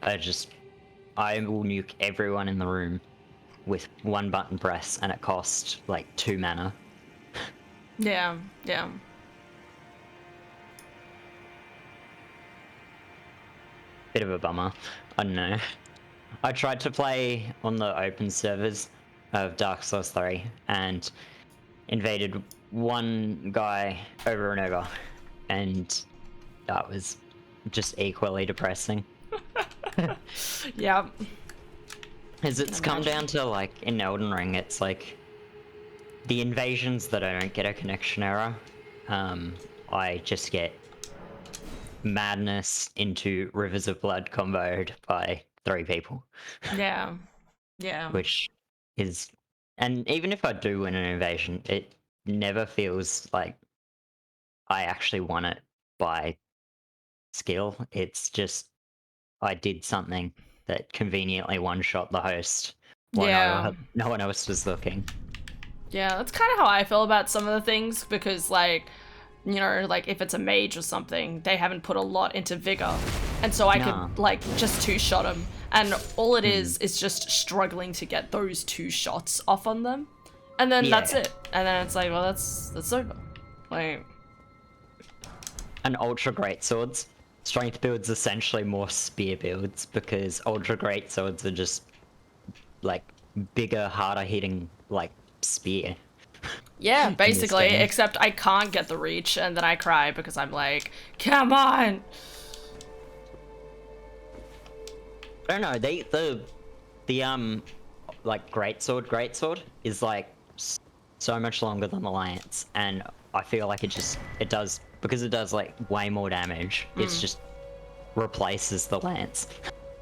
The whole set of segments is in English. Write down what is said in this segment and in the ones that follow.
or I will nuke everyone in the room with one button press, and it costs like 2 mana. Yeah, yeah. Bit of a bummer. I don't know. I tried to play on the open servers of Dark Souls 3 and invaded one guy over and over, and that was just equally depressing. Yeah. As it's come down to, like, in Elden Ring, it's like the invasions that I don't get a connection error, I just get madness into Rivers of Blood comboed by 3 people. Yeah. Yeah. Which is, and even if I do win an invasion, it never feels like I actually won it by skill. It's just I did something that conveniently one-shot the host while Yeah. no one else was looking. Yeah, that's kind of how I feel about some of the things, because, like, you know, like, if it's a mage or something, they haven't put a lot into vigor, and so I could, like, just two-shot them, and all it is just struggling to get those 2 shots off on them, and then that's it, and then it's like, well, that's over. Like, and ultra great swords, strength builds essentially more spear builds, because ultra great swords are just like bigger, harder hitting, like, spear. yeah, basically, except I can't get the reach, and then I cry because I'm like, come on! I don't know, the like greatsword is like so much longer than the lance, and I feel like it does, because it does like way more damage, it's just replaces the lance.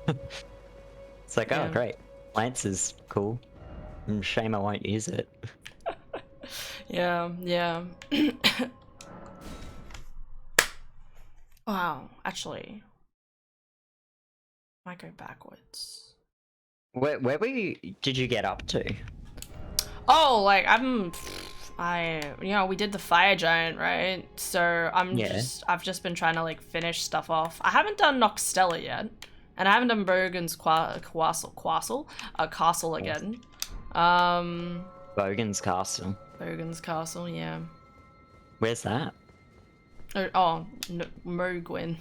It's like, Yeah. oh great, lance is cool. Shame I won't use it. Yeah, yeah. Wow, actually, might go backwards. Where did you get up to? Oh, like, you know, we did the fire giant, right? So I've just been trying to, like, finish stuff off. I haven't done Noxtella yet, and I haven't done Bogan's castle again. Bogan's Castle. Bogan's castle, yeah. Where's that? Mogwin.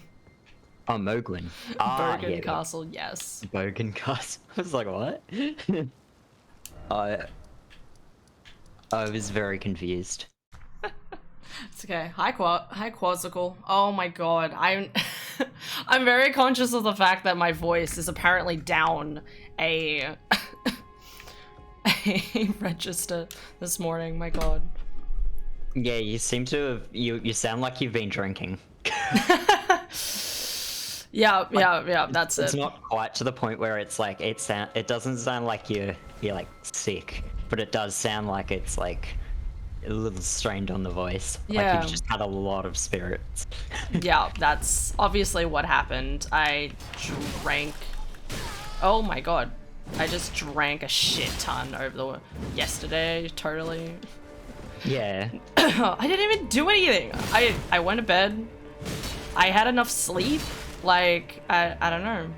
Oh, Mogwin. Bogan Castle, yes. Bogan Castle. I was like, what? I was very confused. It's okay. Hi Quasical. Oh my god. I'm I'm very conscious of the fact that my voice is apparently down a a register this morning. My god. Yeah, you seem to have you sound like you've been drinking. Yeah, that's it. It's not quite to the point where it's like it doesn't sound like you're like sick, but it does sound like it's like a little strained on the voice. Yeah. Like you've just had a lot of spirits. Yeah, that's obviously what happened. I drank. Oh my god. I just drank a shit ton yesterday, totally. Yeah. I didn't even do anything. I went to bed. I had enough sleep. Like, I don't know.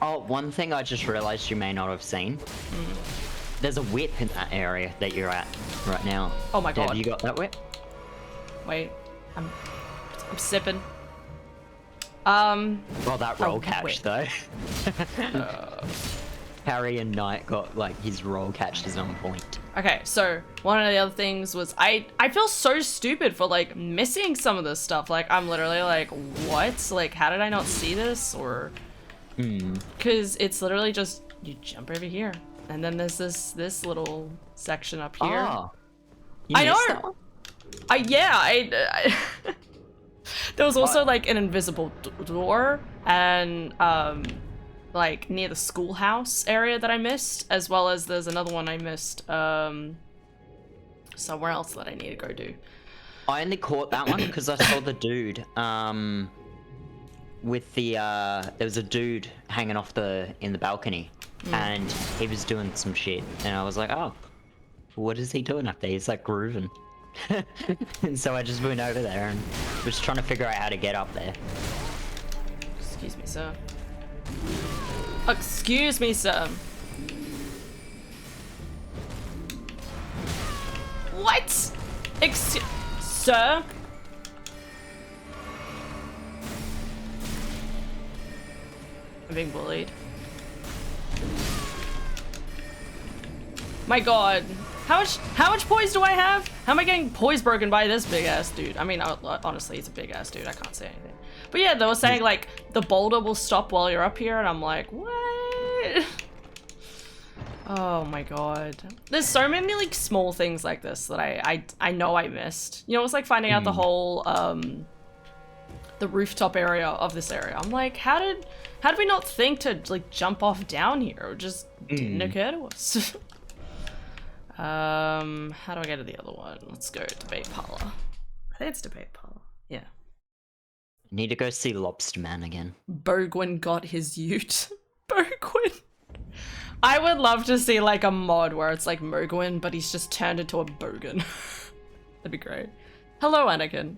Oh, one thing I just realized you may not have seen. There's a whip in that area that you're at right now. Oh my god. Have you got that whip? Wait, I'm sipping. Well, that roll catch wait. though. Harry and Knight got, like, his roll catch is on point. Okay, so one of the other things was I feel so stupid for, like, missing some of this stuff. Like, I'm literally like, what? Like, how did I not see this? Or because it's literally just you jump over here, and then there's this little section up here. Oh, I know. I there was also like an invisible door, and like near the schoolhouse area that I missed, as well as there's another one I missed somewhere else that I need to go do. I only caught that one because I saw the dude with the there was a dude hanging off in the balcony, and he was doing some shit, and I was like, oh, what is he doing up there? He's like grooving. And so I just went over there and was trying to figure out how to get up there. Excuse me, sir. Excuse me, sir. What? Sir? I'm being bullied. My god. How much poise do I have? How am I getting poise broken by this big ass dude? I mean, honestly, he's a big ass dude. I can't say anything. But yeah, they were saying like the boulder will stop while you're up here, and I'm like, what? Oh my god. There's so many like small things like this that I know I missed. You know, it's like finding out the whole the rooftop area of this area. I'm like, how did we not think to like jump off down here? It just didn't occur to us. How do I get to the other one? Let's go debate parlor. I think it's debate parlor. Yeah. Need to go see Lobster Man again. Bogwin got his ute. Bogwin. I would love to see like a mod where it's like Mogwin, but he's just turned into a bogan. That'd be great. Hello, Anakin.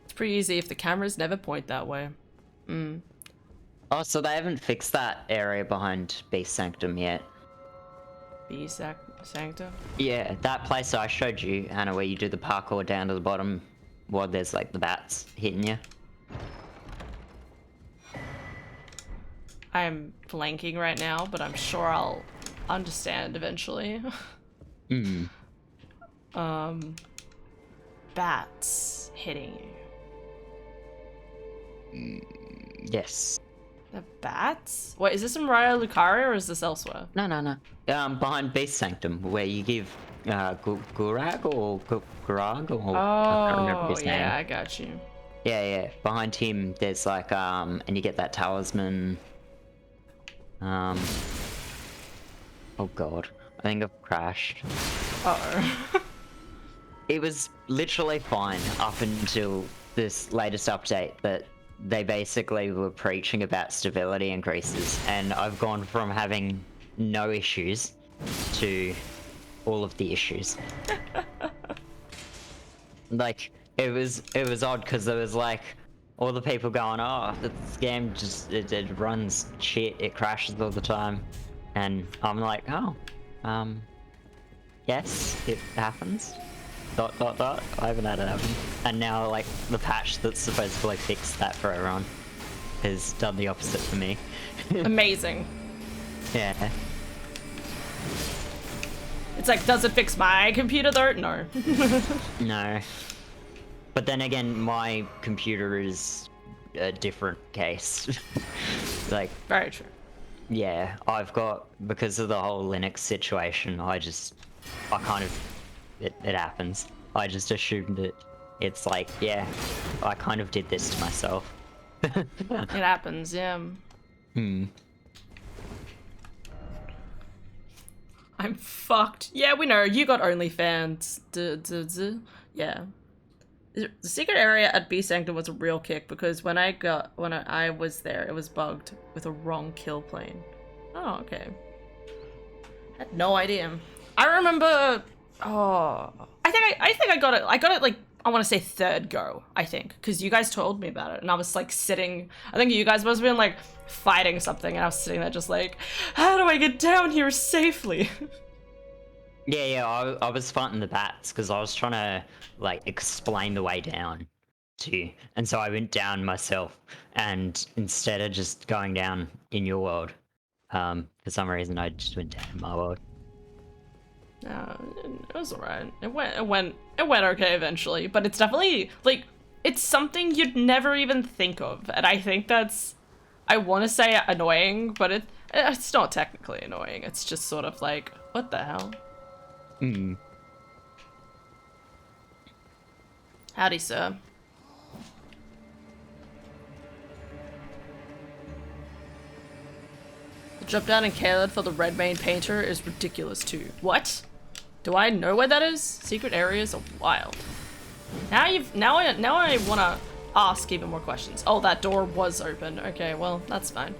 It's pretty easy if the cameras never point that way. Oh, so they haven't fixed that area behind Beast Sanctum yet. Beast Sanctum? Yeah, that place I showed you, Hannah, where you do the parkour down to the bottom while there's like the bats hitting you. I'm blanking right now, but I'm sure I'll understand eventually. Bats hitting you. Yes. The bats? Wait, is this in Raya Lucaria or is this elsewhere? No. Behind Beast Sanctum, where you give Gurag or Gurag or I can't remember his name. Yeah, I got you. Yeah. Behind him, there's like and you get that talisman. Oh god, I think I've crashed. Uh-oh. It was literally fine up until this latest update, but they basically were preaching about stability increases, and I've gone from having no issues to all of the issues. Like, it was odd because there was like all the people going, oh, this game just it runs shit, it crashes all the time, and I'm like, oh, yes, it happens. ... I haven't had it happen. And now, like, the patch that's supposedly fixed that for everyone has done the opposite for me. Amazing. Yeah. It's like, does it fix my computer though? No. No. But then again, my computer is a different case. Like, Very true. yeah, I've got, because of the whole Linux situation, I kind of, it happens. I just assumed it. It's like, yeah, I kind of did this to myself. It happens, yeah. I'm fucked. Yeah, we know. You got OnlyFans. Yeah. The secret area at Beast Sanctum was a real kick because when I was there, it was bugged with a wrong kill plane. Oh, okay. Had no idea. I remember. Oh, I think I got it. I got it like, I want to say third go, I think, because you guys told me about it, and I was like sitting. I think you guys must have been like fighting something, and I was sitting there just like, how do I get down here safely? Yeah, I was fighting the bats because I was trying to like explain the way down to you, and so I went down myself, and instead of just going down in your world, for some reason I just went down in my world. It was alright. It went okay eventually, but it's definitely like, it's something you'd never even think of, and I think that's, I want to say annoying, but it's not technically annoying. It's just sort of like, what the hell? Howdy, sir. The drop down in Caled for the red main painter is ridiculous too. What? Do I know where that is? Secret areas are wild. Now I want to ask even more questions. Oh, that door was open. Okay, well, that's fine.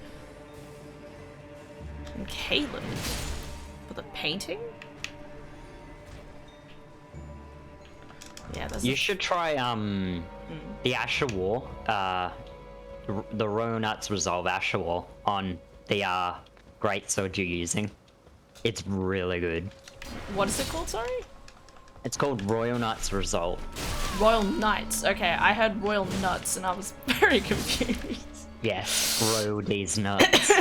And Caled. For the painting? Yeah, that's. You should try the Asher War the Royal Knights Resolve Asher Wall on the greatsword you're using. It's really good. What is it called, sorry? It's called Royal Knights Resolve. Royal Knights. Okay, I had Royal Nuts and I was very confused. Yes, royal these nuts.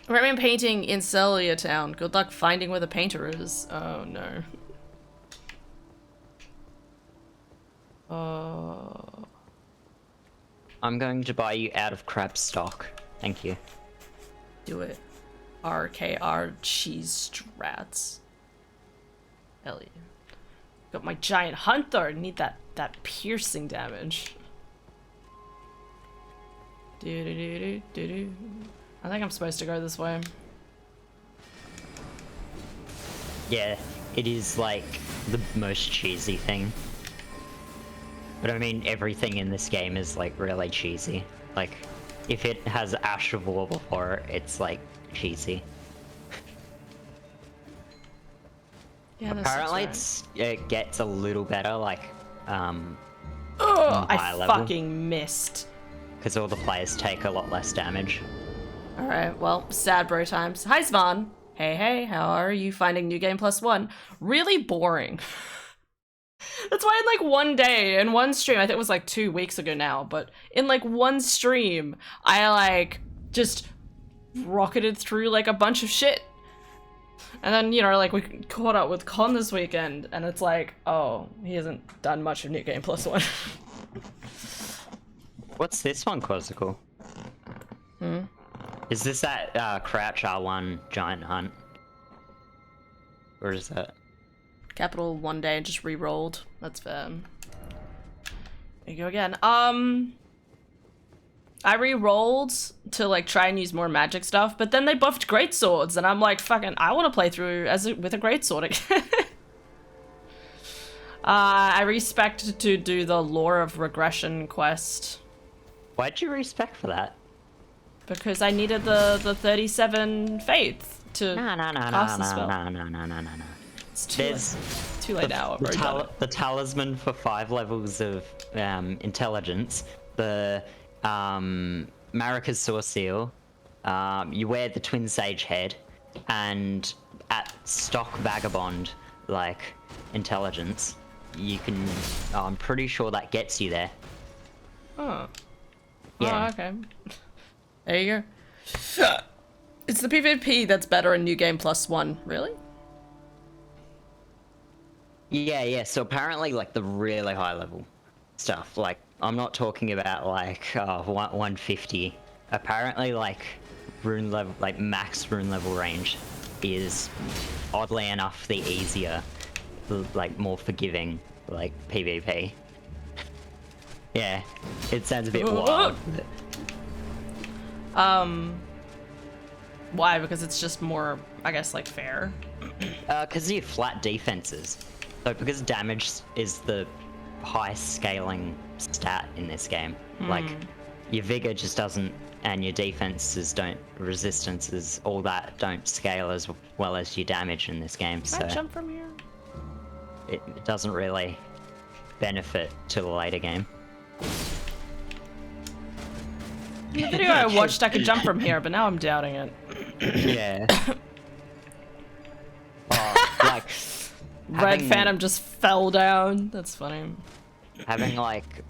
Recommend painting in Celia Town. Good luck finding where the painter is. Oh no. I'm going to buy you out of crab stock. Thank you. Do it. RKR cheese strats. Hell yeah. Got my giant hunter. Need that piercing damage. Do do do do do do. I think I'm supposed to go this way. Yeah, it is like the most cheesy thing. But I mean, everything in this game is like really cheesy. Like, if it has Ash of War before it, it's like cheesy. Yeah, Apparently, right. it gets a little better, like, oh, I fucking missed. Because all the players take a lot less damage. Alright, well, sad bro times. Hi, Svan. Hey, how are you finding New Game Plus One? Really boring. That's why in like one day, in one stream, I think it was like 2 weeks ago now, but in like one stream, I like just rocketed through like a bunch of shit. And then, you know, like we caught up with Con this weekend, and it's like, oh, he hasn't done much of New Game Plus One. What's this one, Quizzical? Is this that Crouch R1 Giant Hunt? Or is that? Capital one day just re-rolled. That's fair. There you go again. I re-rolled to like try and use more magic stuff, but then they buffed great swords, and I'm like, fucking, I want to play through with a great sword again. I respect to do the Lore of Regression quest. Why'd you respec for that? Because I needed the 37 faith to cast the spell. No. It's too late now. I've already done it. The talisman for 5 levels of intelligence, the Marika's Saw Seal, you wear the Twin Sage head, and at stock Vagabond, like, intelligence, you can, I'm pretty sure that gets you there. Oh. Yeah. Oh, okay. There you go. It's the PvP that's better in New Game Plus One, really? Yeah, so apparently, like, the really high level stuff, like, I'm not talking about, like, 150. Apparently, like, rune level, like, max rune level range is, oddly enough, the easier, like, more forgiving, like, PvP. Yeah, it sounds a bit wild. Why? Because it's just more, I guess, like, fair? Because you have flat defenses. So because damage is the highest scaling stat in this game, like, your vigor just doesn't, and your defenses don't, resistances, all that don't scale as well as your damage in this game, Can I jump from here? It doesn't really benefit to the later game. In the video I watched, I could jump from here, but now I'm doubting it. Yeah. Oh, like, Red Phantom just fell down. That's funny. Having like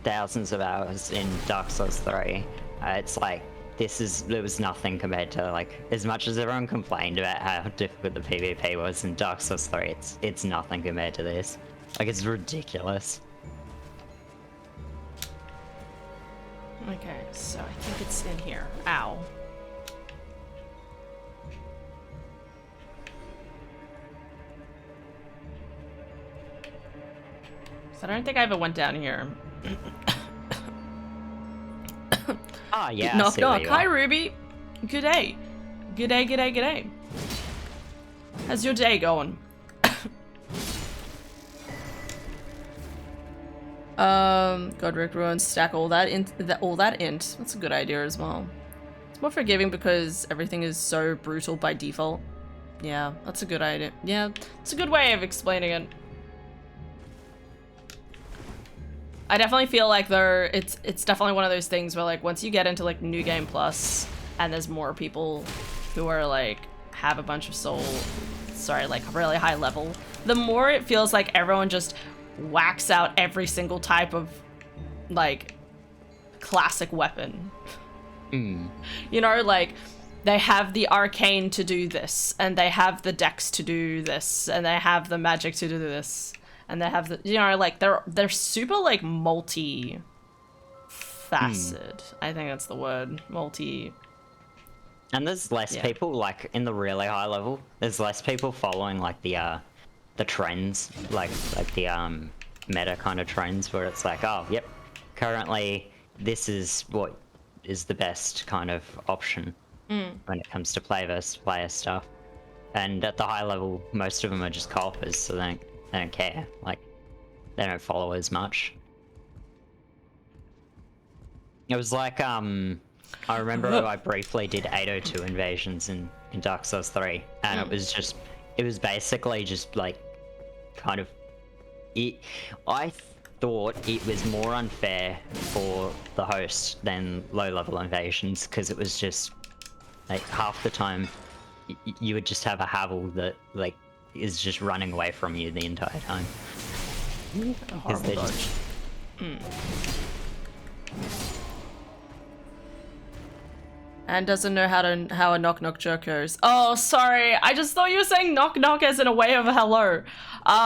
thousands of hours in Dark Souls 3, it's like it was nothing compared to, like, as much as everyone complained about how difficult the PvP was in Dark Souls 3, it's nothing compared to this. Like, it's ridiculous. Okay, so I think it's in here. Ow. So I don't think I ever went down here. Ah, yeah. Knock knock. Hi, Ruby. Good day. Good day. How's your day going? Godric Ruin, stack all that int. That's a good idea as well. It's more forgiving because everything is so brutal by default. Yeah, that's a good idea. Yeah, it's a good way of explaining it. I definitely feel like it's definitely one of those things where like once you get into like New Game Plus and there's more people who are like have a bunch of like really high level, the more it feels like everyone just whacks out every single type of like classic weapon. You know, like they have the arcane to do this, and they have the dex to do this, and they have the magic to do this, and they have the, you know, like they're super like multi-faceted. I think that's the word, multi. And there's less people, like, in the really high level, there's less people following, like, the trends, like the, meta kind of trends, where it's like, oh, yep, currently, this is what is the best kind of option when it comes to play versus player stuff. And at the high level, most of them are just co-opers, so they don't care, like, they don't follow as much. It was like, I remember I briefly did 802 invasions in Dark Souls 3, and it was basically just like, kind of, I thought it was more unfair for the host than low-level invasions, because it was just, like, half the time, you would just have a Havel that, like, is just running away from you the entire time. Because they're just... And doesn't know how a knock knock joke goes. Oh, sorry. I just thought you were saying knock knock as in a way of a hello.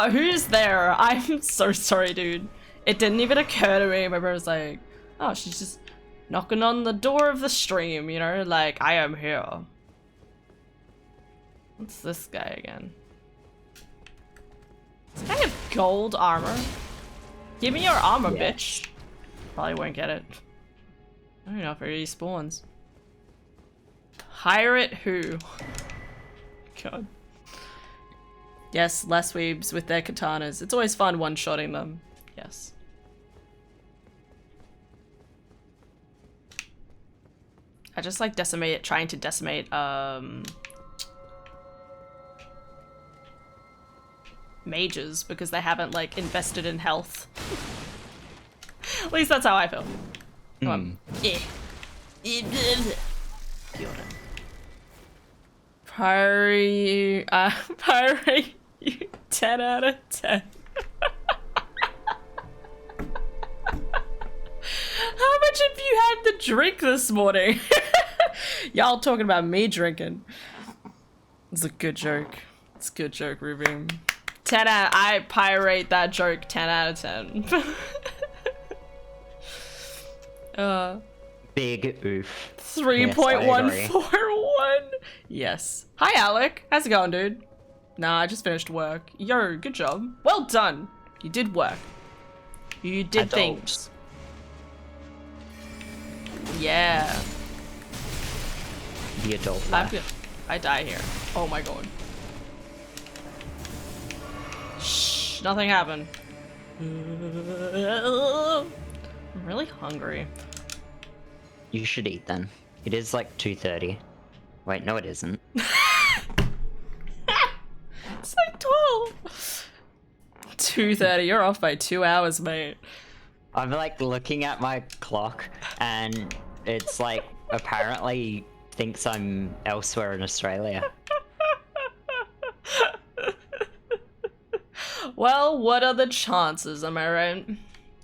Who's there? I'm so sorry, dude. It didn't even occur to me. My brother was like, oh, she's just knocking on the door of the stream, you know? Like, I am here. What's this guy again? Does this guy have gold armor? Give me your armor, bitch. Probably won't get it. I don't know if it really spawns. Pirate who? God. Yes, less weebs with their katanas. It's always fun one-shotting them. Yes. I just like trying to decimate, mages because they haven't like invested in health. At least that's how I feel. Come on. Yeah. Pirate, pirate you 10 out of 10. How much have you had to drink this morning? Y'all talking about me drinking. It's a good joke. It's a good joke, Ruby. I pirate that joke 10 out of 10. Big oof. 3.141. Yes. Hi, Alec. How's it going, dude? Nah, I just finished work. Yo, good job. Well done. You did work. You did things. Yeah. The adult life. I die here. Oh my god. Shh. Nothing happened. I'm really hungry. You should eat then. It is like 2:30. Wait, no it isn't. It's like 12. 2:30, you're off by 2 hours, mate. I'm like looking at my clock and it's like apparently thinks I'm elsewhere in Australia. Well, what are the chances, am I right?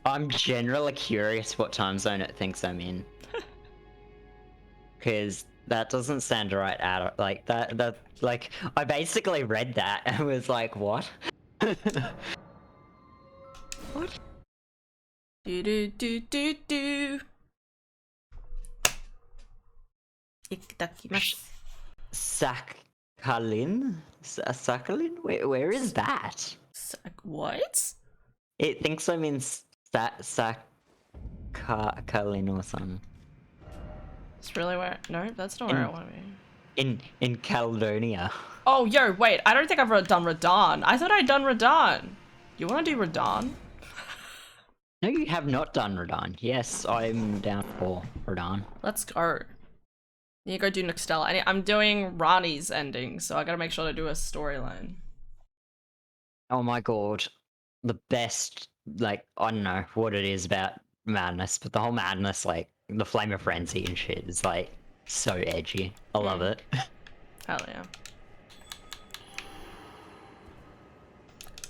I'm generally curious what time zone it thinks I'm in. Because that doesn't sound right at like that like I basically read that and was like, what? What? Do. Sakhalin? Sakhalin? Where is that? What? It thinks I'm in Sakhalin or something. It's really where? No, that's not where I want to be. In Caledonia. Oh, yo, wait. I don't think I've done Radahn. I thought I'd done Radahn. You want to do Radahn? No, you have not done Radahn. Yes, I'm down for Radahn. Let's go. You go do Nixtella. I'm doing Rani's ending, so I gotta make sure to do a storyline. Oh my god. the best, like, I don't know what it is about Madness, but the whole Madness, like, the Flame of Frenzy and shit is, like, so edgy. I love it. Hell yeah.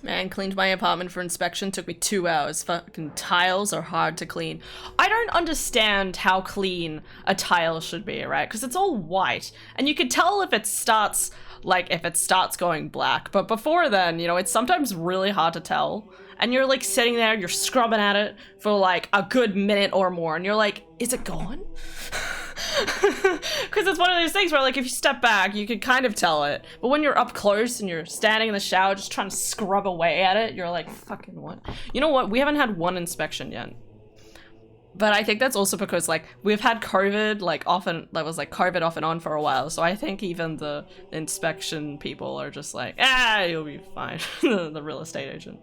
Man, cleaned my apartment for inspection, took me 2 hours. Fucking tiles are hard to clean. I don't understand how clean a tile should be, right? Because it's all white, and you can tell if it starts, like, if it starts going black. But before then, you know, it's sometimes really hard to tell. And you're, like, sitting there, you're scrubbing at it for, like, a good minute or more, and you're like, is it gone? Because it's one of those things where, like, if you step back, you can kind of tell it. But when you're up close and you're standing in the shower just trying to scrub away at it, you're like, fucking what? You know what? We haven't had one inspection yet. But I think that's also because, like, we've had COVID, like, often, that was, like, COVID off and on for a while. So I think even the inspection people are just like, you'll be fine. The real estate agent.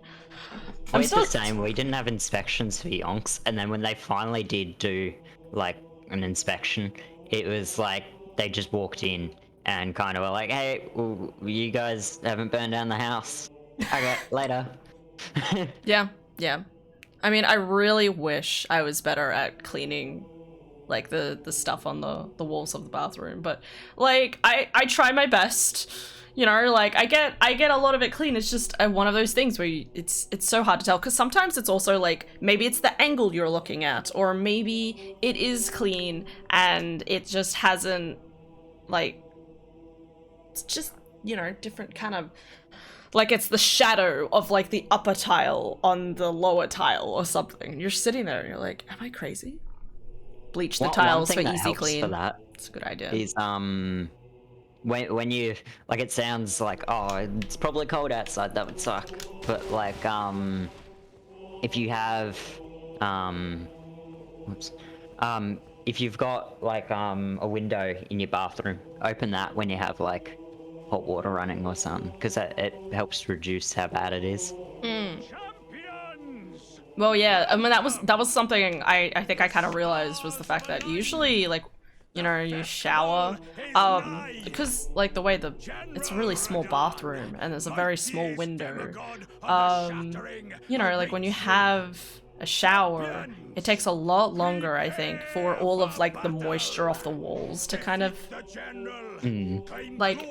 We're the same. We didn't have inspections for yonks, and then when they finally did do, like, an inspection, it was like they just walked in and kind of were like, hey, you guys haven't burned down the house. Okay, later. Yeah. I mean, I really wish I was better at cleaning, like, the stuff on the walls of the bathroom, but, like, I try my best. You know, like, I get a lot of it clean. It's just one of those things where it's so hard to tell, because sometimes it's also like, maybe it's the angle you're looking at, or maybe it is clean and it just hasn't, like, it's just, you know, different kind of, like, it's the shadow of, like, the upper tile on the lower tile or something. You're sitting there and you're like, am I crazy? Bleach the tiles for easy clean. For that it's a good idea. Is when you, like, it sounds like, oh, it's probably cold outside, that would suck, but, like, if you have if you've got, like, a window in your bathroom, open that when you have, like, hot water running or something, because it helps reduce how bad it is. Well, yeah, I mean, that was something I think I kind of realized, was the fact that usually, like, you know, you shower, because, like, the way it's a really small bathroom and there's a very small window, you know, like, when you have a shower, it takes a lot longer, I think, for all of, like, the moisture off the walls to kind of, like,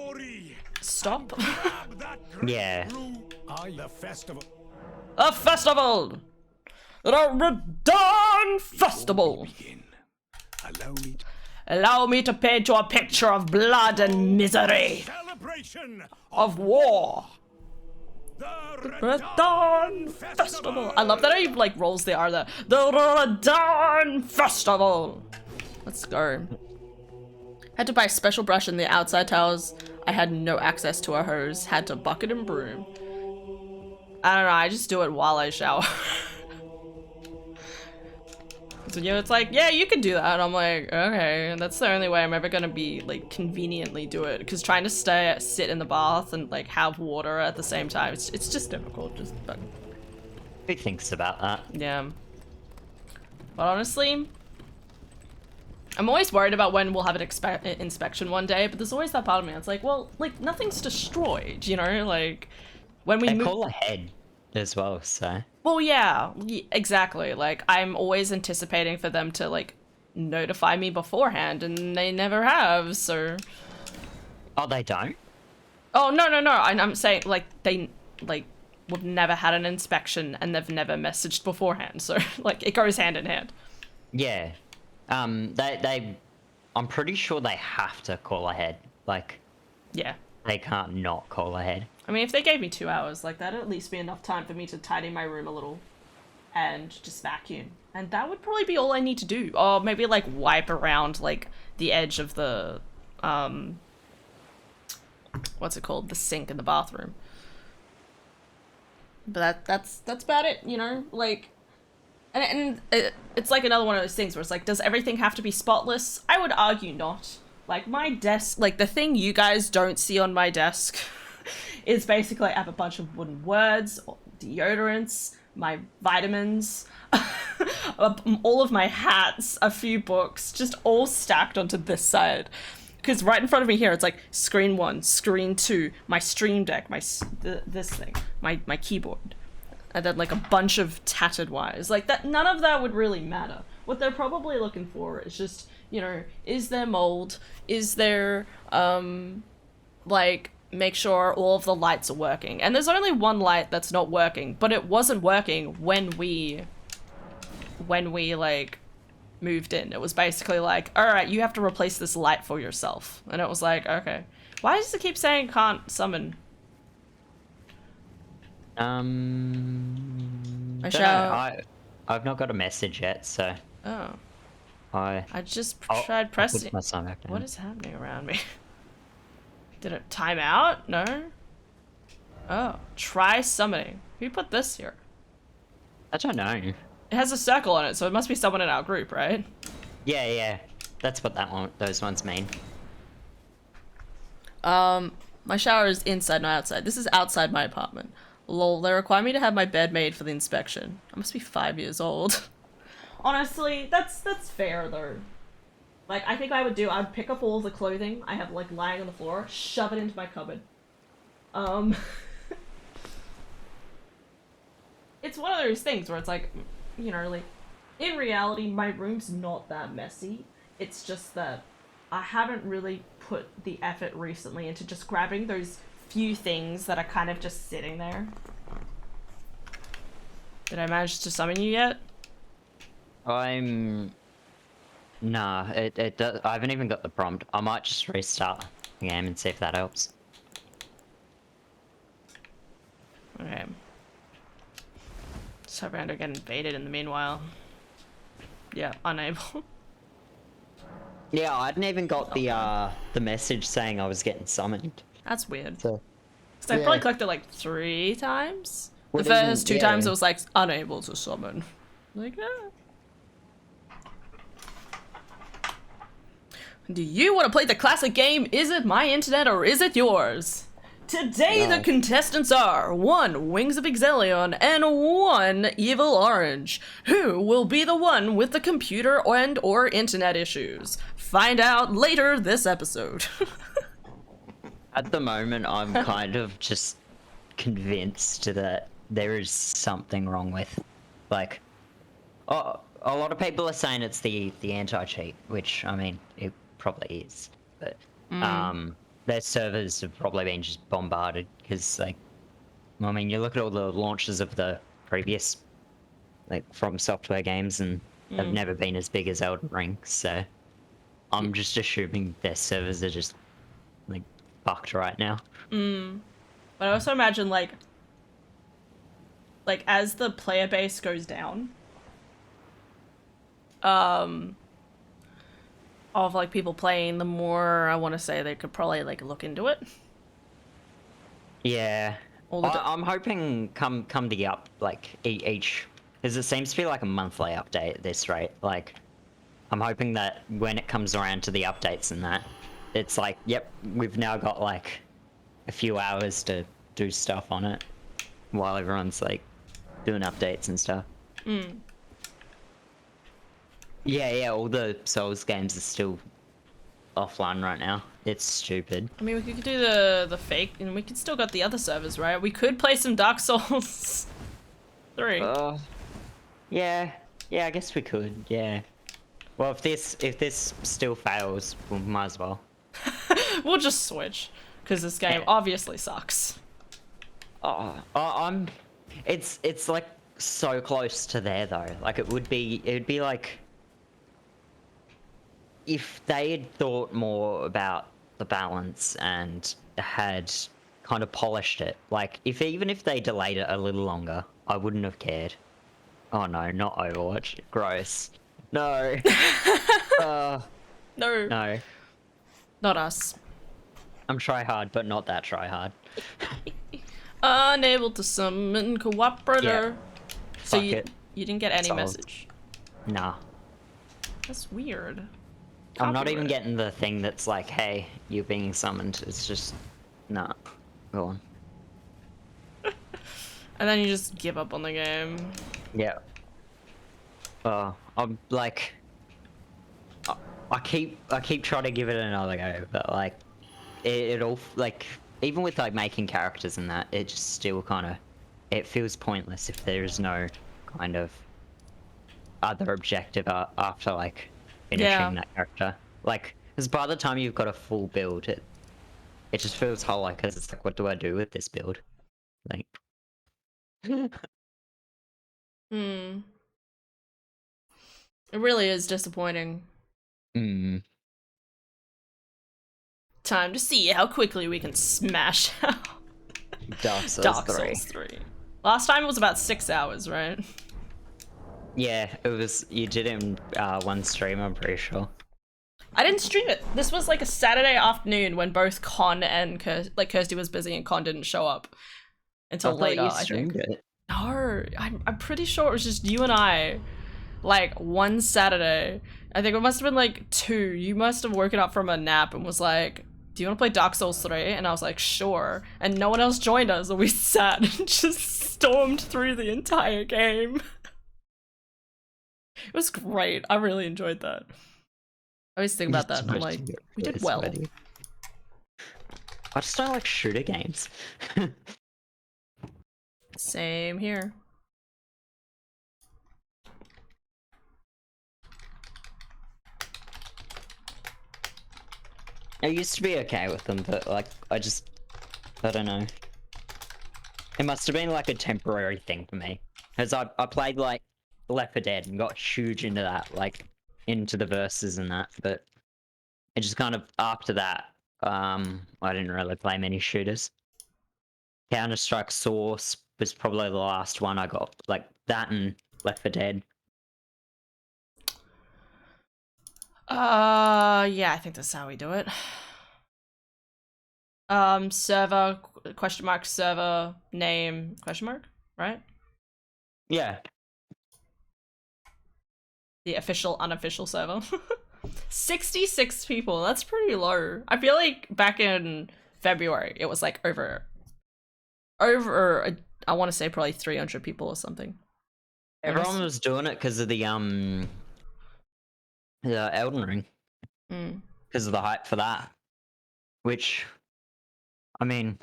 stop. Yeah. A festival! The Ramadan Festival! Allow me to paint you a picture of blood and misery. Of war. The Ramadan Festival. I love that he, like, rolls the R there. The Ramadan Festival. Let's go. Had to buy a special brush in the outside tiles. I had no access to a hose. Had to bucket and broom. I don't know, I just do it while I shower. So, you know, it's like, yeah, you can do that. And I'm like, okay, that's the only way I'm ever gonna be, like, conveniently do it. Because trying to sit in the bath and, like, have water at the same time, it's just difficult. Who thinks about that? Yeah. But honestly, I'm always worried about when we'll have an inspection one day, but there's always that part of me that's like, well, like, nothing's destroyed, you know? Like, when we They call ahead as well, so... Well, yeah, exactly. Like, I'm always anticipating for them to, like, notify me beforehand, and they never have, so... Oh, they don't? Oh, no. I'm saying, like, we've never had an inspection, and they've never messaged beforehand, so, like, it goes hand in hand. Yeah. I'm pretty sure they have to call ahead. Like... Yeah. They can't not call ahead. I mean, if they gave me 2 hours, like, that'd at least be enough time for me to tidy my room a little and just vacuum. And that would probably be all I need to do. Or maybe, like, wipe around, like, the edge of the, what's it called? The sink in the bathroom. But that's about it, you know? Like, and it's like another one of those things where it's like, does everything have to be spotless? I would argue not. Like, my desk, like, the thing you guys don't see on my desk is basically I have a bunch of wooden words, deodorants, my vitamins, all of my hats, a few books, just all stacked onto this side. Because right in front of me here, it's like screen 1, screen 2, my stream deck, this thing, my keyboard. and then like a bunch of tattered wires. Like that, none of that would really matter. What they're probably looking for is just, you know, is there mold? Is there, like, make sure all of the lights are working. And there's only one light that's not working, but it wasn't working when we like, moved in. It was basically like, alright, you have to replace this light for yourself. And it was like, okay. Why does it keep saying can't summon? I've not got a message yet, so Oh. I just I'll tried pressing. put my son back down. What is happening around me? Did it time out? No? Oh. Try summoning. Who put this here? I don't know. It has a circle on it, so it must be someone in our group, right? Yeah. That's what those ones mean. My shower is inside, not outside. This is outside my apartment. Lol, they require me to have my bed made for the inspection. I must be 5 years old. Honestly, that's fair though. Like, I think I'd pick up all the clothing I have, like, lying on the floor, shove it into my cupboard. It's one of those things where it's like, you know, like, in reality, my room's not that messy. It's just that I haven't really put the effort recently into just grabbing those few things that are kind of just sitting there. Did I manage to summon you yet? Nah, it does. I haven't even got the prompt. I might just restart the game and see if that helps. Okay. Just hope I don't get invaded in the meanwhile. Yeah, unable. Yeah, I hadn't even got the message saying I was getting summoned. That's weird. So, So I probably clicked it like 3 times. Well, The then, first 2 yeah. times it was like unable to summon. Like, Do you want to play the classic game, Is It My Internet or Is It Yours? Today the contestants are 1 Wings of Exelion and 1 Evil Orange. Who will be the one with the computer and or internet issues? Find out later this episode. At the moment, I'm kind of just convinced that there is something wrong with, like, a lot of people are saying it's the anti-cheat, which, I mean, it probably is, but their servers have probably been just bombarded because, like, I mean, you look at all the launches of the previous, like, From Software games, and they've never been as big as Elden Ring, so I'm just assuming their servers are just, like, fucked right now. But I also imagine, like as the player base goes down, of like people playing, the more I want to say they could probably like look into it. Yeah, All the I'm hoping come the each, because it seems to be like a monthly update at this rate. Like, I'm hoping that when it comes around to the updates and that, it's like, yep, we've now got like a few hours to do stuff on it while everyone's like doing updates and stuff. Yeah, all the Souls games are still offline right now. It's stupid. I mean, we could do the fake, and we could still got the other servers, right? We could play some Dark Souls 3. Yeah, I guess we could, yeah. Well, if this still fails, we might as well. We'll just switch, because this game obviously sucks. It's like so close to there though. Like it would be like if they had thought more about the balance and had kind of polished it. Like even if they delayed it a little longer, I wouldn't have cared. Oh no, not Overwatch. Gross. No. No. Not us. I'm try hard, but not that try hard. Unable to summon cooperator. Yeah. So Fuck you didn't get any Solved. message. Nah. That's weird. I'm not even Copyright. getting the thing that's like, hey, you're being summoned. It's just, nah. Go on. And then you just give up on the game. Yeah. I'm like, I keep trying to give it another go, but like, it all like, even with like making characters and that, it just still kind of it feels pointless if there is no kind of other objective after like finishing that character. Like, because by the time you've got a full build, it just feels hollow because it's like, what do I do with this build? Like, Hmm. It really is disappointing. Time to see how quickly we can smash out Dark Souls Dark 3. Souls 3. Last time it was about 6 hours, right? Yeah, it was. You did it in one stream, I'm pretty sure. I didn't stream it. This was like a Saturday afternoon when both Con and Kirsty was busy and Con didn't show up until later, I think. It. No, I'm pretty sure it was just you and I, like, one Saturday. I think it must have been like 2. You must have woken up from a nap and was like, do you want to play Dark Souls 3? And I was like, sure. And no one else joined us, and we sat and just stormed through the entire game. It was great. I really enjoyed that. I always think about that and I'm like, we did well. I just don't like shooter games. Same here. I used to be okay with them, but like, I don't know. It must have been like a temporary thing for me. Because I played like Left 4 Dead and got huge into that, like into the verses and that, but it just kind of, after that, I didn't really play many shooters. Counter-Strike Source was probably the last one I got, like that and Left 4 Dead. Yeah, I think that's how we do it. Server, question mark, server, name, question mark, right? Yeah. The official, unofficial server. 66 people, that's pretty low. I feel like back in February, it was like over, I want to say probably 300 people or something. Everyone was doing it because of the Elden Ring. Because of the hype for that. Which, I mean,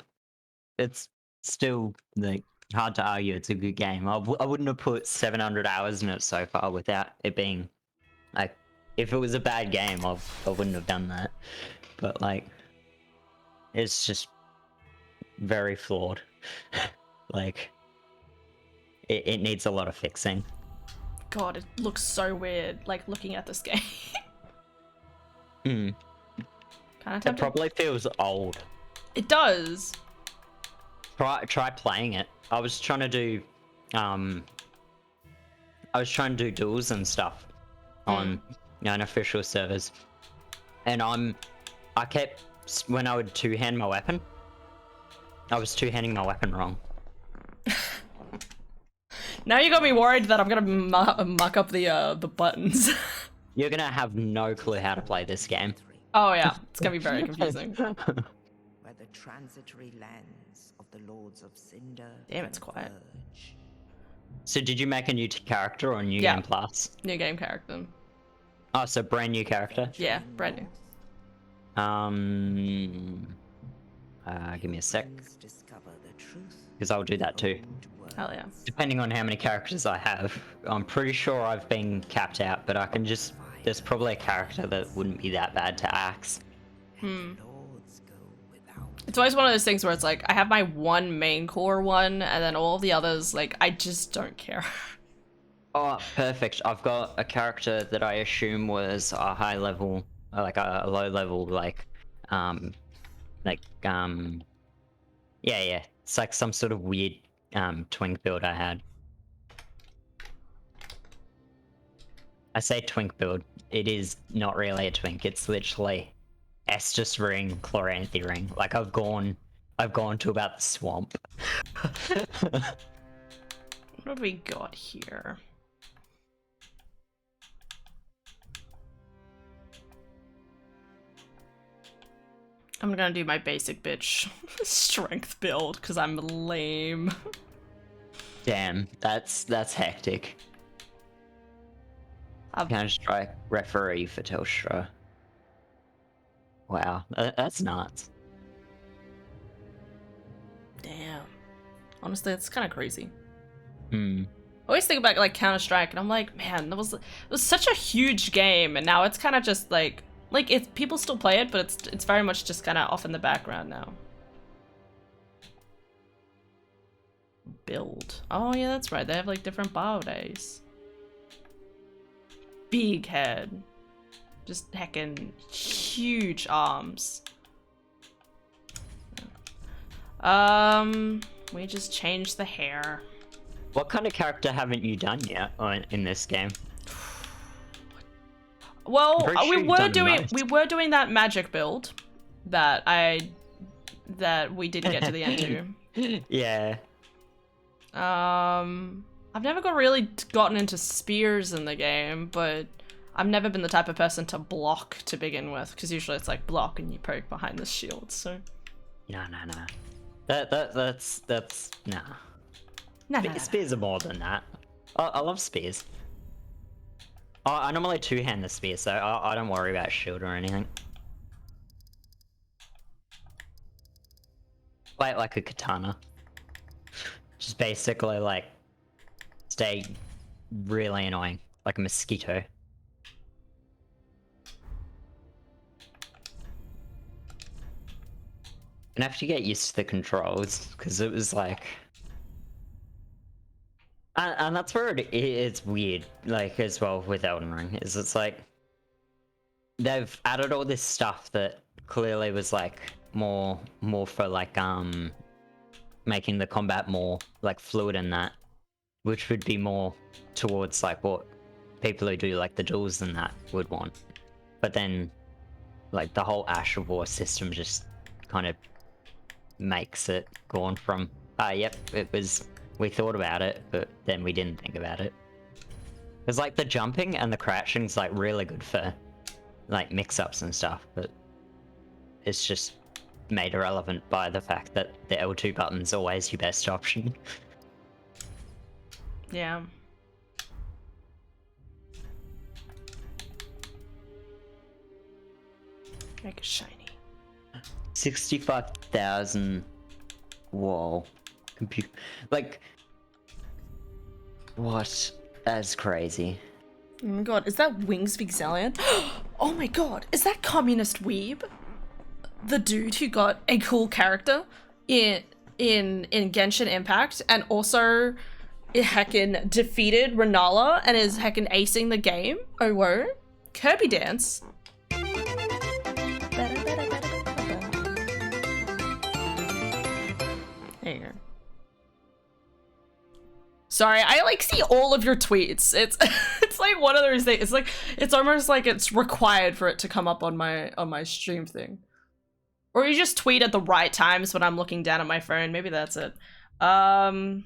it's still like hard to argue it's a good game. I wouldn't have put 700 hours in it so far without it being like, if it was a bad game, I wouldn't have done that. But like, it's just very flawed. Like, it needs a lot of fixing. God, it looks so weird, like, looking at this game. It probably feels old. It does. Try playing it. I was trying to do duels and stuff on unofficial servers, and I kept, when I would two-hand my weapon, I was two-handing my weapon wrong. Now you got me worried that I'm gonna muck up the buttons. You're gonna have no clue how to play this game. Oh yeah, it's gonna be very confusing. Where the transitory lands of the Lords of Cinder. Damn, it's quiet. So did you make a new character or a new game plus? New game character. Oh, so brand new character? Yeah, brand new. Give me a sec. Because I'll do that too. Hell yeah. Depending on how many characters I have, I'm pretty sure I've been capped out, but I can just, there's probably a character that wouldn't be that bad to axe. It's always one of those things where it's like, I have my one main core one, and then all the others, like, I just don't care. Oh, perfect. I've got a character that I assume was a high level, like a low level, yeah. It's like some sort of weird twink build I had. I say twink build. It is not really a twink. It's literally Estus ring, Chloranthy ring. Like I've gone to about the swamp. What have we got here? I'm gonna do my basic bitch strength build because I'm lame. Damn, that's hectic. Counter-Strike referee for Telstra. Wow, that's nuts. Damn. Honestly, it's kind of crazy. Hmm. I always think about like Counter-Strike, and I'm like, man, it was such a huge game, and now it's kind of just like it's people still play it, but it's very much just kind of off in the background now. Build. Oh yeah, that's right. They have like different bio days. Big head. Just heckin' huge arms. We just changed the hair. What kind of character haven't you done yet in this game? Well, I'm pretty sure you've done most. we were doing that magic build that we didn't get to the end to. Yeah. I've never really gotten into spears in the game, but I've never been the type of person to block to begin with, because usually it's like block and you poke behind the shield, so. No. That's nah. No. Spears are more than that. I love spears. I normally two-hand the spear, so I don't worry about shield or anything. Like a katana. Just basically like stay really annoying, like a mosquito. And I have to get used to the controls, because it was like... And that's where it's weird, like, as well with Elden Ring, is it's like... They've added all this stuff that clearly was, like, more for, like, making the combat more, like, fluid in that. Which would be more towards, like, what people who do, like, the duels and that would want. But then, like, the whole Ash of War system just kind of makes it gone from, yep, it was, we thought about it, but then we didn't think about it. Because like the jumping and the crouching's like really good for like mix-ups and stuff, but it's just made irrelevant by the fact that the L2 button's always your best option. Yeah. Make it shiny. 65,000. Whoa. Like, what? That's crazy. Oh my god, is that Wings Vixalion? Oh my god, is that Communist Weeb? The dude who got a cool character in Genshin Impact and also heckin' defeated Renala and is heckin' acing the game? Oh whoa. Kirby Dance. There you go. Sorry, I like see all of your tweets. It's it's like one of those things. It's like it's almost like it's required for it to come up on my stream thing. Or you just tweet at the right times when I'm looking down at my phone. Maybe that's it. I'm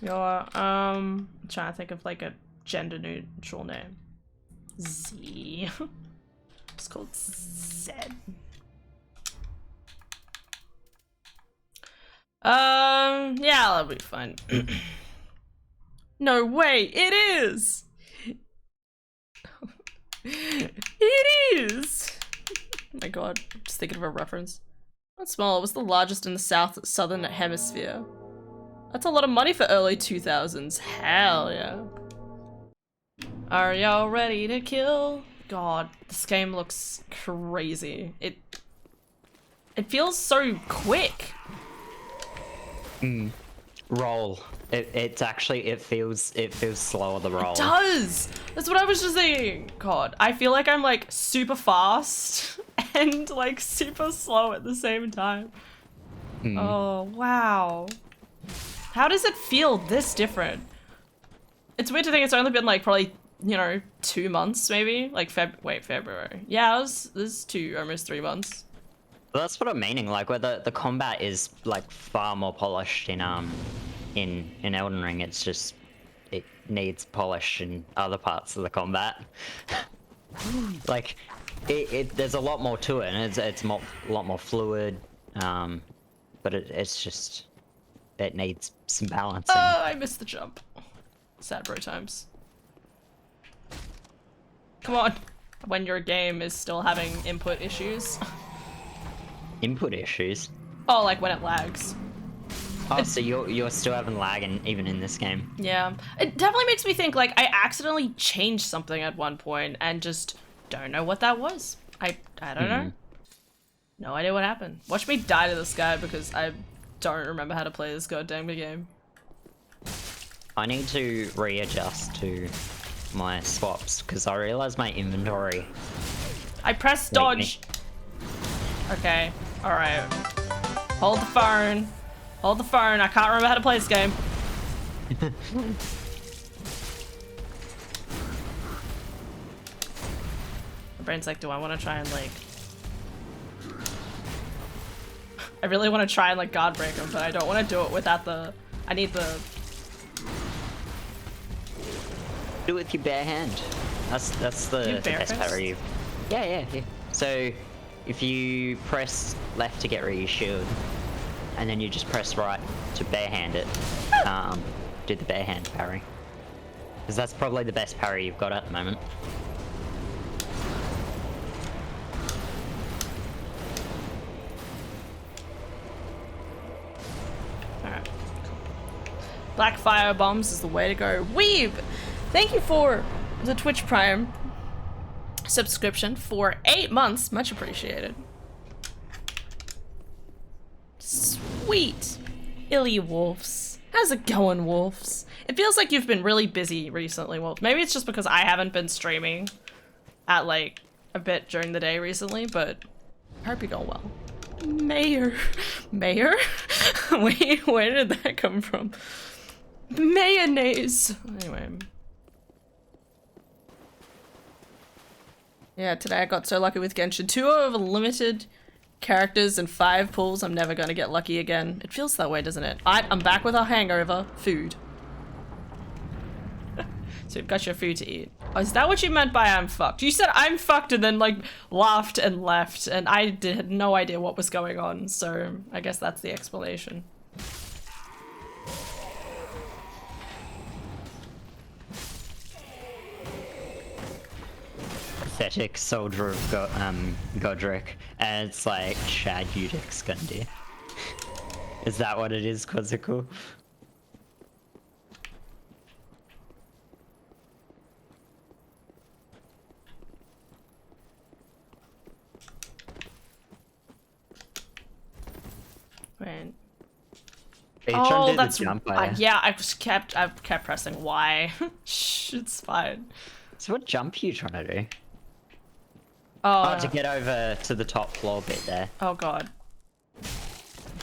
trying to think of like a gender neutral name. Z. It's called Zed. Yeah, that'll be fun. No way, it is! It is! Oh my god, just thinking of a reference. Not small, it was the largest in the southern hemisphere. That's a lot of money for early 2000s. Hell yeah. Are y'all ready to kill? God, this game looks crazy. It feels so quick. Roll. It's actually, it feels slower, the roll. It does! That's what I was just saying. God, I feel like I'm like super fast and like super slow at the same time. Oh, wow. How does it feel this different? It's weird to think it's only been like probably, you know, 2 months maybe? Like February. Yeah, this is almost 3 months. Well, that's what I'm meaning, like where the combat is like far more polished in Elden Ring. It's just, it needs polish in other parts of the combat. Like there's a lot more to it, and it's a lot more fluid, but it's just, it needs some balancing. Oh, I missed the jump. Sad bro times. Come on. When your game is still having input issues. input issues. Oh, like when it lags. Oh, so you're still having lag even in this game. Yeah. It definitely makes me think, like, I accidentally changed something at one point and just don't know what that was. I don't know. No idea what happened. Watch me die to this guy because I don't remember how to play this goddamn game. I need to readjust to my swaps because I realized my inventory. I pressed dodge. Okay. Alright. Hold the phone. Hold the phone. I can't remember how to play this game. My brain's like, do I want to try and like... I really want to try and like guard break him, but I don't want to do it without the... I need the... Do it with your bare hand. That's the best parry. Yeah. So if you press left to get rid of your shield, and then you just press right to barehand it, do the barehand parry. Because that's probably the best parry you've got at the moment. Alright, cool. Black fire bombs is the way to go. Weeb! Thank you for the Twitch Prime subscription for 8 months. Much appreciated. Sweet. Illy Wolves. How's it going, Wolves? It feels like you've been really busy recently, Wolf. Maybe it's just because I haven't been streaming at like a bit during the day recently, but I hope you're going well. Mayor. Mayor? Wait, where did that come from? Mayonnaise. Anyway. Yeah, today I got so lucky with Genshin. 2 over limited characters and 5 pulls. I'm never gonna get lucky again. It feels that way, doesn't it? I'm back with a hangover. Food. So you've got your food to eat. Oh, is that what you meant by I'm fucked? You said I'm fucked and then like laughed and left and I had no idea what was going on. So I guess that's the explanation. Pathetic soldier of Godric, and it's like Shad Udic Skundir. Is that what it is, Quizzical? Wait. Oh, that's jump yeah. I kept pressing Y. Shh, it's fine. So what jump are you trying to do? Oh, to get over to the top floor bit there. Oh god.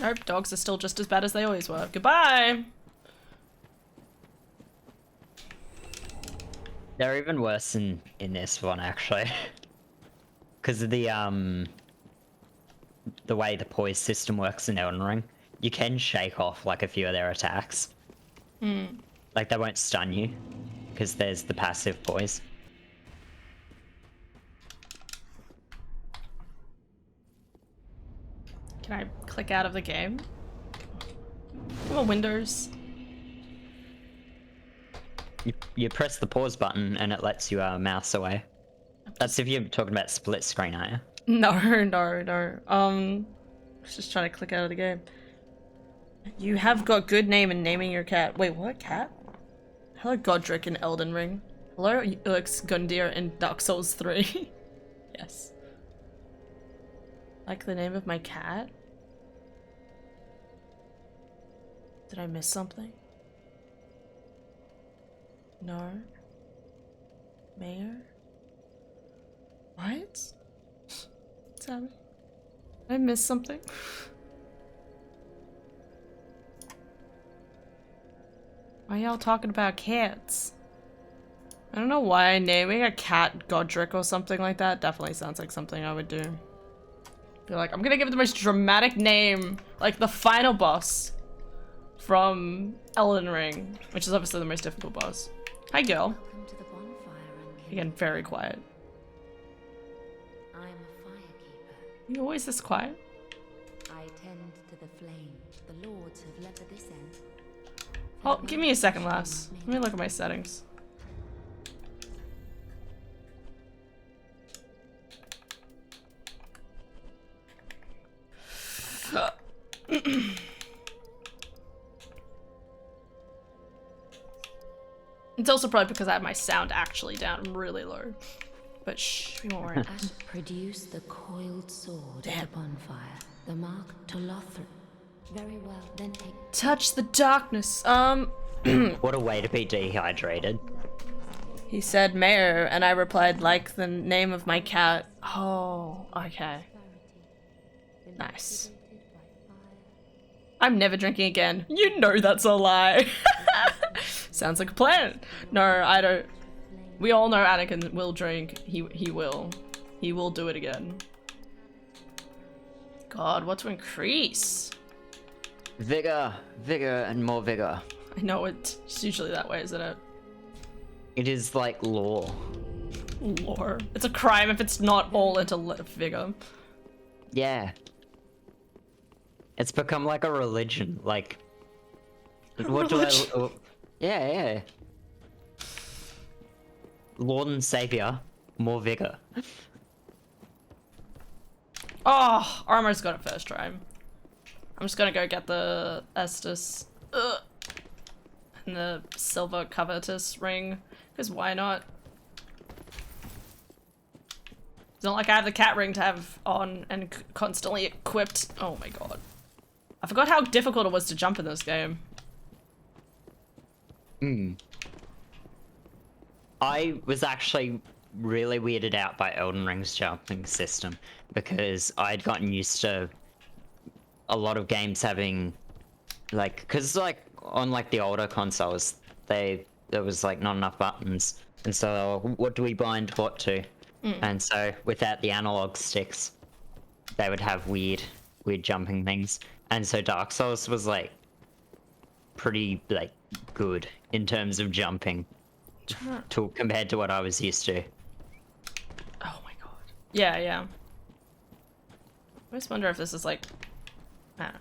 Nope, dogs are still just as bad as they always were. Goodbye! They're even worse in this one, actually. Because of the way the poise system works in Elden Ring. You can shake off like a few of their attacks. Like they won't stun you, because there's the passive poise. Can I click out of the game? Come on, Windows. You press the pause button and it lets you mouse away. That's if you're talking about split screen, aren't you? No. I was just trying to click out of the game. You have got good name in naming your cat. Wait, what cat? Hello, Godric in Elden Ring. Hello, Ulyx Gundyr in Dark Souls 3. Yes. Like the name of my cat? Did I miss something? No. Mayor? What? What's happening? Did I miss something? Why are y'all talking about cats? I don't know why naming a cat Godric or something like that definitely sounds like something I would do. Be like, I'm gonna give it the most dramatic name, like the final boss from Elden Ring, which is obviously the most difficult boss. Hi, girl. Welcome to the bonfire, Uncle. Again, very quiet. I am a firekeeper. You always this quiet? I tend to the flame. The lords have led to this end. Oh, give me a second, lass. Let me look at my settings. also probably because I have my sound actually down really low. But shh, we won't worry. Produce the coiled sword at the bonfire. The mark to Lothar. Very well, then take... Touch the darkness. What a way to be dehydrated. He said mayor, and I replied like the name of my cat. Oh, okay. Nice. I'm never drinking again. You know that's a lie. Sounds like a plan. No, I don't. We all know Anakin will drink. He will. He will do it again. God, what to increase? Vigor, vigor, and more vigor. I know it's usually that way, isn't it? It is like law. Lore. It's a crime if it's not all into vigor. Yeah. It's become like a religion. Like, what do I? Yeah, yeah. Lord and Savior, more vigor. Oh, Armor's got it first try. I'm just gonna go get the Estus and the Silver Covetous ring, because why not? It's not like I have the cat ring to have on and constantly equipped. Oh my god. I forgot how difficult it was to jump in this game. I was actually really weirded out by Elden Ring's jumping system because I'd gotten used to a lot of games having like, because like on like the older consoles there was like not enough buttons, and so what do we bind what to? And so without the analog sticks they would have weird jumping things, and so Dark Souls was like pretty like good in terms of jumping compared to what I was used to. Oh my god. Yeah, yeah. I just wonder if this is like, I don't know.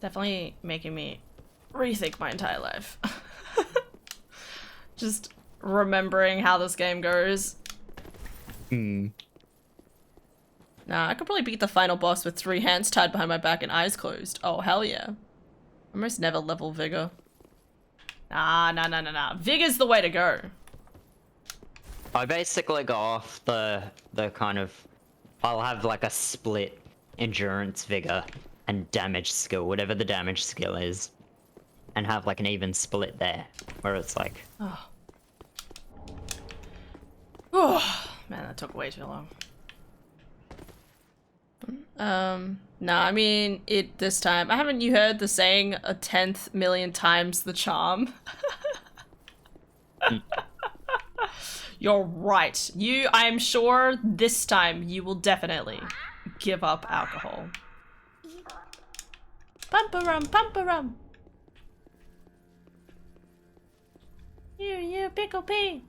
Definitely making me rethink my entire life. Just remembering how this game goes. Nah, I could probably beat the final boss with 3 hands tied behind my back and eyes closed. Oh, hell yeah. I almost never level Vigor. Nah. Vigor's the way to go. I basically go off the kind of, I'll have like a split endurance vigor and damage skill, whatever the damage skill is, and have like an even split there, where it's like, Oh, man, that took way too long. Nah, I mean, this time, haven't you heard the saying, a 10th million times the charm? You're right. I am sure this time you will definitely give up alcohol. Pump-a-rum, pump-a-rum. You, Pickle P.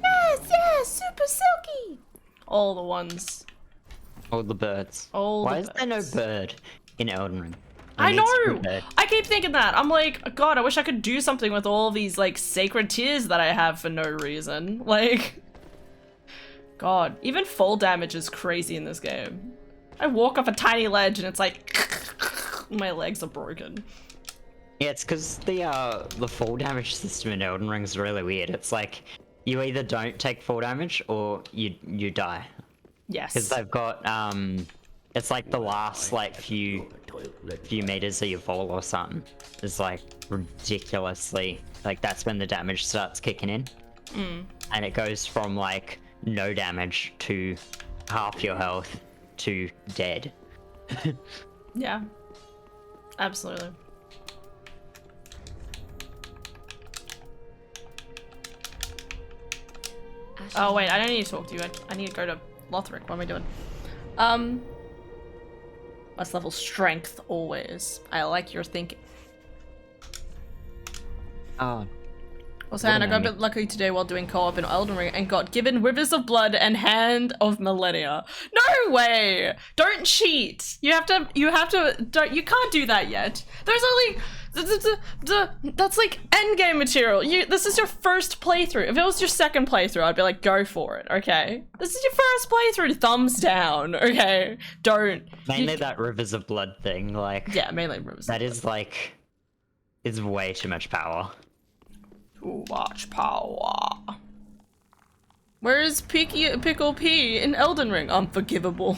Yes, super silky. All the ones. all the birds. All Why the is there no birds. bird in Elden Ring? I There needs to be know! a bird. I keep thinking that. I'm like, God, I wish I could do something with all these, like, sacred tears that I have for no reason. Like, God, even fall damage is crazy in this game. I walk off a tiny ledge and it's like, my legs are broken. Yeah, it's because the fall damage system in Elden Ring is really weird. It's like, you either don't take fall damage or you die. Yes. Because they've got, it's like the last, like, few meters of your fall or something is, like, ridiculously, like, that's when the damage starts kicking in. And it goes from, like, no damage to half your health to dead. Yeah. Absolutely. Oh wait, I don't need to talk to you. I need to go to Lothric. What am I doing? Let's level strength always. I like your thinking. Oh. Also, and I got a bit lucky today while doing co-op in Elden Ring and got given Rivers of Blood and Hand of Millennia. No way! Don't cheat! You can't do that yet. There's only, that's like endgame material. This is your first playthrough. If it was your second playthrough, I'd be like, go for it, okay? This is your first playthrough, thumbs down, okay? Don't. Mainly that Rivers of Blood thing, like... Yeah, mainly Rivers of That Blood. is like... is way too much power. Too much power. Where's Pickle P in Elden Ring? Unforgivable.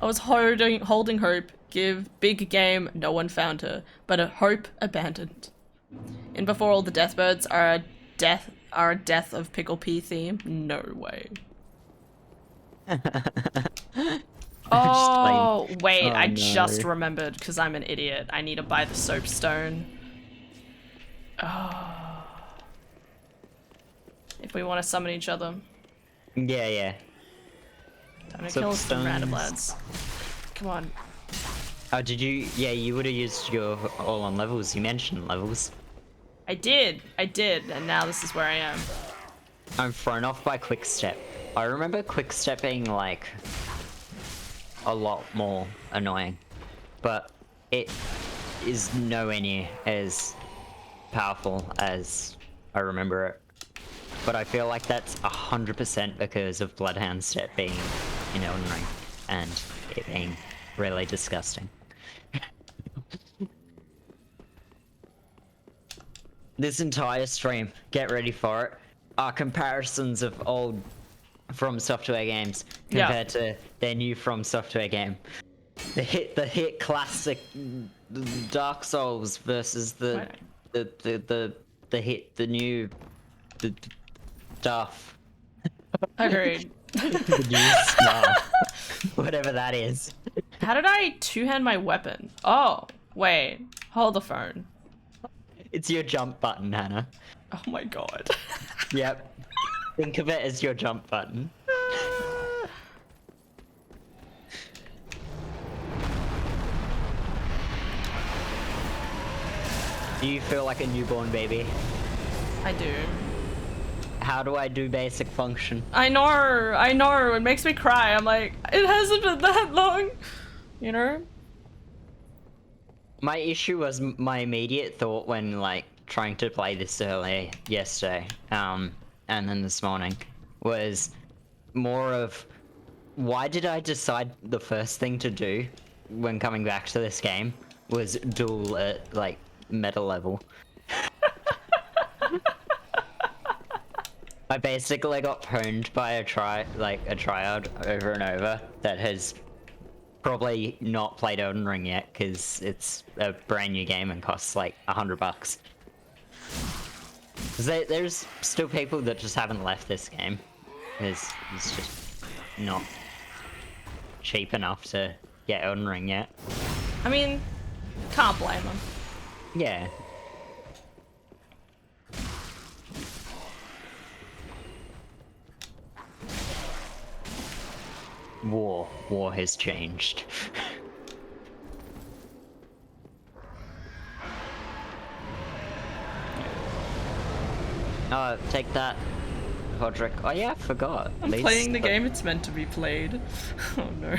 I was holding hope. Give big game. No one found her, but a hope abandoned. In Before All the Deathbirds are a death of Pickle P theme. No way. Oh wait, I just remembered because I'm an idiot. I need to buy the soapstone. Oh. If we want to summon each other. Yeah. Time to kill some random lads. Come on. Oh, did you? Yeah, you would have used your all on levels. You mentioned levels. I did, and now this is where I am. I'm thrown off by Quickstep. I remember Quickstep being like a lot more annoying, but it is nowhere near as powerful as I remember it. But I feel like that's 100% because of Bloodhound Step being in Elden Ring and it being really disgusting. This entire stream, get ready for it, are comparisons of old From Software games compared to their new From Software game. The hit classic Dark Souls versus the new stuff. Agreed. The new stuff. Whatever that is. How did I two-hand my weapon? Oh, wait. Hold the phone. It's your jump button, Hannah. Oh my god. Yep. Think of it as your jump button. Do you feel like a newborn baby? I do. How do I do basic function? I know. It makes me cry. I'm like, it hasn't been that long. You know? My issue was my immediate thought when like trying to play this earlier yesterday, and then this morning, was more of why did I decide the first thing to do when coming back to this game was duel at like meta level. I basically got pwned by a triad over and over that has probably not played Elden Ring yet because it's a brand new game and costs like $100. There's still people that just haven't left this game because it's just not cheap enough to get Elden Ring yet. I mean, can't blame them. Yeah. War has changed. Take that, Hodrick. Oh yeah, I forgot. I'm playing the game it's meant to be played. Oh no.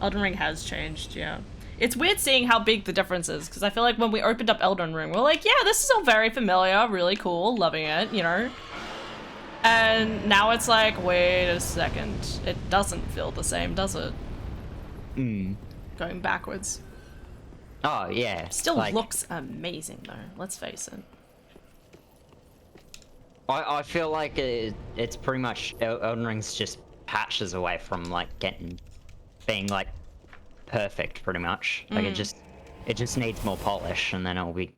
Elden Ring has changed, yeah. It's weird seeing how big the difference is, because I feel like when we opened up Elden Ring, we're like, yeah, this is all very familiar, really cool, loving it, you know? And now it's like, wait a second, it doesn't feel the same, does it? Going backwards. Oh, yeah. Still looks amazing, though, let's face it. I feel like it's pretty much, Elden Ring's just patches away from, like, being, like, perfect, pretty much. Like, it just needs more polish, and then it'll be,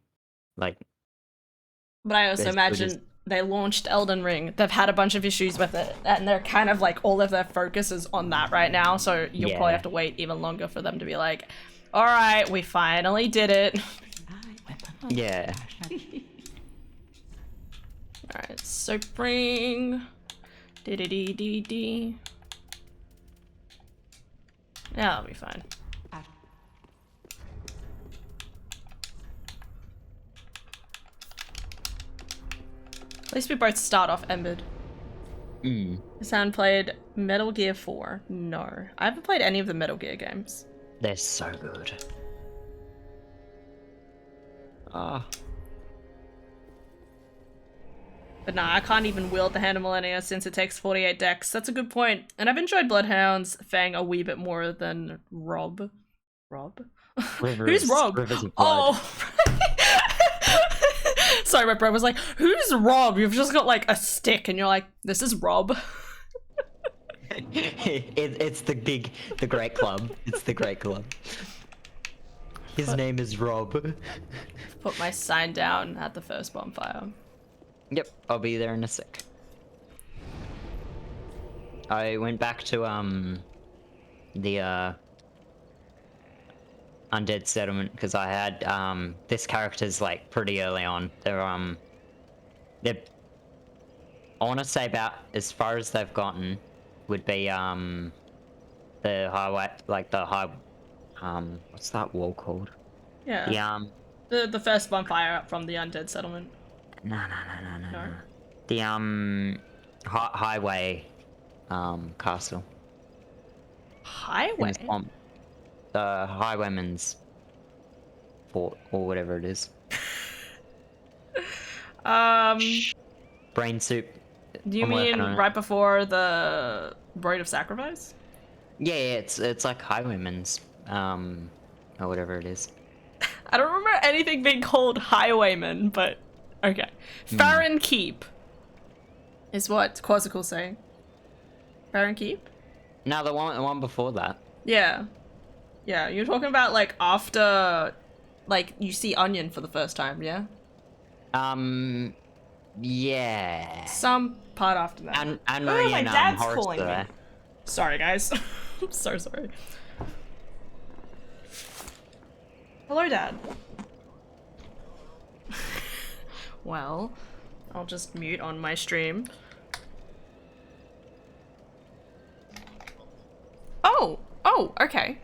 like... But I also imagine they launched Elden Ring, they've had a bunch of issues with it, and they're kind of, like, all of their focus is on that right now, so you'll probably have to wait even longer for them to be like, alright, we finally did it. Yeah. Alright, soap ring. Dee. Yeah, that'll be fine. At least we both start off embered. Sound played Metal Gear 4? No. I haven't played any of the Metal Gear games. They're so good. But nah, I can't even wield the Hand of Millennia since it takes 48 dex. That's a good point. And I've enjoyed Bloodhound's Fang a wee bit more than Rob. Rob? Who's Rob? Rivers of Blood. Oh, moment, bro was like, who's Rob? You've just got like a stick and you're like, this is Rob. It's the great club. It's the great club. His name is Rob. Put my sign down at the first bonfire. Yep, I'll be there in a sec. I went back to the Undead Settlement because I had this character's like pretty early on. They're I want to say about as far as they've gotten would be the highway, like the high what's that wall called? Yeah. The first bonfire up from the Undead Settlement. No. No? The highway castle. In Highway? the swamp. The highwayman's fort or whatever it is. Brain soup. Do you I'm working mean on it. right before the Rite of Sacrifice? Yeah, it's like highwayman's or whatever it is. I don't remember anything being called Highwayman, but okay. Farron Keep is what Quasicle's saying. Farron Keep? No, the one before that. Yeah. Yeah, you're talking about like after like you see Onion for the first time, yeah? Yeah. Some part after that. And Oh, Marie my and dad's Horace calling me. there. Sorry, guys. I'm so sorry. Hello, Dad. Well, I'll just mute on my stream. Oh, okay.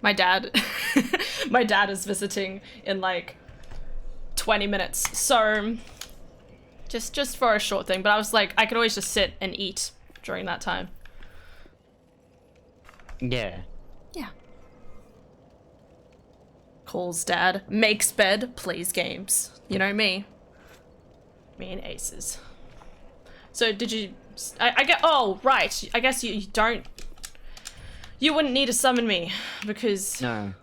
My dad, my dad is visiting in like 20 minutes. So just for a short thing, but I was like, I could always just sit and eat during that time. Yeah. Yeah. Calls dad, makes bed, plays games. You know me. Me and Aces. So did you, I get, oh, right. I guess you You wouldn't need to summon me, because... No.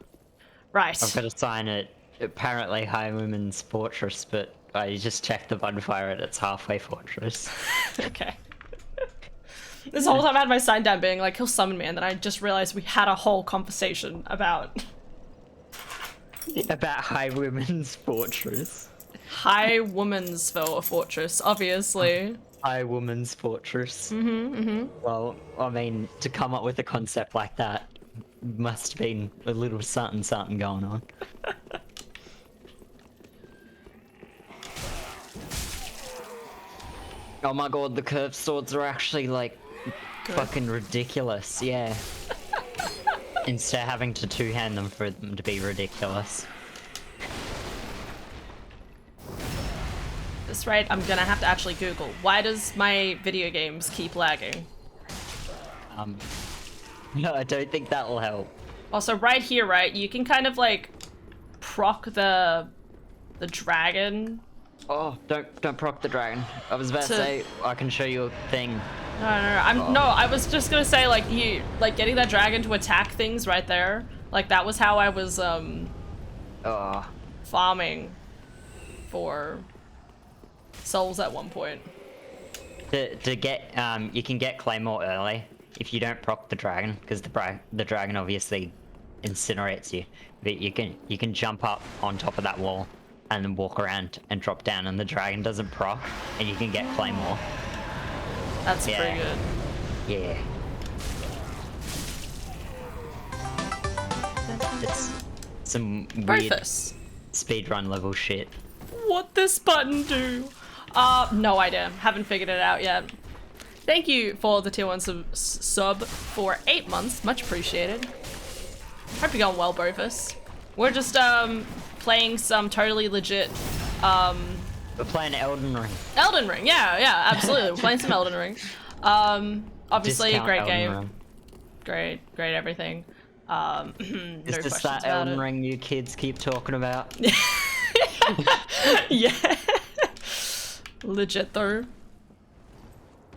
Right. I've got to sign it. Apparently High Women's Fortress, but I just checked the bonfire and it's halfway fortress. Okay. This whole time I had my sign down being like, he'll summon me, and then I just realized we had a whole conversation about... About High Women's Fortress. High Woman's Fortress, obviously. High Woman's Fortress. Well, I mean, to come up with a concept like that must have been a little something going on. Oh my god, the curved swords are actually like fucking ridiculous, yeah. Instead of having to two-hand them for them to be ridiculous. This rate, I'm gonna have to actually Google, why does my video games keep lagging? No, I don't think that'll help. Also, right here, right, you can kind of like proc the dragon. Oh, don't proc the dragon. I was about to say I can show you a thing. No, I was just gonna say like getting that dragon to attack things right there. Like that was how I was farming for souls at one point. To get you can get Claymore early if you don't proc the dragon, because the dragon obviously incinerates you. But you can jump up on top of that wall and then walk around and drop down, and the dragon doesn't proc, and you can get Claymore. That's pretty good. Yeah. It's some weird Breakfast. speedrun level shit. What this button do? No idea. Haven't figured it out yet. Thank you for the tier 1 sub for 8 months. Much appreciated. Hope you're going well, Brofus. We're just, playing some totally legit, We're playing Elden Ring. Elden Ring, yeah, absolutely. We're playing some Elden Ring. Obviously Discount a great Elden game. Ring. Great everything. No Is this questions that about Elden it. Ring you kids keep talking about? Yeah. Legit though.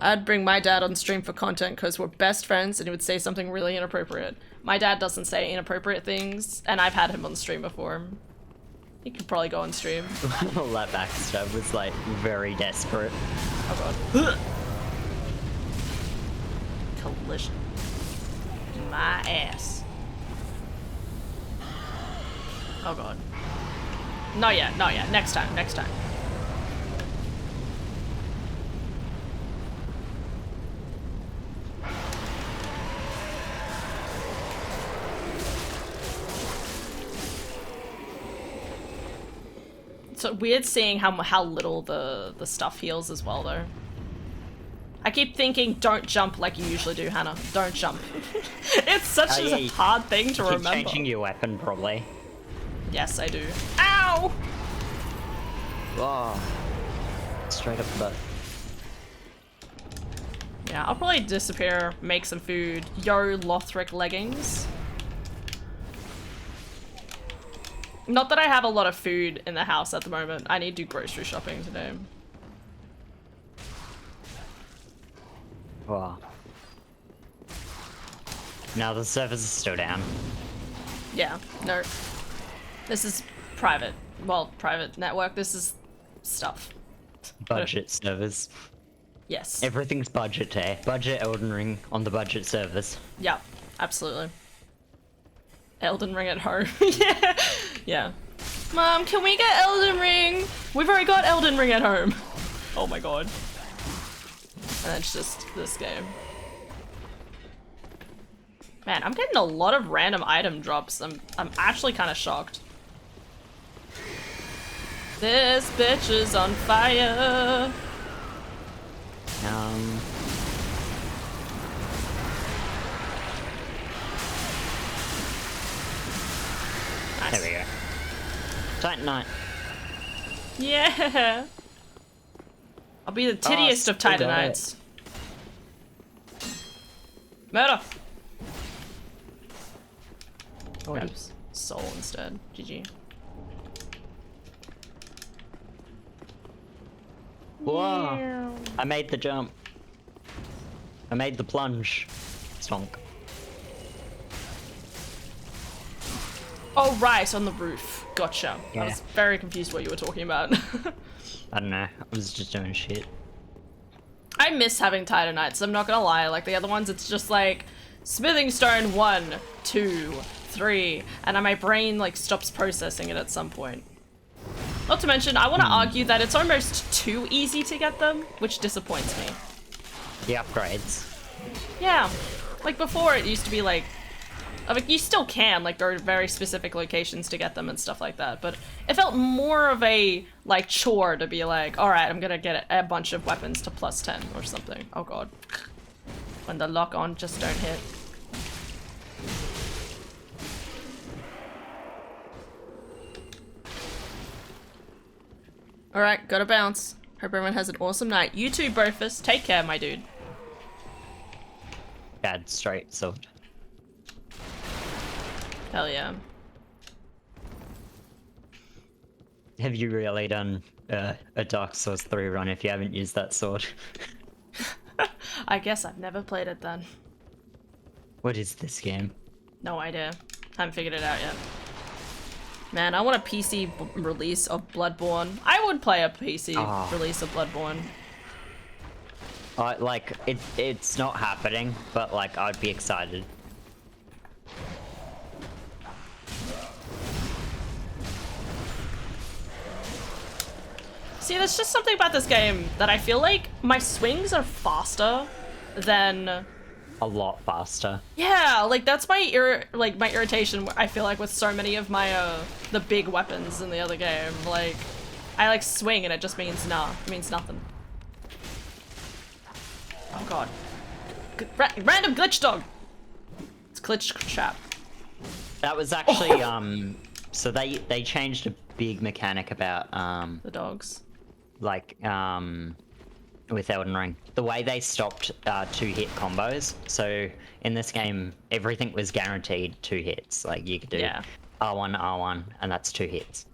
I'd bring my dad on stream for content because we're best friends and he would say something really inappropriate. My dad doesn't say inappropriate things, and I've had him on stream before. He could probably go on stream. All that backstab was like very desperate. Oh god. Collision. My ass. Oh god. Not yet. Next time. It's weird seeing how little the stuff heals as well, though. I keep thinking, don't jump like you usually do, Hannah. Don't jump. It's such a hard thing to remember. Keep changing your weapon, probably. Yes, I do. Ow! Oh. Straight up the butt. Yeah, I'll probably disappear, make some food. Yo, Lothric leggings. Not that I have a lot of food in the house at the moment. I need to do grocery shopping today. Wow. Now the servers are still down. Yeah, no. This is private. Well, private network. This is stuff. Budget servers. Yes. Everything's budget here. Budget Elden Ring on the budget servers. Yeah, absolutely. Elden Ring at home. Yeah. Yeah. Mom, can we get Elden Ring? We've already got Elden Ring at home. Oh my god. And it's just this game. Man, I'm getting a lot of random item drops. I'm actually kind of shocked. This bitch is on fire. Nice. There we go. Titanite. Yeah. I'll be the tittiest of still got Titanites. Murder. Oh, Grab soul instead. GG. Whoa. I made the jump. I made the plunge. Stonk. Oh, right, on the roof. Gotcha. I Yeah. was very confused what you were talking about. I don't know. I was just doing shit. I miss having Titanites, I'm not gonna lie. Like the other ones, it's just like smithing stone 1, 2, 3, and my brain like stops processing it at some point. Not to mention, I want to argue that it's almost too easy to get them, which disappoints me. The upgrades. Yeah, like before it used to be like, I mean, you still can like go to very specific locations to get them and stuff like that, but it felt more of a like chore to be like, all right, I'm gonna get a bunch of weapons to +10 or something. Oh god, when the lock on just don't hit. All right, gotta bounce. Hope everyone has an awesome night. You too, Brofus. Take care, my dude. Bad straight sword. Hell yeah. Have you really done a Dark Souls 3 run if you haven't used that sword? I guess I've never played it then. What is this game? No idea. Haven't figured it out yet. Man, I want a PC release of Bloodborne. I would play a PC release of Bloodborne. Like, it's not happening, but like, I'd be excited. See, there's just something about this game that I feel like my swings are faster than... A lot faster. Yeah, like that's my irritation. I feel like with so many of my the big weapons in the other game, like I like swing and it just means it means nothing. Oh god, random glitch dog. It's glitch trap. That was actually so they changed a big mechanic about The dogs. like with Elden Ring. The way they stopped 2-hit combos. So in this game, everything was guaranteed 2 hits. Like you could do R1, R1, and that's 2 hits.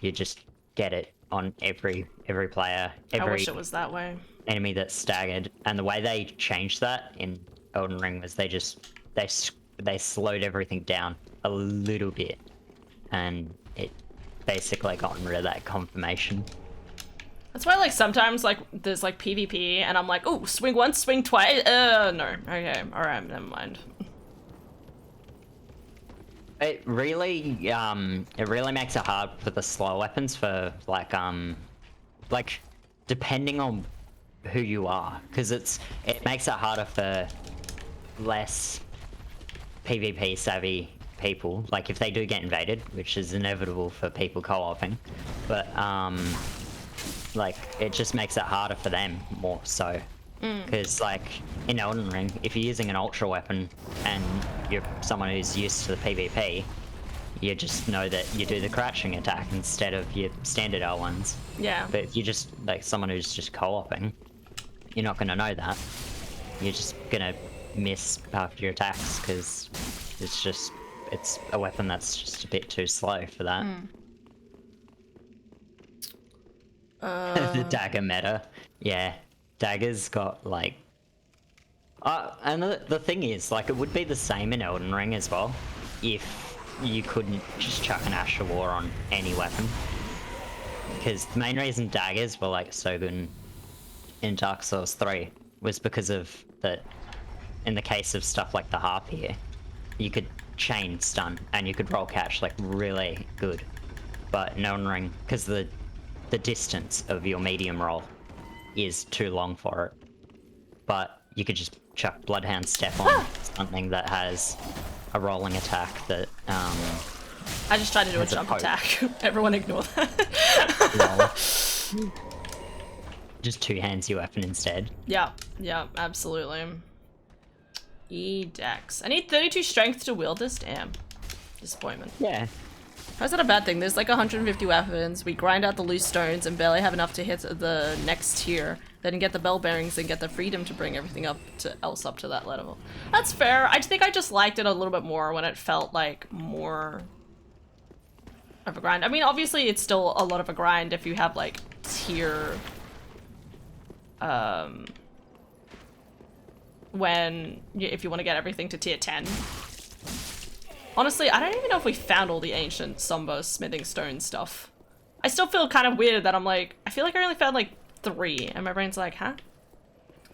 You just get it on every player, I every wish it was that way. enemy that's staggered. And the way they changed that in Elden Ring was they slowed everything down a little bit, and it basically gotten rid of that confirmation. That's why, like, sometimes, like, there's, like, PvP, and I'm like, oh, swing once, swing twice. No. Okay, alright, never mind. It really makes it hard for the slow weapons for, like, depending on who you are. Because it makes it harder for less PvP savvy people. Like, if they do get invaded, which is inevitable for people co-oping. But, like, it just makes it harder for them more so. Because, like, in Elden Ring, if you're using an ultra weapon and you're someone who's used to the PvP, you just know that you do the crouching attack instead of your standard L1s. Yeah. But if you're just, like, someone who's just co-oping, you're not going to know that. You're just going to miss half your attacks because it's a weapon that's just a bit too slow for that. The dagger meta. Yeah, daggers got like... and the thing is, like, it would be the same in Elden Ring as well if you couldn't just chuck an Ash of War on any weapon. Because the main reason daggers were like so good in Dark Souls 3 was because of that. In the case of stuff like the harp here, you could chain stun and you could roll catch like really good. But in Elden Ring, because the distance of your medium roll is too long for it. But you could just chuck Bloodhound Step on something that has a rolling attack that I just tried to do a jump attack. Everyone ignore that. just two-hands your weapon instead. Yeah, absolutely. Dex. I need 32 strength to wield this. Damn. Disappointment. Yeah. How's that a bad thing? There's like 150 weapons. We grind out the loose stones and barely have enough to hit the next tier. Then get the bell bearings and get the freedom to bring everything else up to that level. That's fair. I think I just liked it a little bit more when it felt like more of a grind. I mean, obviously it's still a lot of a grind if you have like tier if you want to get everything to tier 10. Honestly, I don't even know if we found all the ancient Somber smithing stone stuff. I still feel kind of weird that I'm like, I feel like I only found like 3, and my brain's like, huh?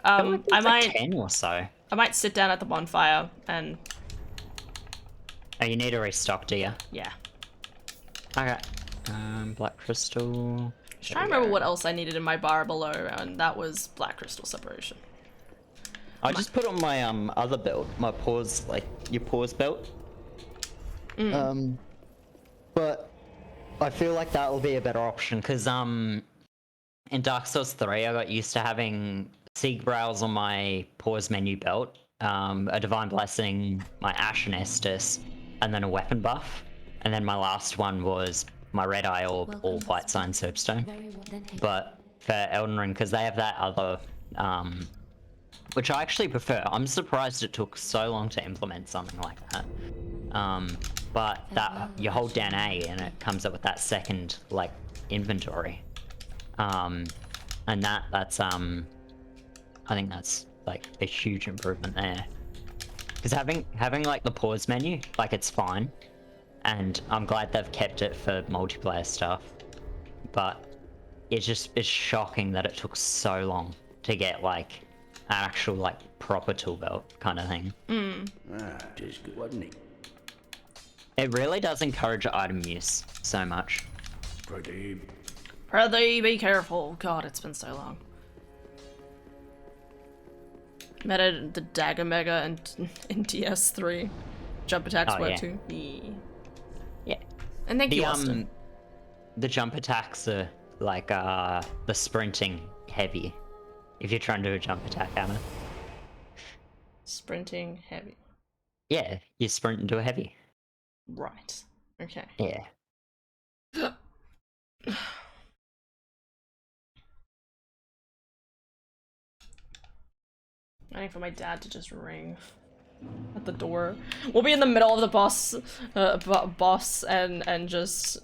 I feel like I there's like might 10 or so. I might sit down at the bonfire and Oh, you need to restock, do you? yeah. Okay. Black crystal. Just trying to remember what else I needed in my bar below, and that was black crystal separation. I just put on my other belt, my pause, like your pause belt. But I feel like that will be a better option because in Dark Souls 3 I got used to having Sieg Brows on my pause menu belt, a Divine Blessing, my Ashen Estus, and then a weapon buff. And then my last one was my Red Eye Orb, all White Sign Soapstone. Very well, then take But for Elden Ring, because they have that other, which I actually prefer. I'm surprised it took so long to implement something like that. But that you hold down A and it comes up with that second like inventory, and that's I think that's like a huge improvement there. Because having like the pause menu, like it's fine, and I'm glad they've kept it for multiplayer stuff, but it's shocking that it took so long to get like an actual like proper tool belt kind of thing. Tis good, wasn't it? It really does encourage item use so much. Pretty. Brother, be careful. God, it's been so long. Meta the Dagger Mega and in DS3. Jump attacks Oh, work yeah. too. Yeah. Yeah. And thank you, Austin. The jump attacks are like the sprinting heavy. If you're trying to do a jump attack, Anna. Sprinting heavy. Yeah, you sprint into a heavy. Right. Okay. Yeah. Waiting for my dad to just ring at the door. We'll be in the middle of the boss and just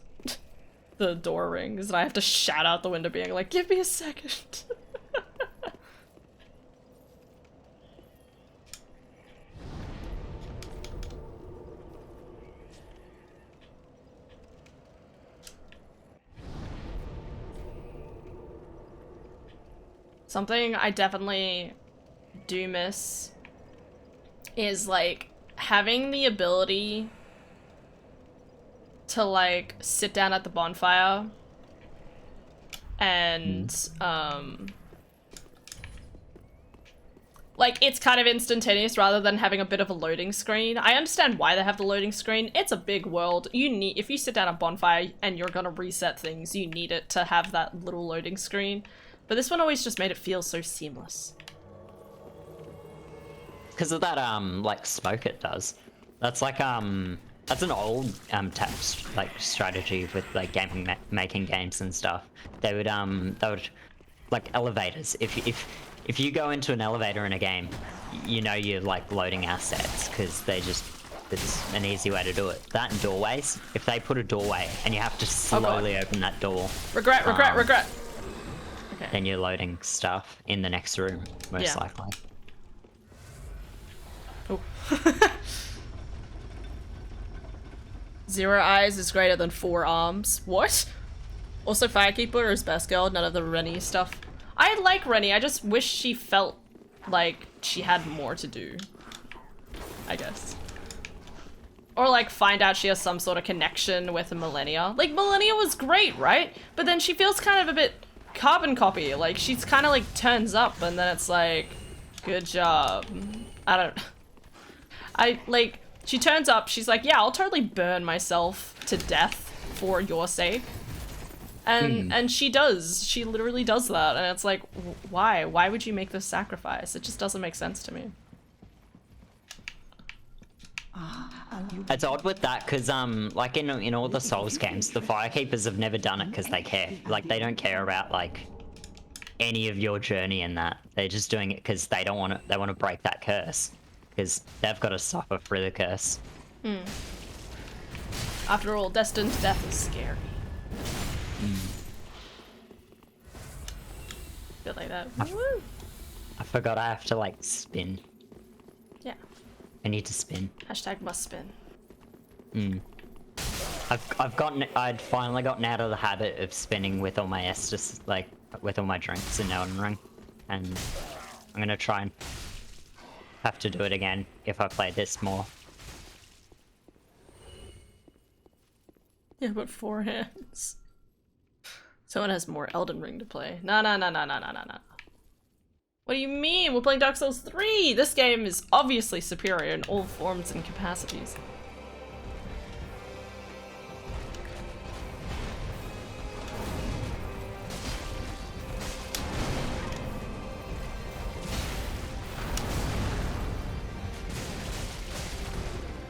the door rings and I have to shout out the window being like, give me a second. Something I definitely do miss is like having the ability to like sit down at the bonfire and like it's kind of instantaneous rather than having a bit of a loading screen. I understand why they have the loading screen. It's a big world. You need, if you sit down at bonfire and you're gonna reset things, you need it to have that little loading screen. But this one always just made it feel so seamless. Because of that like smoke it does. That's like that's an old like strategy with like making games and stuff. They would like elevators. If you go into an elevator in a game, you know you're like loading assets because it's an easy way to do it. That and doorways. If they put a doorway and you have to slowly open that door. Regret. Okay. Then you're loading stuff in the next room, most Yeah. likely. Oh. 0 eyes is greater than 4 arms. What? Also Firekeeper is best girl, none of the Rennie stuff. I like Rennie, I just wish she felt like she had more to do. I guess. Or like find out she has some sort of connection with Millennia. Like Millennia was great, right? But then she feels kind of a bit carbon copy. Like she's kind of like turns up and then it's like, good job. She turns up, she's like, yeah, I'll totally burn myself to death for your sake. And she does. She literally does that. And it's like, why? Why would you make this sacrifice? It just doesn't make sense to me. It's odd with that because like in all the Souls games, the Firekeepers have never done it because they care. Like they don't care about like any of your journey in that. They're just doing it because they don't want to. They want to break that curse because they've got to suffer through the curse. After all, destined death is scary. Bit like that. Woo! I forgot I have to like spin. Yeah. I need to spin. Hashtag must spin. I'd finally gotten out of the habit of spinning with all my Estus, like, with all my drinks in Elden Ring. And I'm gonna try and have to do it again if I play this more. Yeah, but 4 hands. Someone has more Elden Ring to play. No. What do you mean? We're playing Dark Souls 3! This game is obviously superior in all forms and capacities.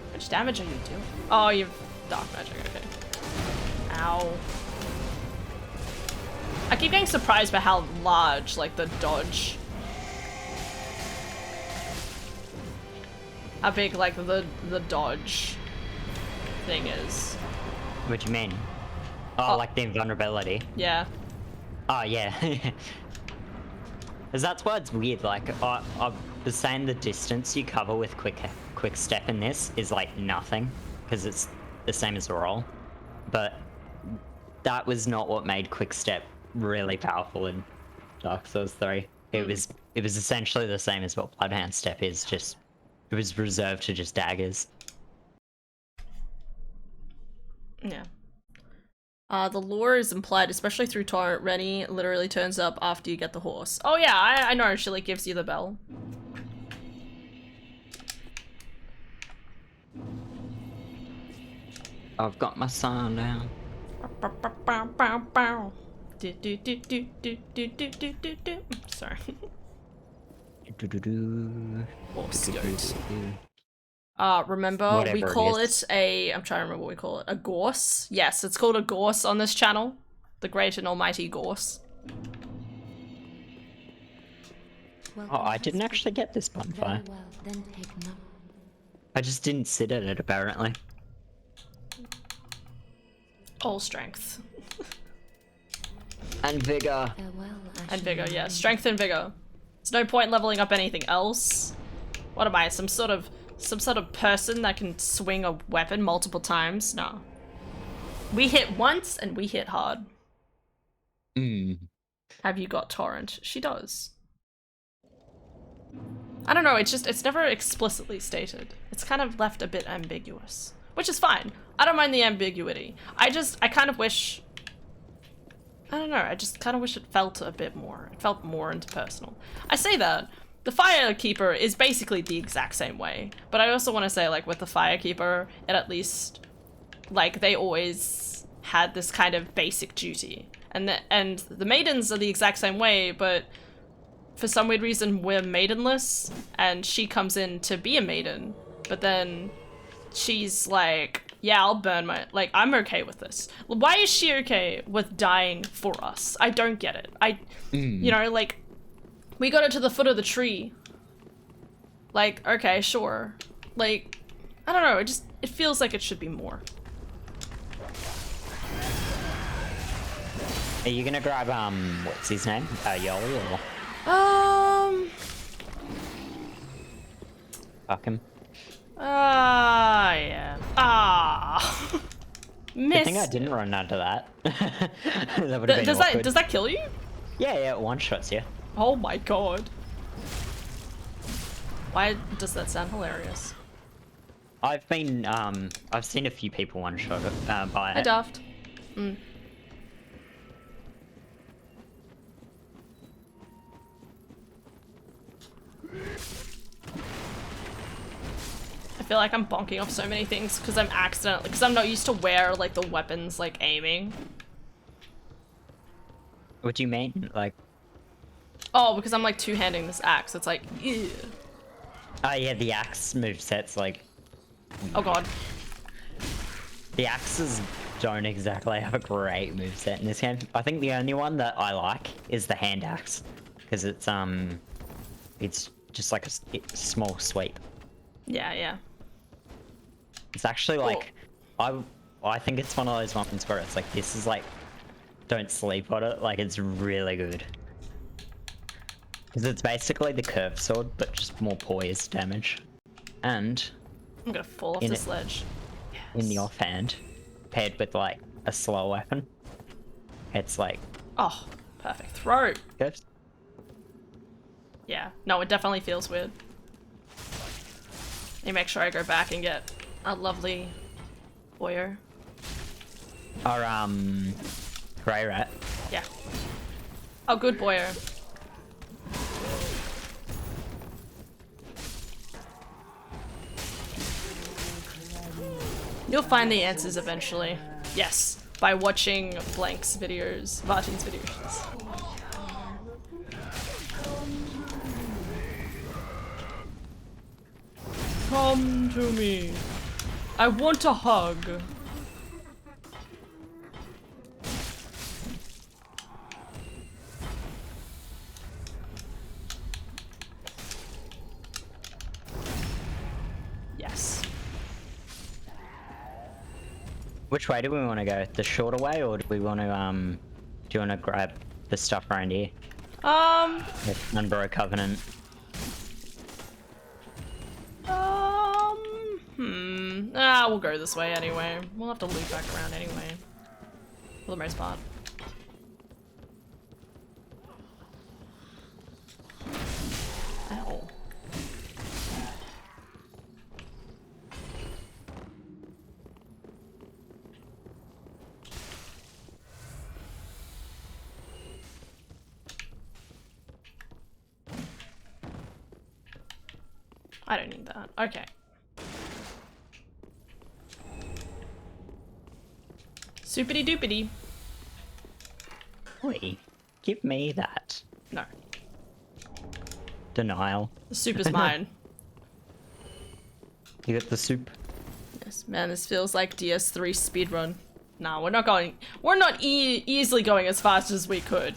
How much damage are you doing? Oh, you've dark magic, okay. Ow. I keep getting surprised by how large, like, the dodge. How big, like, the dodge thing is. What do you mean? Oh, like the invulnerability? Yeah. Oh, yeah. Because that's why it's weird, like, I was saying the distance you cover with quick step in this is, like, nothing. Because it's the same as the roll. But that was not what made quick step really powerful in Dark Souls 3. It was essentially the same as what Bloodhound step is, just it was reserved to just daggers. Yeah. The lore is implied, especially through Torrent. Rennie literally turns up after you get the horse. Oh yeah, I know, she like gives you the bell. I've got my son down. Sorry. Do-do-do. Horse goat. Do-do-do. Remember, Whatever we it call is. it a, I'm trying to remember what we call it, a gorse? Yes, it's called a gorse on this channel. The great and almighty gorse. Oh, I didn't actually get this bonfire. Very well, then take note. I just didn't sit at it, apparently. All strength. And vigor. Farewell, And vigor, Ashen yeah. Rain. Strength and vigor. There's no point leveling up anything else. What am I, some sort of person that can swing a weapon multiple times? No. We hit once and we hit hard. Have you got Torrent? She does. I don't know, it's never explicitly stated. It's kind of left a bit ambiguous. Which is fine. I don't mind the ambiguity. I kind of wish... I don't know, I just kind of wish it felt a bit more. It felt more interpersonal. I say that. The Firekeeper is basically the exact same way. But I also want to say, like, with the Firekeeper, it at least... like, they always had this kind of basic duty. And the Maidens are the exact same way, but... for some weird reason, we're maidenless, and she comes in to be a maiden, but then she's like, yeah, I'll burn my... like, I'm okay with this. Why is she okay with dying for us? I don't get it. You know, like, we got her to the foot of the tree. Like, okay, sure. Like, I don't know, it feels like it should be more. Are you gonna grab, what's his name? Yoli, or... fuck him. Yeah. Miss. Good thing I didn't run under that. That would have been Does awkward. that kill you? Yeah, it one-shots you. Oh my god. Why does that sound hilarious? I've seen a few people one-shot by Hi, it. Daft. I feel like I'm bonking off so many things because I'm not used to where, like, the weapons, like, aiming. What do you mean? Like... Oh, because I'm, like, two-handing this axe. It's like, ew. Oh yeah, the axe moveset's like... Oh god. The axes don't exactly have a great moveset in this game. I think the only one that I like is the hand axe. Because it's just like a small sweep. Yeah. It's actually like... I think it's one of those ones where it's like, this is like... don't sleep on it, like it's really good. Because it's basically the curved sword, but just more poised damage. And... I'm gonna fall off In the it. sledge. in the offhand, paired with like a slow weapon. It's like Oh, perfect. Throw. good. Yeah. No, it definitely feels weird. Let me make sure I go back and get a lovely Boyer. Or Grey Rat. Yeah. Oh, good Boyer. You'll find the answers eventually. Yes, by watching Blank's videos, Martin's videos. Come to me. I want a hug. Yes. Which way do we want to go? The shorter way, or do we want to do you want to grab the stuff around here? With Unbro Covenant. We'll go this way anyway. We'll have to loop back around anyway. For the most part. Ow. I don't need that. Okay. Soupity doopity. Wait, give me that. No. Denial. The soup is mine. You got the soup? Yes, man, this feels like DS3 speedrun. Nah, we're not going. We're not easily going as fast as we could.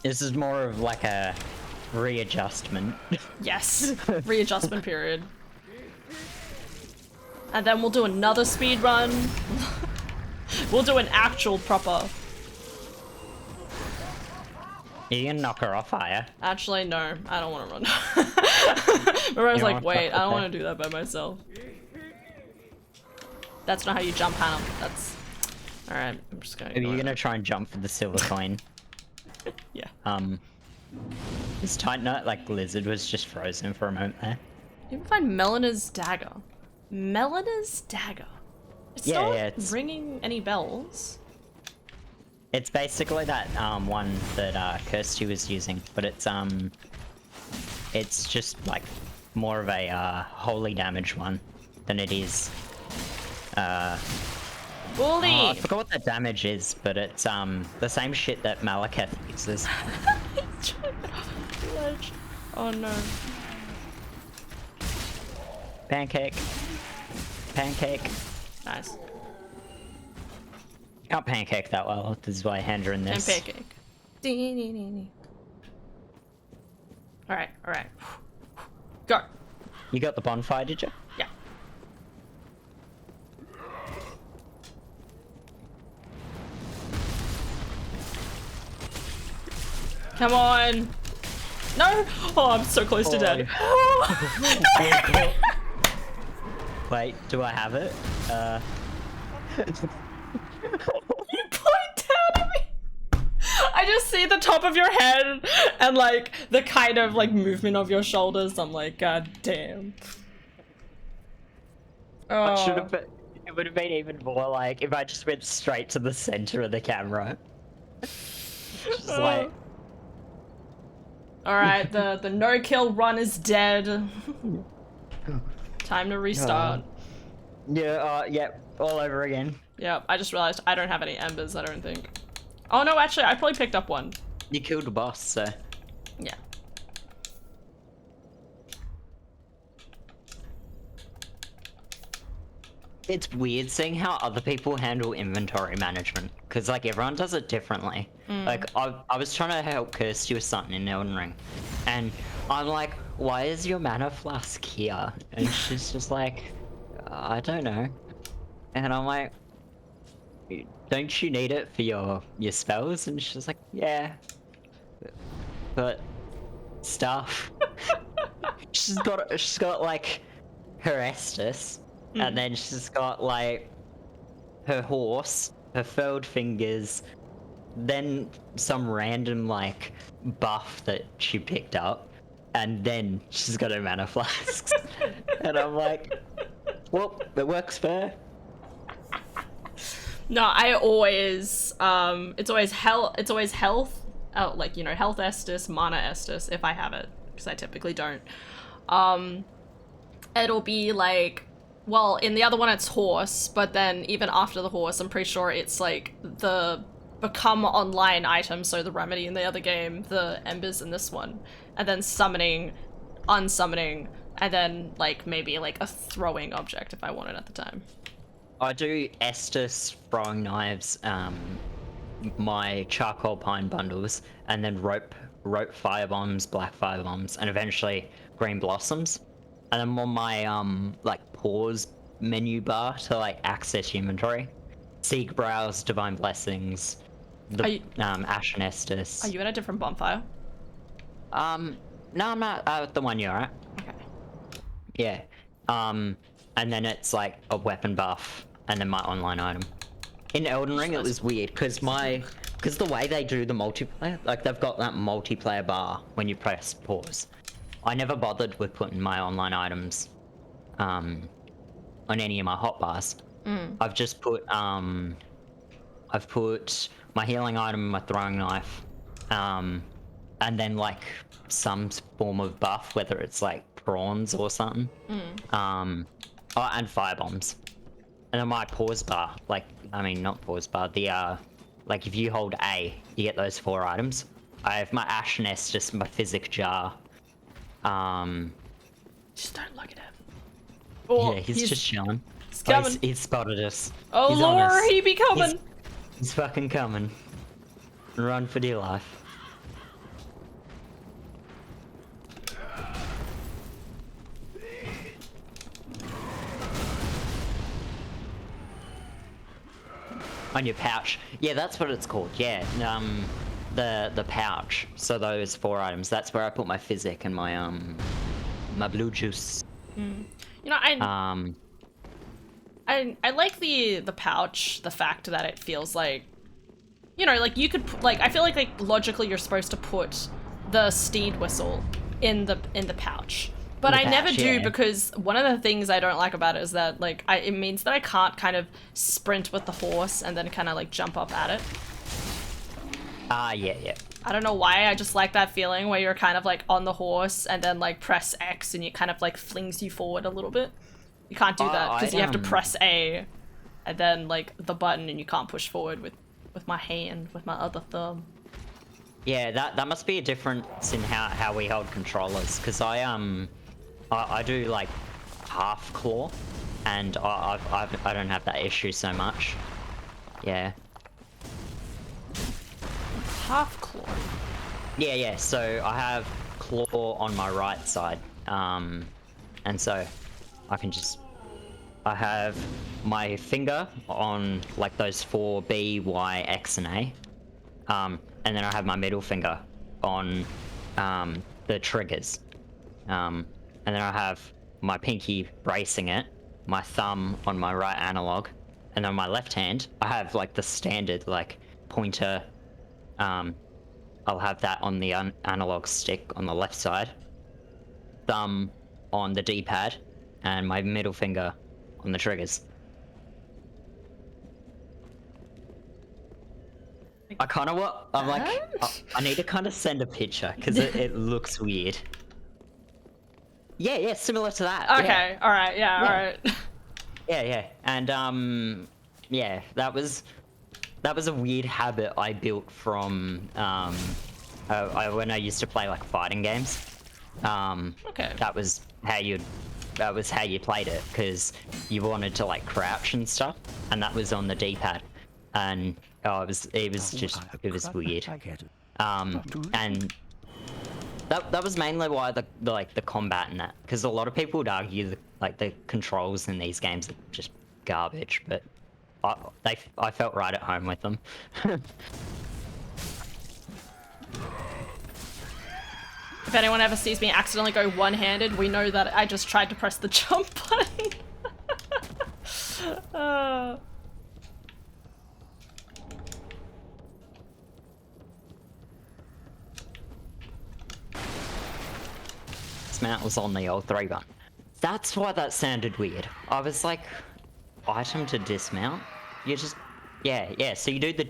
This is more of like a readjustment. Yes, readjustment period. And then we'll do another speed run. We'll do an actual proper. You can knock her off, are ya? Actually, no, I don't want to run. But I was You like, wanna wait, fuck I don't with want to do that by myself. That's not how you jump, Hannah. That's. Alright, I'm just gonna. Are you gonna try and jump for the silver coin? Yeah. This Titanite, like lizard, was just frozen for a moment there. You can find Melena's dagger. Melena's dagger. It's Yeah, not yeah, it's- ringing any bells. It's basically that one that Kirsty was using, but it's just like more of a holy damage one than it is. Bully! Oh, I forgot what that damage is, but it's the same shit that Malekith uses. Ledge. Oh no. Pancake. Pancake. Nice. Can't pancake that well. This is why I hand her in And this. pancake. Alright, alright. Go. You got the bonfire, did you? Yeah. Come on. No! Oh, I'm so close to dead. Wait, do I have it? You point down at me. I just see the top of your head and like the kind of like movement of your shoulders. I'm like, god damn. I should Oh. have been, it would have been even more like if I just went straight to the center of the camera. Just like, Alright, the no-kill run is dead. Time to restart. yeah, all over again. Yep, I just realized I don't have any embers, I don't think. Oh no, actually, I probably picked up one. You killed the boss, so. Yeah. It's weird seeing how other people handle inventory management, because like everyone does it differently. Like I was trying to help Kirsty with something in Elden Ring, and I'm like, why is your mana flask here? And she's just like, I don't know. And I'm like, don't you need it for your spells? And she's like, yeah, but stuff. she's got like her Estus, and then she's got like her horse, her furled fingers, then some random like buff that she picked up, and then she's got her mana flasks. And I'm like, well, it works for her. No, I always it's always health. Oh, like, you know, health Estus, mana Estus, if I have it, because I typically don't. It'll be like, well, in the other one it's horse, but then even after the horse, I'm pretty sure it's like the become online item, so the remedy in the other game, the embers in this one, and then summoning, unsummoning, and then like maybe like a throwing object if I want it at the time. I do Estus, throwing knives, my charcoal pine bundles, and then rope fire bombs, black fire bombs, and eventually green blossoms. And I'm on my like pause menu bar to like access inventory. Seek browse, divine blessings, the Ashen Estus. Are you at a different bonfire? No, I'm not at the one you're at. Okay. Yeah. And then it's like a weapon buff, and then my online item. In Elden Ring, it was weird because the way they do the multiplayer, like they've got that multiplayer bar when you press pause. I never bothered with putting my online items on any of my hotbars. I've just put I've put my healing item, my throwing knife, and then like some form of buff, whether it's like prawns or something. Oh, and fire bombs. And then my pause bar, like, I mean, not pause bar, the, like, if you hold A, you get those 4 items. I have my Ashen Estus, my Physic Jar. Just don't look at him. Oh, Yeah, he's just chilling. He's coming. He's spotted us. Oh, He's on Lord, us. he be coming. He's fucking coming. Run for dear life. On your pouch. Yeah, that's what it's called. Yeah. The pouch. So those 4 items. That's where I put my physic and my my blue juice. You know, I like the pouch, the fact that it feels like, you know, like you could like, I feel like logically you're supposed to put the steed whistle in the pouch. But I never do, because one of the things I don't like about it is that like it means that I can't kind of sprint with the horse and then kind of like jump up at it. Yeah. I don't know why, I just like that feeling where you're kind of like on the horse and then like press X and it kind of like flings you forward a little bit. You can't do that because you have to press A and then like the button, and you can't push forward with my hand, with my other thumb. Yeah, that must be a difference in how we hold controllers, because I do like half claw, and I don't have that issue so much. Yeah. Half claw. Yeah. So I have claw on my right side, and so I have my finger on like those 4 B, Y, X, and A, and then I have my middle finger on the triggers, and then I have my pinky bracing it, my thumb on my right analog, and on my left hand I have like the standard like pointer. I'll have that on the analog stick on the left side, thumb on the D-pad, and my middle finger on the triggers. I kind of I need to kind of send a picture because it looks weird. Yeah, similar to that. Okay, yeah. alright, yeah, alright. Yeah, and yeah, that was a weird habit I built from when I used to play like fighting games. Okay. That was how you played it, because you wanted to like crouch and stuff, and that was on the D-pad, and it was weird. And that was mainly why the combat in that, because a lot of people would argue that the controls in these games are just garbage, but I felt right at home with them. If anyone ever sees me accidentally go one-handed, we know that I just tried to press the jump button. Dismount was on the old 3 button. That's why that sounded weird. I was like, item to dismount? You just, yeah. So you do the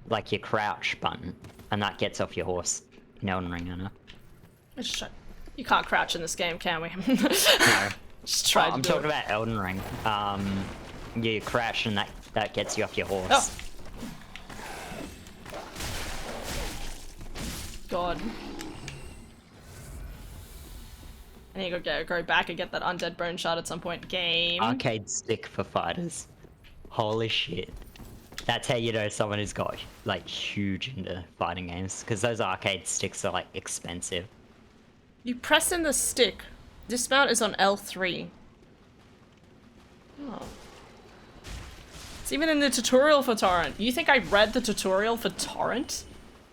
like your crouch button, and that gets off your horse. In Elden Ring, I know. You can't crouch in this game, can we? No. Just try. I'm talking about Elden Ring. You crouch and that gets you off your horse. Oh. God. I need to go back and get that undead bone shard at some point. Game. Arcade stick for fighters. Holy shit. That's how you know someone who's got like huge into fighting games, because those arcade sticks are like expensive. You press in the stick. Dismount is on L3. Oh. It's even in the tutorial for Torrent. You think I read the tutorial for Torrent?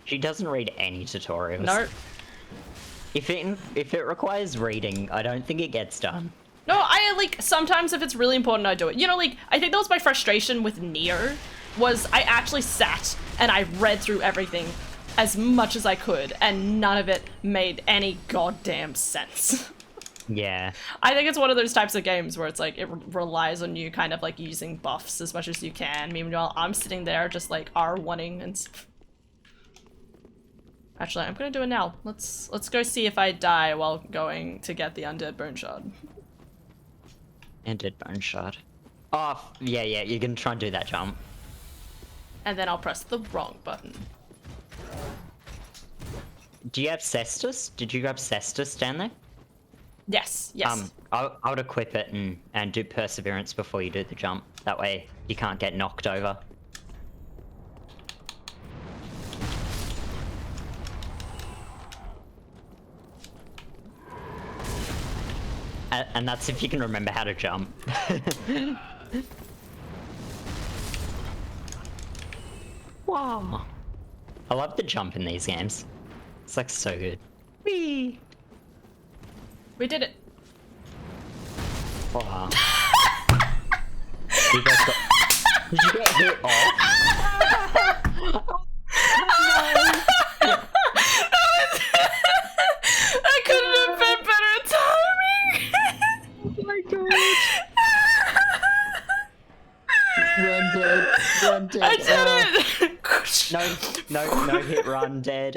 She doesn't read any tutorials. No. If it requires reading, I don't think it gets done. No, I like sometimes if it's really important I do it. You know, like I think that was my frustration with Nier, was I actually sat and I read through everything as much as I could and none of it made any goddamn sense. Yeah. I think it's one of those types of games where it's like it relies on you kind of like using buffs as much as you can. Meanwhile, I'm sitting there just like R1ing and actually, I'm gonna do it now. Let's go see if I die while going to get the undead bone shard. Undead bone shard. Oh, yeah, you can try and do that jump. And then I'll press the wrong button. Do you have Cestus? Did you grab Cestus down there? Yes. I would equip it and do Perseverance before you do the jump. That way you can't get knocked over. And that's if you can remember how to jump. Wow. I love the jump in these games. It's like so good. Whee! We did it. Wow. You guys got... Did you get hit off? I couldn't have been better timing. Oh my god. Run dead. I did it. No hit run dead.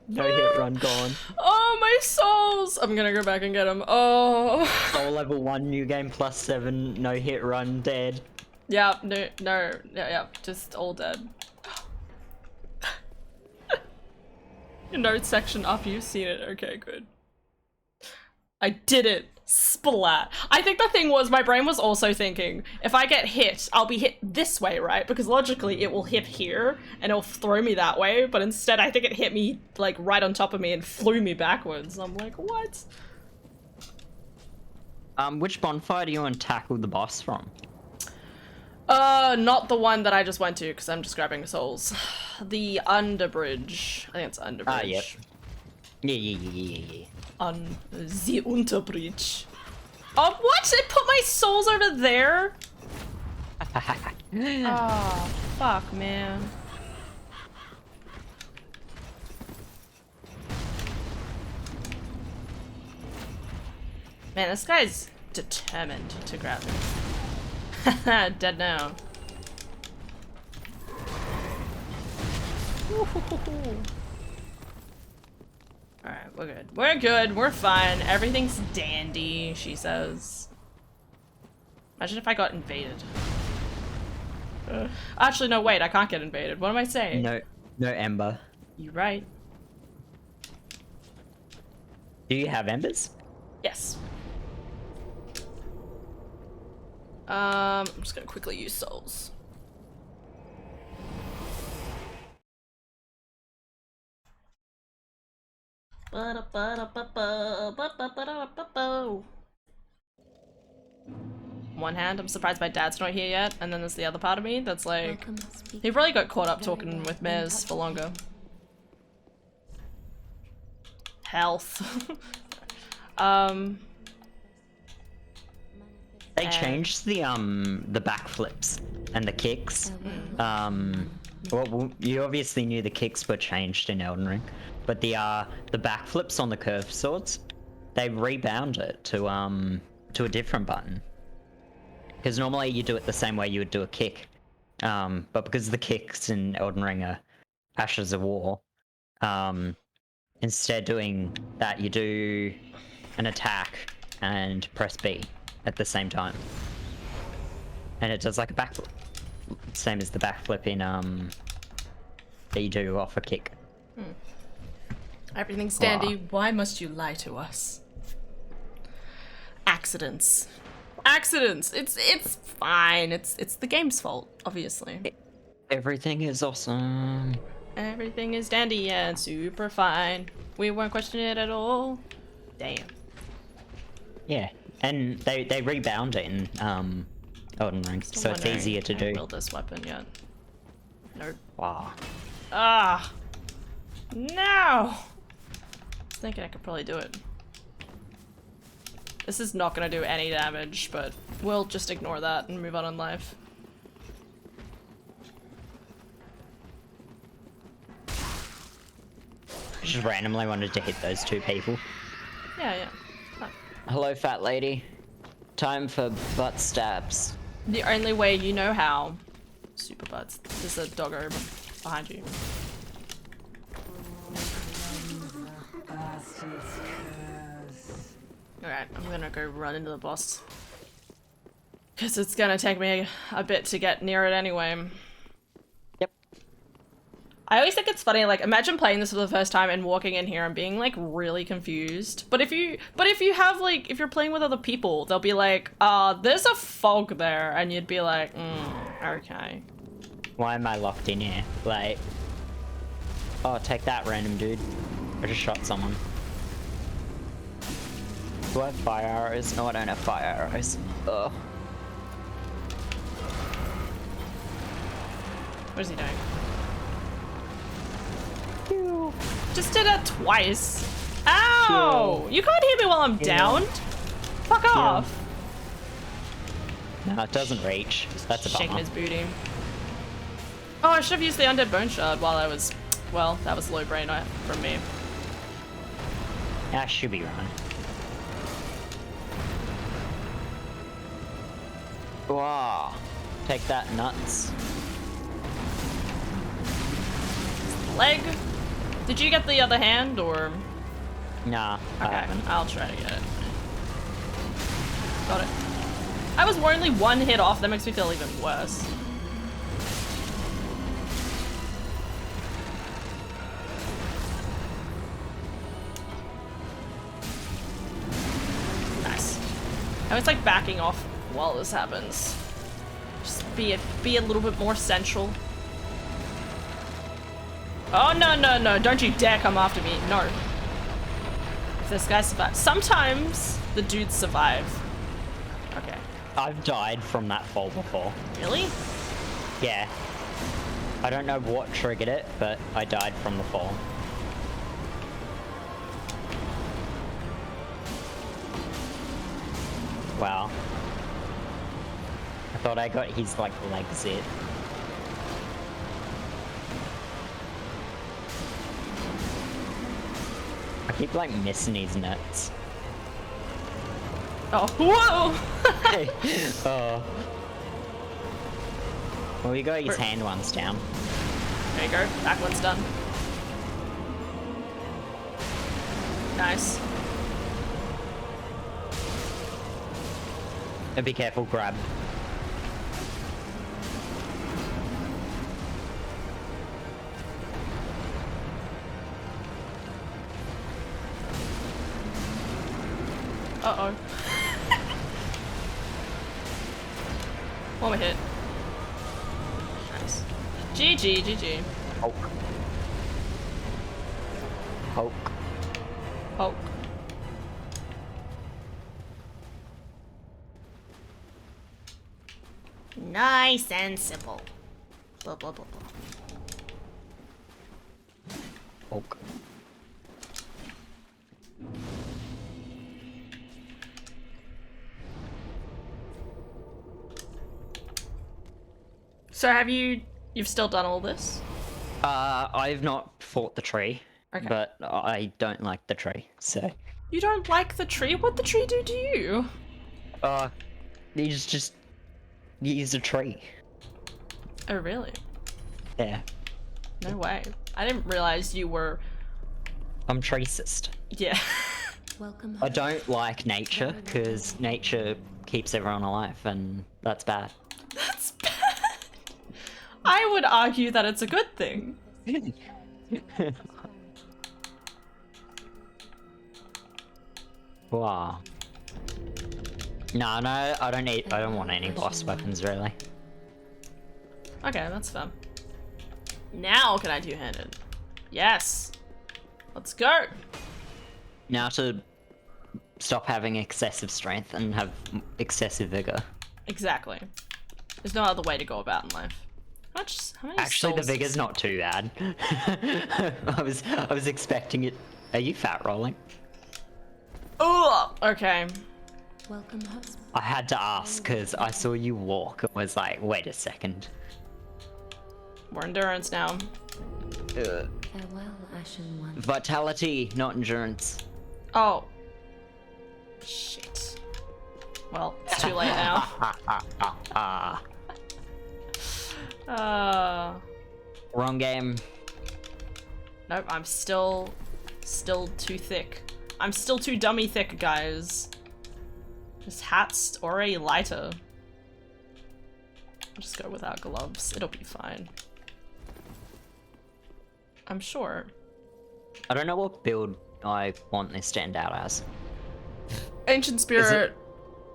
No hit run gone. Oh, my souls. I'm gonna go back and get them. Oh. Soul level 1 new game plus 7, no hit run dead. Yeah, yeah, just all dead. Notes section up, you've seen it. Okay, good. I did it. Splat. I think the thing was, my brain was also thinking, if I get hit, I'll be hit this way, right? Because logically it will hit here and it'll throw me that way, but instead I think it hit me like right on top of me and flew me backwards. I'm like, what? Which bonfire do you want to tackle the boss from? Not the one that I just went to, because I'm just grabbing souls. The Underbridge. I think it's Underbridge. Ah, yep. Yeah. On the Unterbridge. Oh, what? It put my souls over there? Oh, fuck, man. Man, this guy's determined to grab me. Dead now. Alright, we're good. We're good, we're fine. Everything's dandy, she says. Imagine if I got invaded. Actually, no, wait, I can't get invaded. What am I saying? No ember. You're right. Do you have embers? Yes. I'm just gonna quickly use souls. One hand, I'm surprised my dad's not here yet, and then there's the other part of me that's like, he probably got caught up talking with Mez for longer. Health. They changed the backflips and the kicks. Well, you obviously knew the kicks were changed in Elden Ring, but the backflips on the curved swords, they rebound it to a different button. Because normally you do it the same way you would do a kick, but because the kicks in Elden Ring are Ashes of War, instead doing that you do an attack and press B at the same time, and it does like a backflip, same as the backflip in that you do off a kick. Everything's dandy. Why must you lie to us? Accidents. Accidents. It's fine. It's the game's fault, obviously. Everything is awesome. Everything is dandy and super fine. We won't question it at all. Damn. Yeah, and they rebound it in Elden Ring, so it's easier to do. I wield this weapon yet? Nope. Wow. Ah. No. I was thinking I could probably do it. This is not gonna do any damage, but we'll just ignore that and move on in life. I just randomly wanted to hit those two people. Yeah. Hello, fat lady. Time for butt stabs. The only way you know how. Super butts. There's a doggo behind you. Alright, I'm gonna go run into the boss. Because it's gonna take me a bit to get near it anyway. Yep. I always think it's funny, like, imagine playing this for the first time and walking in here and being, like, really confused. But if you have, like, if you're playing with other people, they'll be like, there's a fog there, and you'd be like, okay. Why am I locked in here? Like, oh, take that, random dude. I just shot someone. Do I have fire arrows? No, I don't have fire arrows. Ugh. What is he doing? Just did it twice. Ow! You can't hear me while I'm downed. Fuck off. No, it doesn't reach. That's a Shaking bummer. his booty. Oh, I should have used the undead bone shard while I was. Well, that was low brain from me. I should be right. Wow. Take that, nuts. Leg. Did you get the other hand or? Nah, I Okay, haven't. I'll try to get it. Got it. I was only one hit off. That makes me feel even worse. Nice. I was like backing off while this happens. Just be a little bit more central. Oh, no, don't you dare come after me. No. If this guy survives. Sometimes the dudes survive. Okay. I've died from that fall before. Really? Yeah. I don't know what triggered it, but I died from the fall. Wow. I thought I got his, like, legs it. I keep, like, missing his nuts. Oh, whoa! Oh. Well, you got his hand ones down. There you go. Back one's done. Nice. And be careful, grab. Uh-oh. One more hit. Nice. GG. Poke. Poke. Poke. Nice and simple. Blah, blah, blah, blah. Poke. So you've still done all this? I've not fought the tree, Okay. but I don't like the tree, so. You don't like the tree? What'd the tree do to you? He's a tree. Oh, really? Yeah. No way. I didn't realize you were... I'm treecist. Yeah. Welcome I home. don't like nature, because nature keeps everyone alive, and that's bad. That's bad. I would argue that it's a good thing. Wow. No, I don't want any boss weapons, really. Okay, that's fair. Now can I two-handed? Yes. Let's go. Now to stop having excessive strength and have excessive vigor. Exactly. There's no other way to go about in life. How many Actually, the souls vigor's not too bad. I was expecting it. Are you fat rolling? Oh, okay. Welcome husband. I had to ask because I saw you walk and was like, wait a second. More endurance now. Ugh. Farewell, Ashen One. Vitality, not endurance. Oh. Shit. Well, it's too late now. Wrong game. Nope, I'm still too thick. I'm still too dummy thick, guys. This hat's already lighter. I'll just go without gloves. It'll be fine. I'm sure. I don't know what build I want this to end out as. Ancient Spirit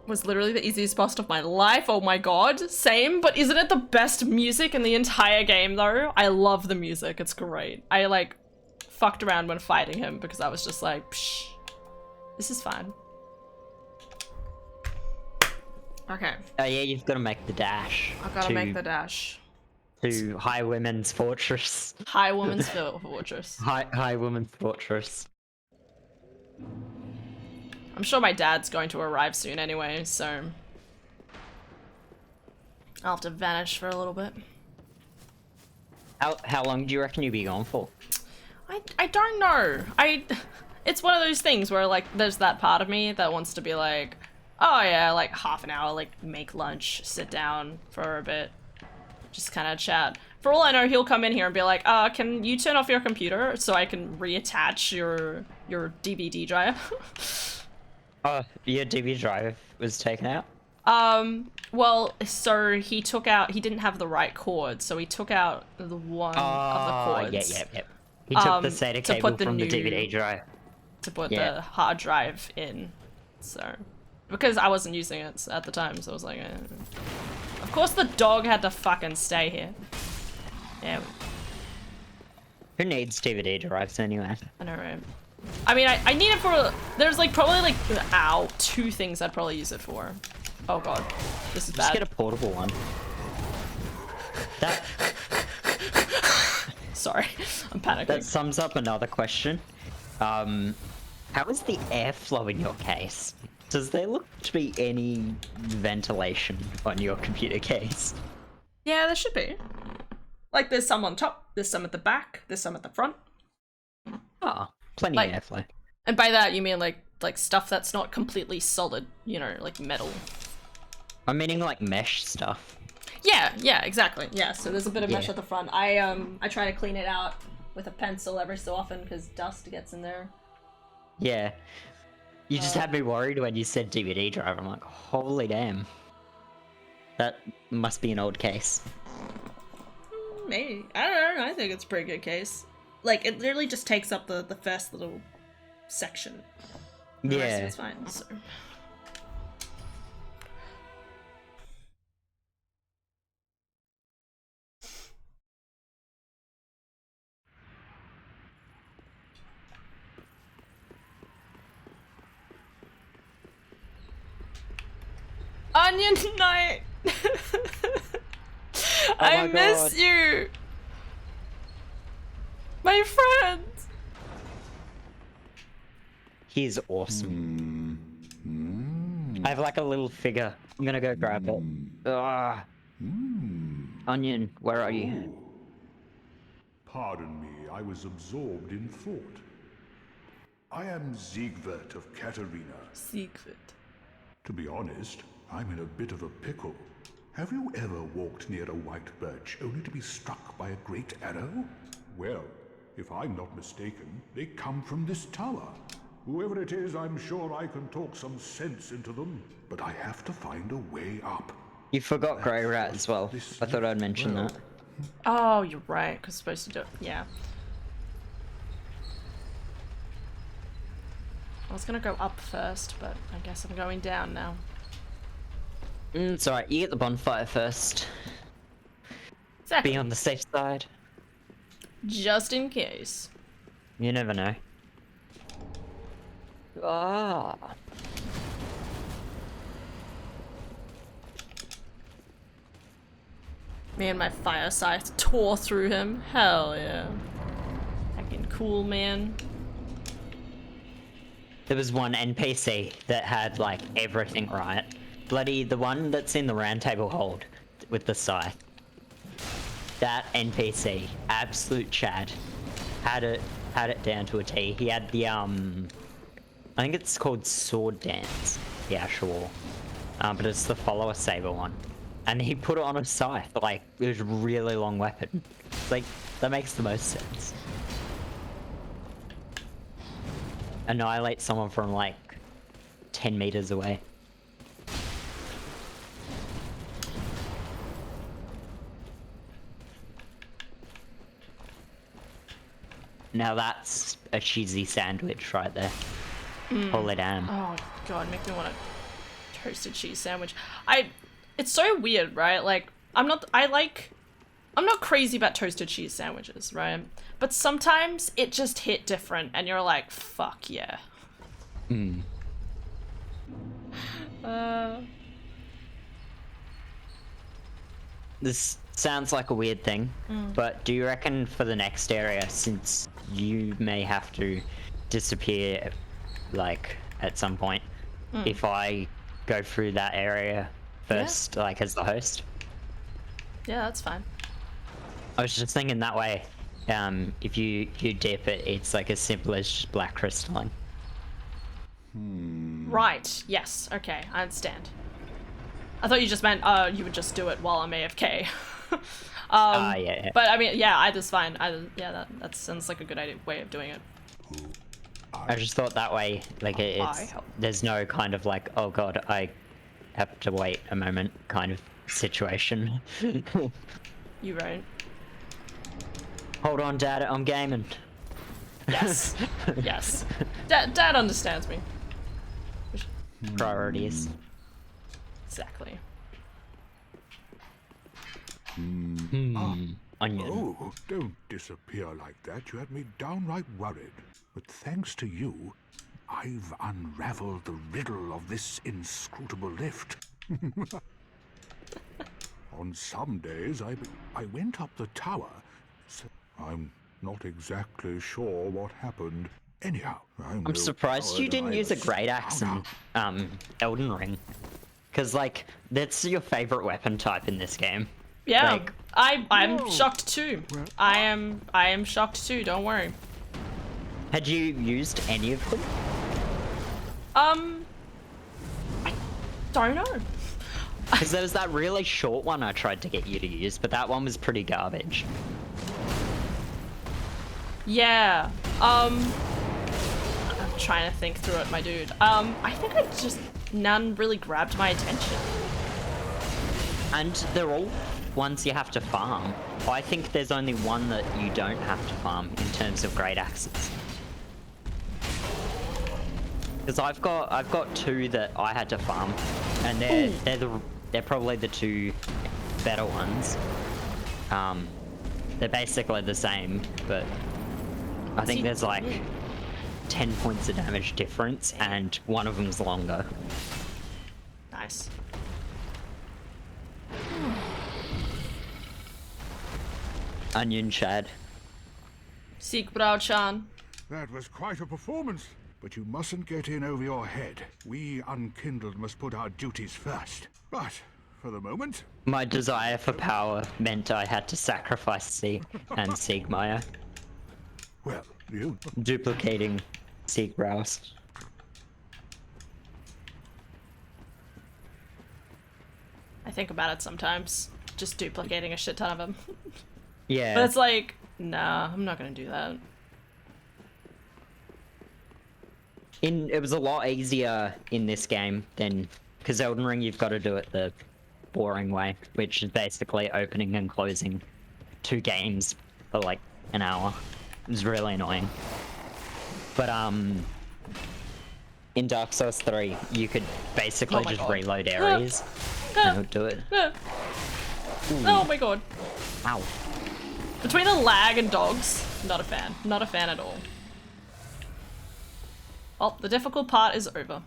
was literally the easiest boss of my life. Oh my god. Same, but isn't it the best music in the entire game though? I love the music. It's great. I like fucked around when fighting him because I was just like, psh, this is fine. Okay. Oh yeah, you've got to make the dash. I gotta make the dash. To High Women's Fortress. High Woman's Fortress. High Women's Fortress. I'm sure my dad's going to arrive soon anyway, so I'll have to vanish for a little bit. How long do you reckon you'll be gone for? I don't know. It's one of those things where like there's that part of me that wants to be like, oh yeah, like half an hour, like make lunch, sit down for a bit, just kind of chat. For all I know, he'll come in here and be like, can you turn off your computer so I can reattach your DVD drive? Your DVD drive was taken out? Well, so he didn't have the right cord, so he took out the one of the cords. Yeah. He took the SATA to cable put the from the new- DVD drive. To put Yeah. the hard drive in, so because I wasn't using it at the time, so I was like, of course the dog had to fucking stay here. Yeah, Who needs DVD drives anyway? I know, right? I mean, I need it for, there's like probably like, two things I'd probably use it for. Oh god, this is Just bad. get a portable one. That Sorry, I'm panicking. that sums up another question. How is the airflow in your case? Does there look to be any ventilation on your computer case? Yeah, there should be. Like, there's some on top, there's some at the back, there's some at the front. Ah, plenty Like- of airflow. And by that, you mean like stuff that's not completely solid, you know, like metal. I'm meaning like mesh stuff. Yeah, exactly. Yeah, so there's a bit of mesh Yeah. at the front. I try to clean it out with a pencil every so often because dust gets in there. Yeah. You just had me worried when you said DVD drive. I'm like, holy damn. That must be an old case. Maybe. I don't know. I think it's a pretty good case. Like, it literally just takes up the first little section. The rest of Yeah. it's fine, so. Onion Knight! I my miss God. you! My friend! He's awesome. I have like a little figure. I'm gonna go grab it. Ugh. Onion, where are you? Pardon me, I was absorbed in thought. I am Siegward of Katarina. Secret. To be honest, I'm in a bit of a pickle. Have you ever walked near a white birch only to be struck by a great arrow? Well, if I'm not mistaken, they come from this tower. Whoever it is, I'm sure I can talk some sense into them, but I have to find a way up. You forgot Grey Rat as well. This I thought I'd mention well, that. Oh, you're right, because supposed to do it. Yeah. I was gonna go up first, but I guess I'm going down now. It's alright, you get the bonfire first. Exactly. Be on the safe side. Just in case. You never know. Ah. Me and my fire scythe tore through him. Hell yeah. Fucking cool, man. There was one NPC that had like everything right. Bloody the one that's in the round table hold with the scythe. That NPC, absolute Chad, had it down to a T. He had the I think it's called Sword Dance, the actual, but it's the follower saber one, and he put it on a scythe. Like it was a really long weapon. Like that makes the most sense. Annihilate someone from like 10 meters away. Now that's a cheesy sandwich right there. Holy damn. Oh god, make me want a toasted cheese sandwich. It's so weird, right? Like, I'm not crazy about toasted cheese sandwiches, right? But sometimes it just hit different and you're like, fuck yeah. This sounds like a weird thing, but do you reckon for the next area, since you may have to disappear, like, at some point, if I go through that area first, like, as the host? Yeah, that's fine. I was just thinking that way, if you dip it, it's like as simple as just black crystalline. Right, yes, okay, I understand. I thought you just meant, you would just do it while I'm AFK. Yeah. But I mean, yeah, either's fine. Yeah, that sounds like a good way of doing it. I just thought that way, like, there's no kind of like, oh god, I have to wait a moment kind of situation. You right. Hold on, Dad, I'm gaming. Yes. Yes. Dad understands me. Priorities. Exactly. Onion. Oh, don't disappear like that. You had me downright worried. But thanks to you, I've unraveled the riddle of this inscrutable lift. On some days, I went up the tower. So I'm not exactly sure what happened. Anyhow, I'm surprised you didn't use a great axe in Elden Ring. Because, like, that's your favorite weapon type in this game. Yeah, Like, I'm shocked too. I am shocked too, don't worry. had you used any of them? I don't know. Because there was that really short one I tried to get you to use, but that one was pretty garbage. Yeah. I'm trying to think through it, my dude. I think none really grabbed my attention. And they're all ones you have to farm. I think there's only one that you don't have to farm in terms of great axes. Because I've got two that I had to farm, and they're probably the two better ones. They're basically the same, but I think there's like 10 points of damage difference, and one of them's longer. Nice. Onion Chad. Siegbrau-chan. That was quite a performance. But you mustn't get in over your head. We unkindled must put our duties first. But for the moment. My desire for power meant I had to sacrifice Seek and Siegmeyer, Well, you. duplicating Seek Rouse. I think about it sometimes, just duplicating a shit ton of them. Yeah. But it's like, nah, I'm not gonna do that. It was a lot easier in this game than, because Elden Ring you've got to do it the boring way, which is basically opening and closing 2 games for like an hour. It was really annoying. But in Dark Souls 3 you could basically Oh my just God. reload areas and it would do it. Oh my god. Ow. Between the lag and dogs, not a fan. Not a fan at all. Oh, the difficult part is over.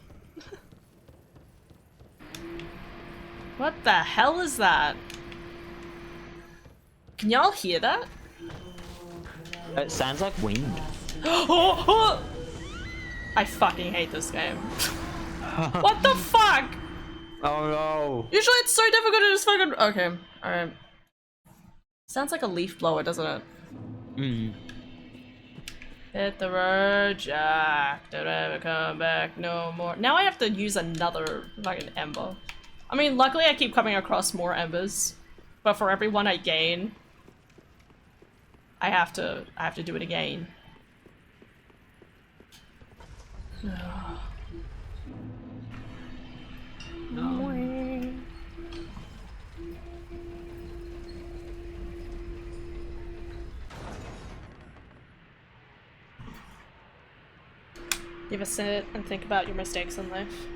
What the hell is that? Can y'all hear that? It sounds like wind. Oh, oh! I fucking hate this game. What the fuck? Oh no. Usually it's so difficult to just fucking... Okay, alright. Sounds like a leaf blower, doesn't it? Mm. Hit the road, Jack. Don't ever come back no more. Now I have to use another fucking ember. I mean, luckily I keep coming across more embers, but for every one I gain, I have to do it again. You ever sit and think about your mistakes in life?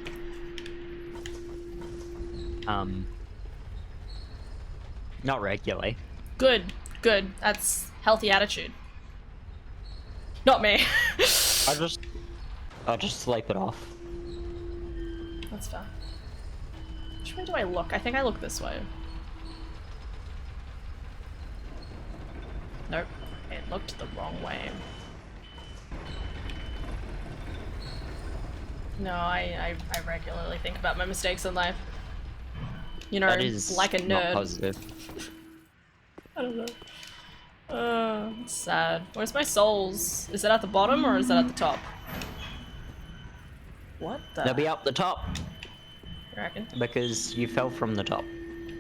Not regularly. Good, good. That's healthy attitude. Not me. I'll just sleep it off. That's fair. Which way do I look? I think I look this way. Nope. It looked the wrong way. No, I regularly think about my mistakes in life. You know, That is like a not nerd. positive. I don't know. It's sad. Where's my souls? Is it at the bottom or is it at the top? What the? They'll be up the top You reckon? because you fell from the top.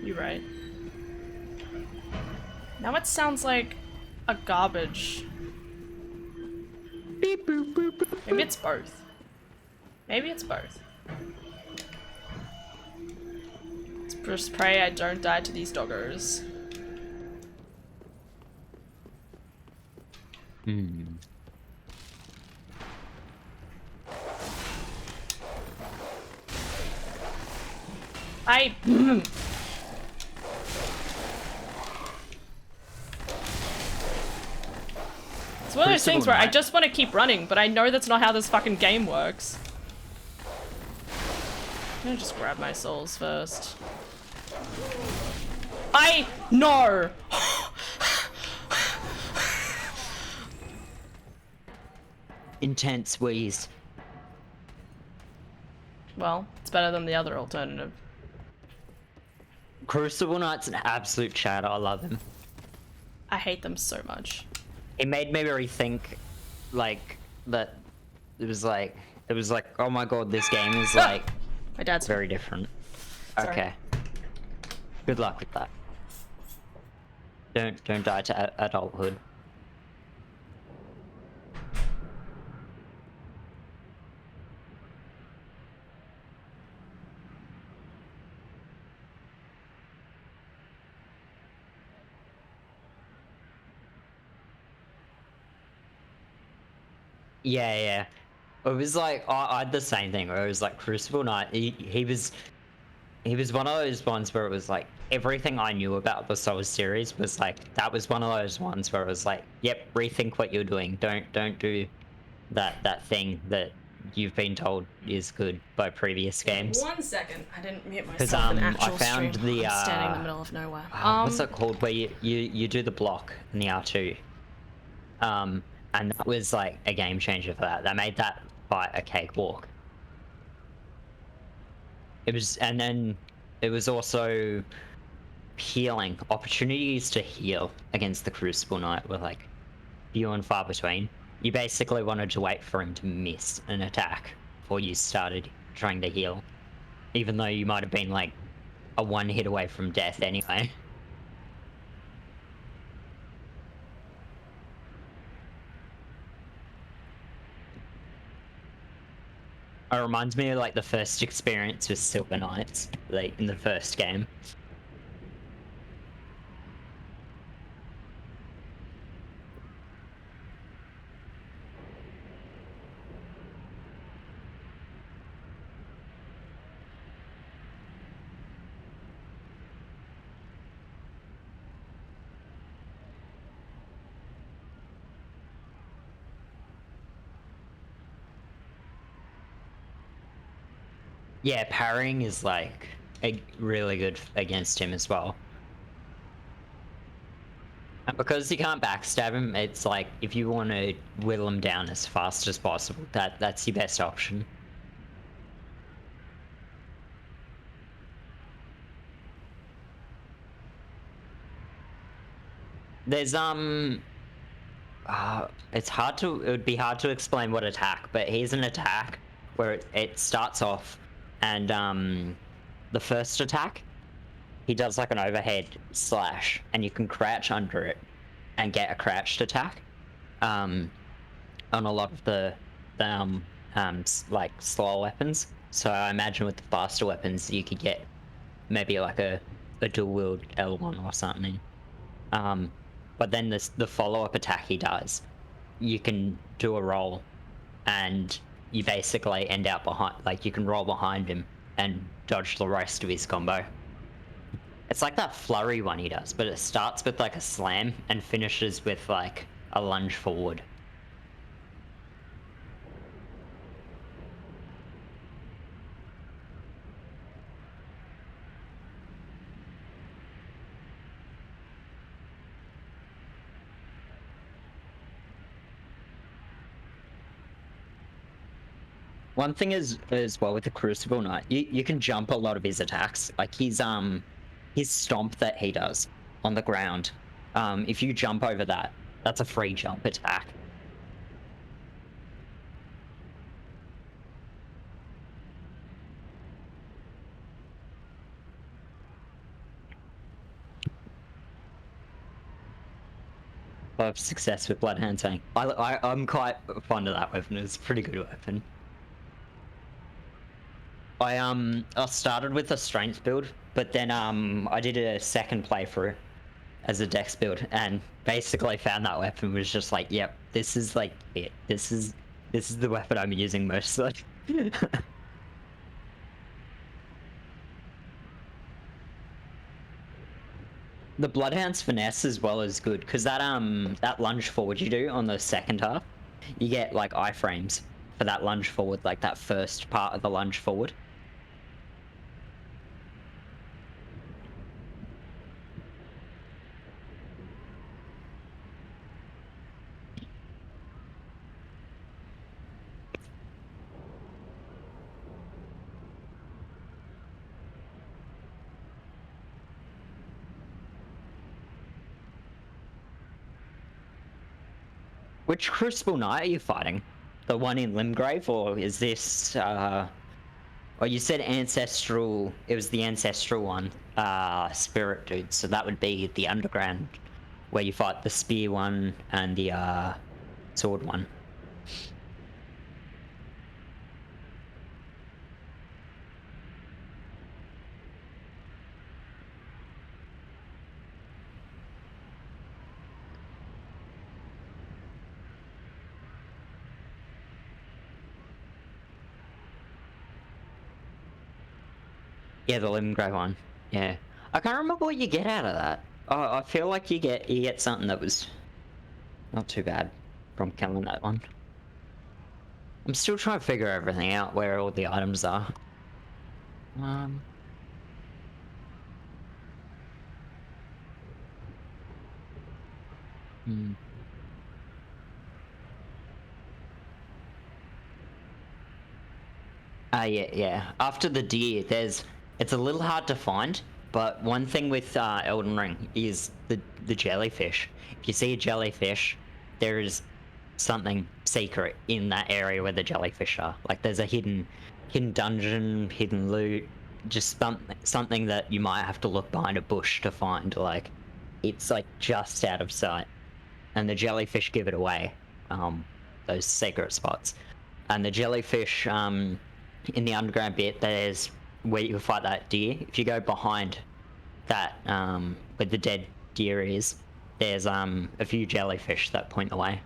You're right. Now it sounds like a garbage. Beep, boop, boop, boop. Maybe it's both. Maybe it's both. Let's just pray I don't die to these doggos. Hmm. It's one of those Crucible things where I Knight. just want to keep running, but I know that's not how this fucking game works. I'm gonna just grab my souls first. No! Intense wheeze. Well, it's better than the other alternative. Crucible Knight's an absolute chatter. I love him. I hate them so much. It made me rethink, like, that it was like, oh my god, this game is like My dad's very different. Sorry. Okay. Good luck with that. Don't die to adulthood. Yeah, yeah. It was like I had the same thing where it was like Crucible Knight. He was one of those ones where it was like everything I knew about the Souls series was like that was one of those ones where it was like, yep, rethink what you're doing. Don't do that thing that you've been told is good by previous games. 1 second, I didn't mute 'Cause, myself in I actual found stream. the, I'm standing in the middle of nowhere. What's that called? Where you do the block in the R2. And that was like a game changer for that. That made that fight a cakewalk. It was, and then it was also healing. Opportunities to heal against the Crucible Knight were like few and far between. You basically wanted to wait for him to miss an attack before you started trying to heal, even though you might have been like a one hit away from death anyway. It reminds me of like the first experience with Silver Knights, like in the first game. Yeah, parrying is like really good against him as well. And because you can't backstab him, it's like if you want to whittle him down as fast as possible, that's your best option. There's it's hard to, it would be hard to explain what attack, but here's an attack where it starts off and the first attack, he does like an overhead slash and you can crouch under it and get a crouched attack on a lot of the like slower weapons. So I imagine with the faster weapons you could get maybe like a dual wield L1 or something. But then the follow-up attack he does, you can do a roll and you basically end out behind, like you can roll behind him and dodge the rest of his combo. It's like that flurry one he does, but it starts with like a slam and finishes with like a lunge forward. One thing is as well with the Crucible Knight, you can jump a lot of his attacks. Like his stomp that he does on the ground. If you jump over that, that's a free jump attack. I have success with Bloodhound Tank. I'm quite fond of that weapon. It's a pretty good weapon. I started with a strength build, but then I did a second playthrough as a dex build, and basically found that weapon was just like, yep, this is like it. This is the weapon I'm using mostly. The Bloodhound's finesse as well is good because that lunge forward you do on the second half, you get like iframes for that lunge forward, like that first part of the lunge forward. Which Crucible Knight are you fighting? The one in Limgrave, or is this, oh, you said Ancestral, it was the Ancestral one, Spirit dude, so that would be the Underground, where you fight the Spear one and the, Sword one. Yeah, the Limgrave one. Yeah, I can't remember what you get out of that. I feel like you get something that was not too bad from killing that one. I'm still trying to figure everything out where all the items are. Yeah. After the deer, there's it's a little hard to find, but one thing with Elden Ring is the jellyfish. If you see a jellyfish, there is something secret in that area where the jellyfish are. Like there's a hidden dungeon, hidden loot, just something that you might have to look behind a bush to find. Like it's like just out of sight, and the jellyfish give it away. Those secret spots, and the jellyfish in the underground bit, there's where you fight that deer. If you go behind that where the dead deer is, there's a few jellyfish that point the way.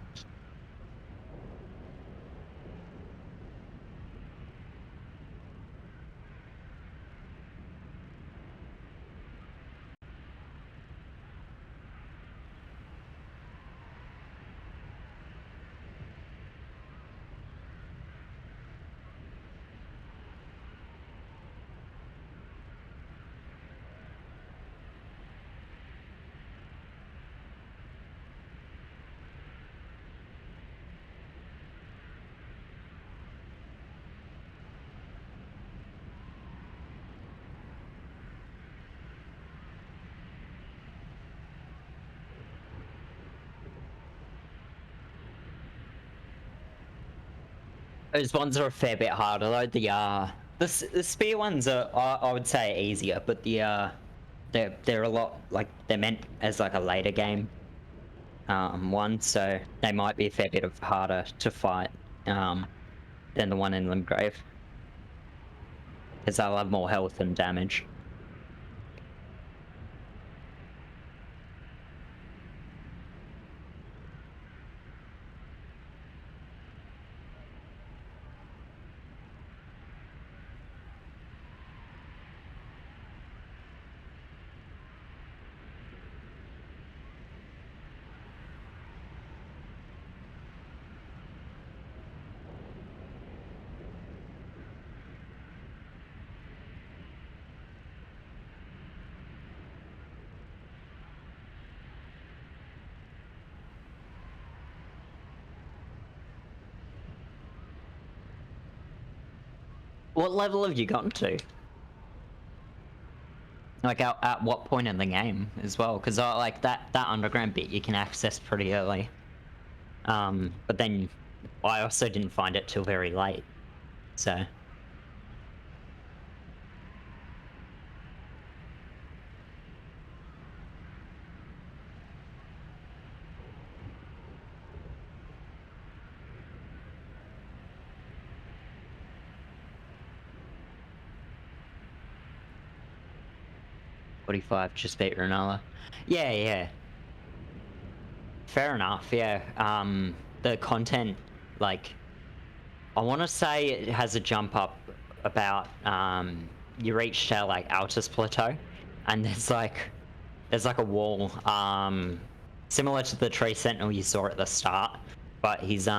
Those ones are a fair bit harder though. The spear ones are I would say easier, but they're a lot like they're meant as like a later game one, so they might be a fair bit of harder to fight than the one in Limgrave, because they'll have more health and damage. What level have you gotten to? Like at what point in the game as well? Because like that underground bit you can access pretty early. But then I also didn't find it till very late, so. $45 just beat Renala. Yeah, yeah. Fair enough, yeah. The content, like, I want to say it has a jump up about, you reach to, like, Altus Plateau, and there's like a wall, similar to the Tree Sentinel you saw at the start, but he's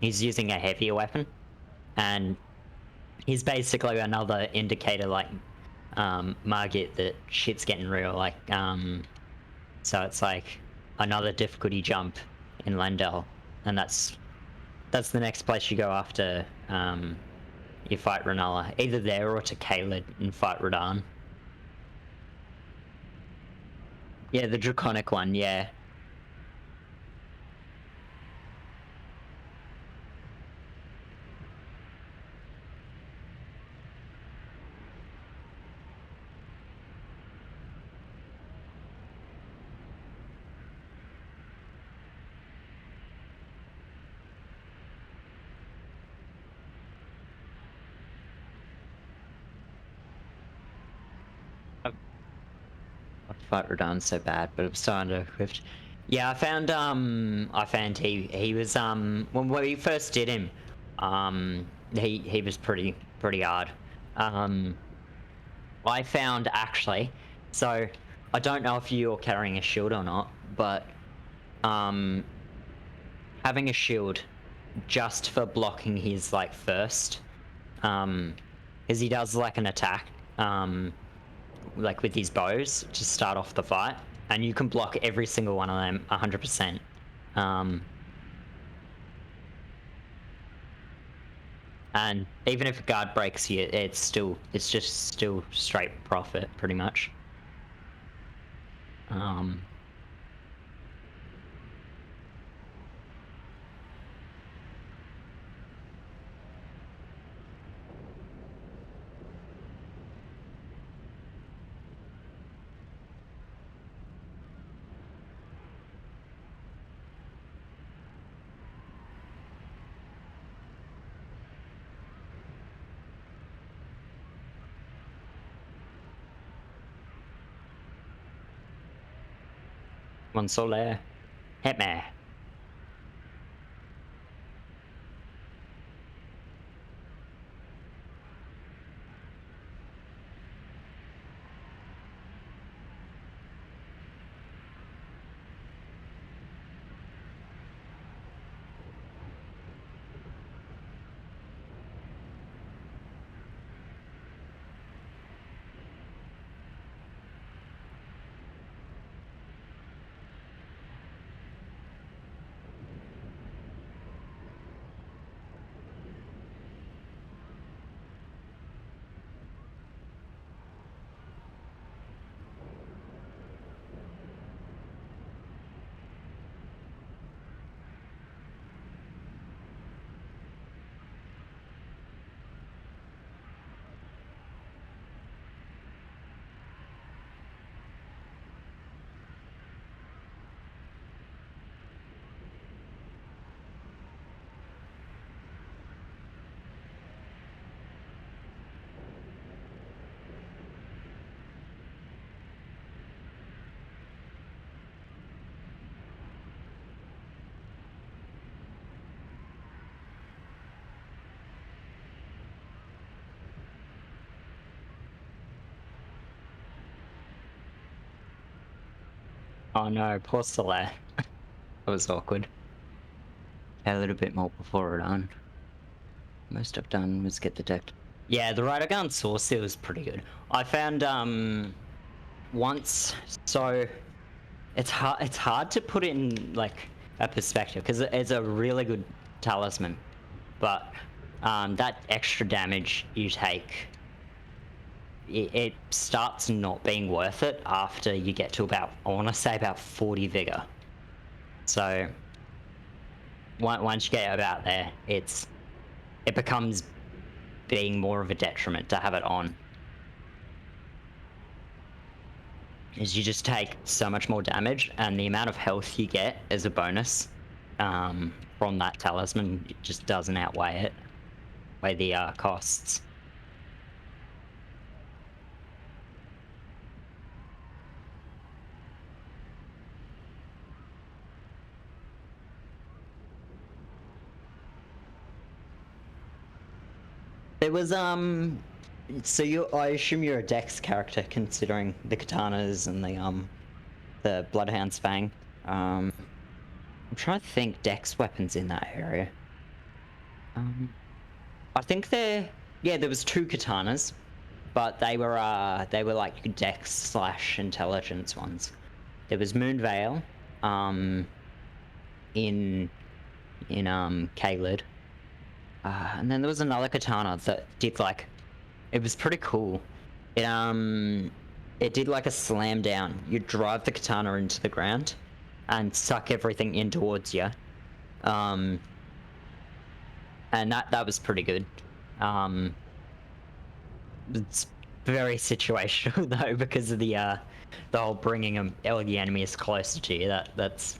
using a heavier weapon, and he's basically another indicator, like, Margit, that shit's getting real, like, so it's like another difficulty jump in Lendel, and that's the next place you go after you fight Renala, either there or to Caelid and fight Radahn. Yeah, the Draconic one, yeah. Fight Radahn's so bad, but I'm so under-equipped. Yeah, I found he was when we first did him, he was pretty hard. I found actually, so I don't know if you're carrying a shield or not, but having a shield just for blocking his like first, as he does like an attack, like with his bows to start off the fight, and you can block every single one of them 100%. And even if a guard breaks you, it's just still straight profit pretty much. One Solaire. Hit me. Oh no, poor Solaire. That was awkward. A little bit more before we're done. Most I've done was get the deck. Yeah, the Ridergun Source Seal is pretty good. I found once, so it's hard to put it in like a perspective because it's a really good talisman, but that extra damage you take, it starts not being worth it after you get to about, I want to say about 40 vigor. So once you get about there, it becomes being more of a detriment to have it on. Is you just take so much more damage, and the amount of health you get as a bonus from that talisman, it just doesn't outweigh the costs. There was so I assume you're a Dex character considering the katanas and the Bloodhound's Fang. I'm trying to think Dex weapons in that area. I think there was 2 katanas, but they were like Dex / intelligence ones. There was Moonveil, in Caelid. And then there was another katana that did like, it was pretty cool. It did like a slam down. You drive the katana into the ground and suck everything in towards you. And that was pretty good. It's very situational though because of the whole bringing all the enemies closer to you. That's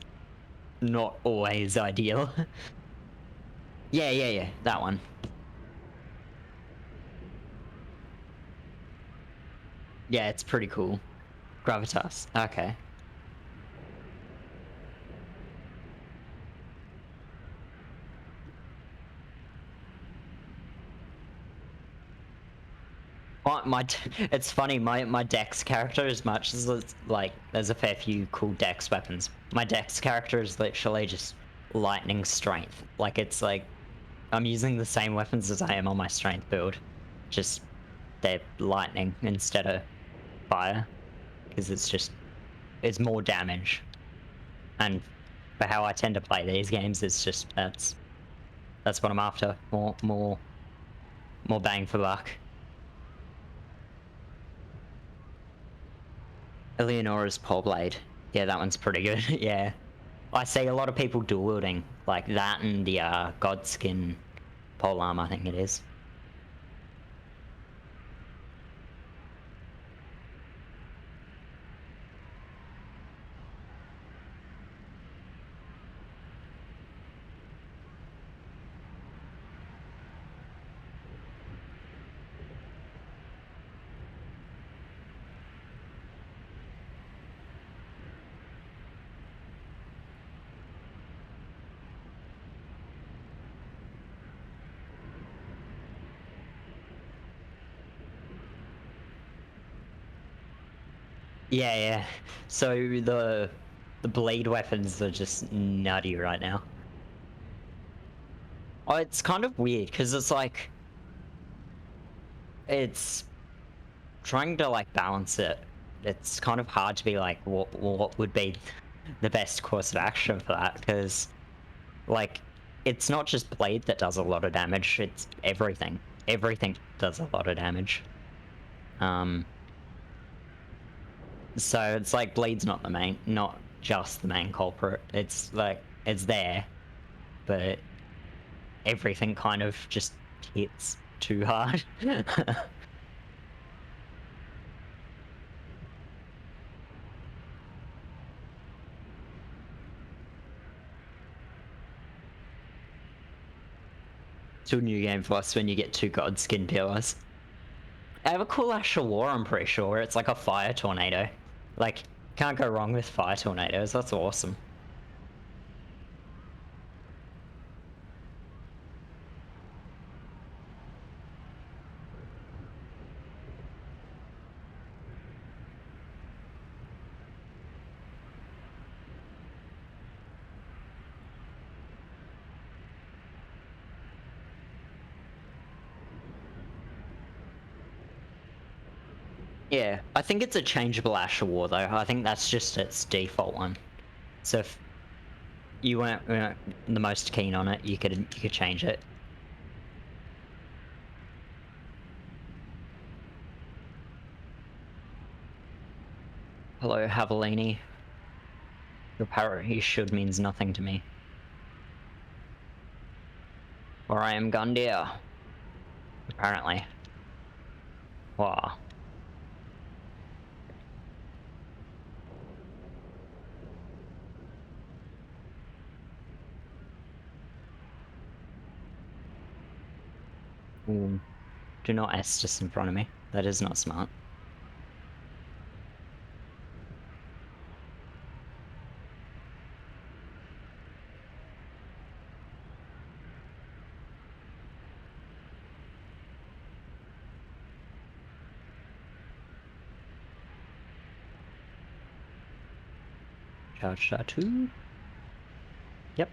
not always ideal. Yeah, that one. Yeah, it's pretty cool. Gravitas, okay. It's funny, my Dex character, as much as it's like, there's a fair few cool Dex weapons, my Dex character is literally just lightning strength. Like, it's like, I'm using the same weapons as I am on my strength build, just they're lightning instead of fire, because it's more damage. And for how I tend to play these games, it's just, that's what I'm after, more More bang for buck. Eleonora's pole blade. Yeah, that one's pretty good. Yeah. I see a lot of people dual wielding like that and the Godskin pole arm, I think it is. Yeah, yeah. So the blade weapons are just nutty right now. Oh, it's kind of weird because it's like it's trying to like balance it. It's kind of hard to be like what would be the best course of action for that because like it's not just blade that does a lot of damage, it's everything. Everything does a lot of damage. So it's like blade's not just the main culprit. It's like it's there, but everything kind of just hits too hard. To a new game for us when you get two Godskin pillars. I have a cool Asher War, I'm pretty sure, where it's like a fire tornado. Like, can't go wrong with fire tornadoes, that's awesome. Yeah, I think it's a changeable Asher War though. I think that's just its default one. So if you weren't the most keen on it, you could change it. Hello, Havellini. Your power you should means nothing to me. Or I am Gundyr. Apparently. Wow. Ooh. Do not Estus in front of me. That is not smart. Charge tattoo. Yep.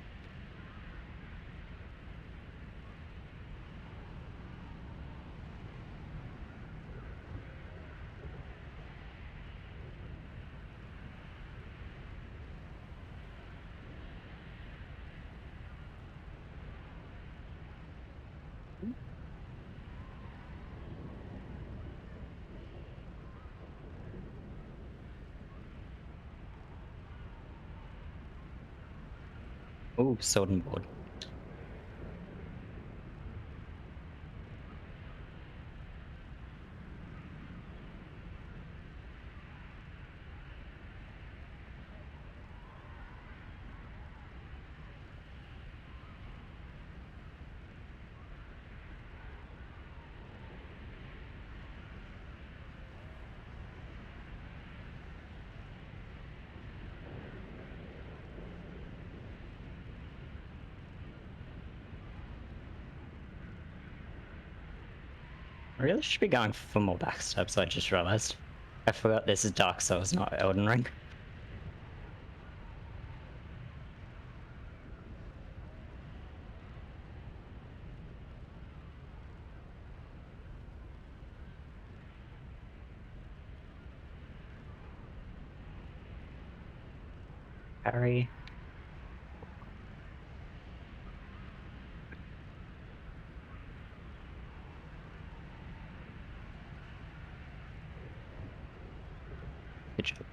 Ooh, sword and board. I really should be going for more backstabs, I just realized. I forgot this is Dark Souls, not Elden Ring. Parry. Good job.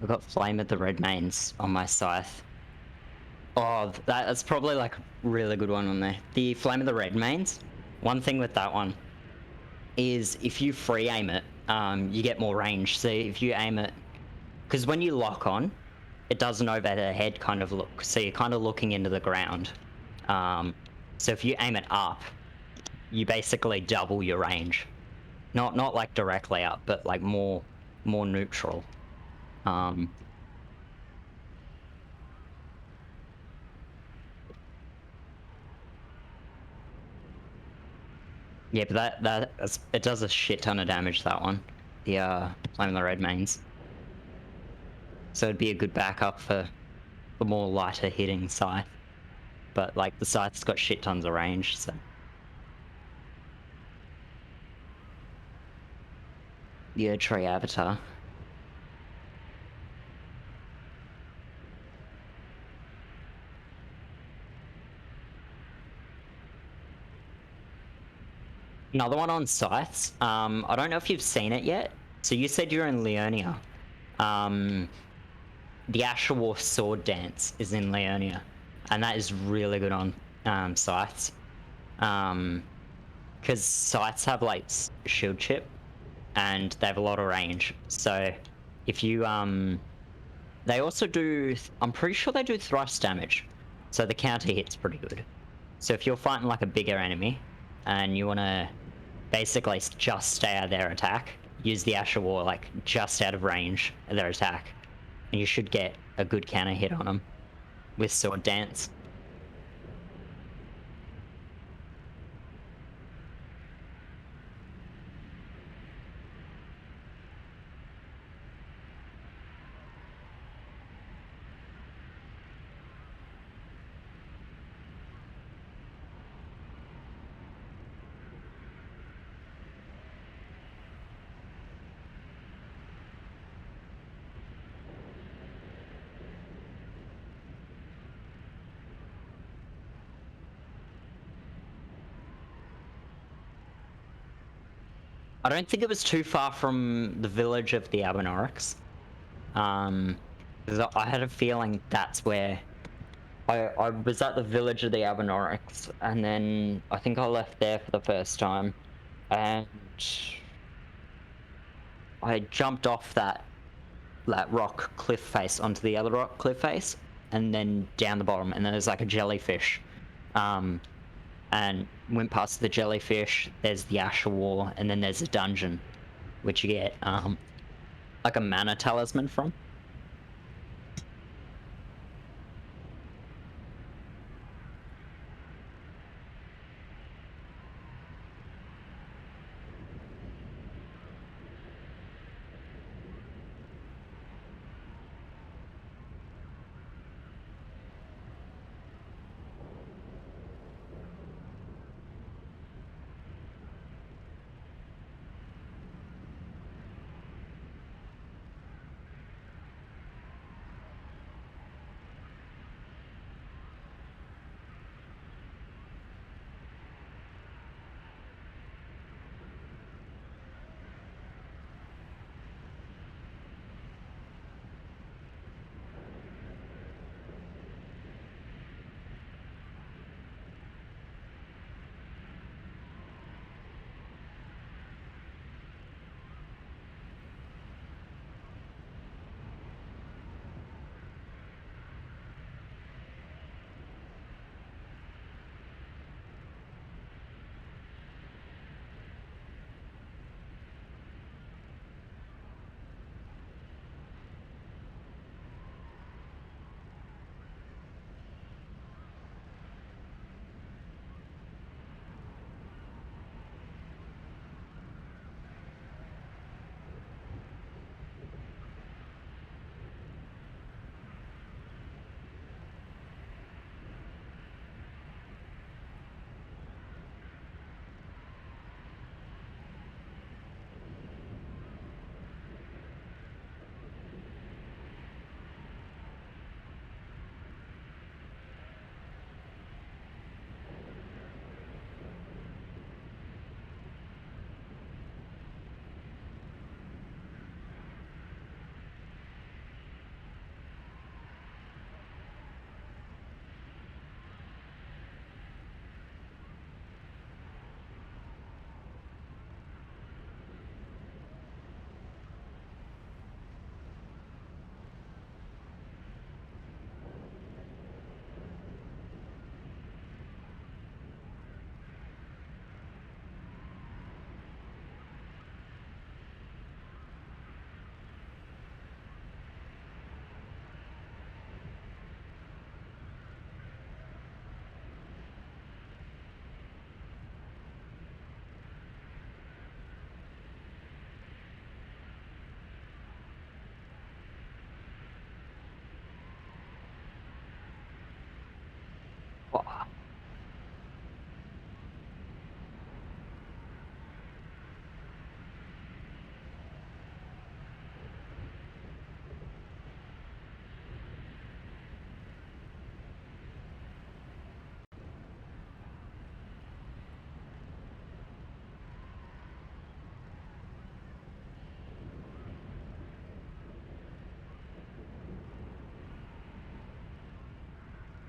I've got Flame of the Red Mains on my scythe. Oh, that's probably like a really good one on there. The Flame of the Red Mains. One thing with that one is if you free aim it, you get more range. So if you aim it, because when you lock on, it does an over the head kind of look. So you're kind of looking into the ground. So if you aim it up, you basically double your range. Not like directly up, but like more neutral. Yeah, but it does a shit ton of damage, that one. The Flame of the Red Mains. So it'd be a good backup for the more lighter hitting scythe. But like the scythe's got shit tons of range, so. The Erdtree Avatar. Another one on scythes. I don't know if you've seen it yet. So you said you're in Leonia. The Asher Sword Dance is in Leonia, and that is really good on scythes. Because scythes have like shield chip, and they have a lot of range. So if you they also do. I'm pretty sure they do thrust damage, so the counter hit's pretty good. So if you're fighting like a bigger enemy, and you want to basically just stay out of their attack, use the Asher War like just out of range of their attack, and you should get a good counter hit on them with Sword Dance. I don't think it was too far from the village of the Abenorix. 'Cause I had a feeling that's where I was at the village of the Abenorix, and then I think I left there for the first time, and I jumped off that rock cliff face onto the other rock cliff face, and then down the bottom, and then there's like a jellyfish. And went past the jellyfish, there's the Asher War, and then there's a dungeon, which you get like a mana talisman from.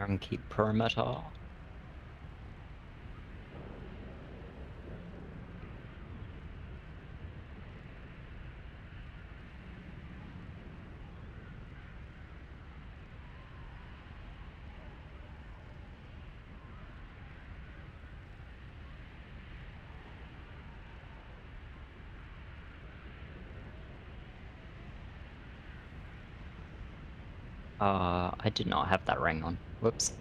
Chunky perimeter. I did not have that ring on. Whoops.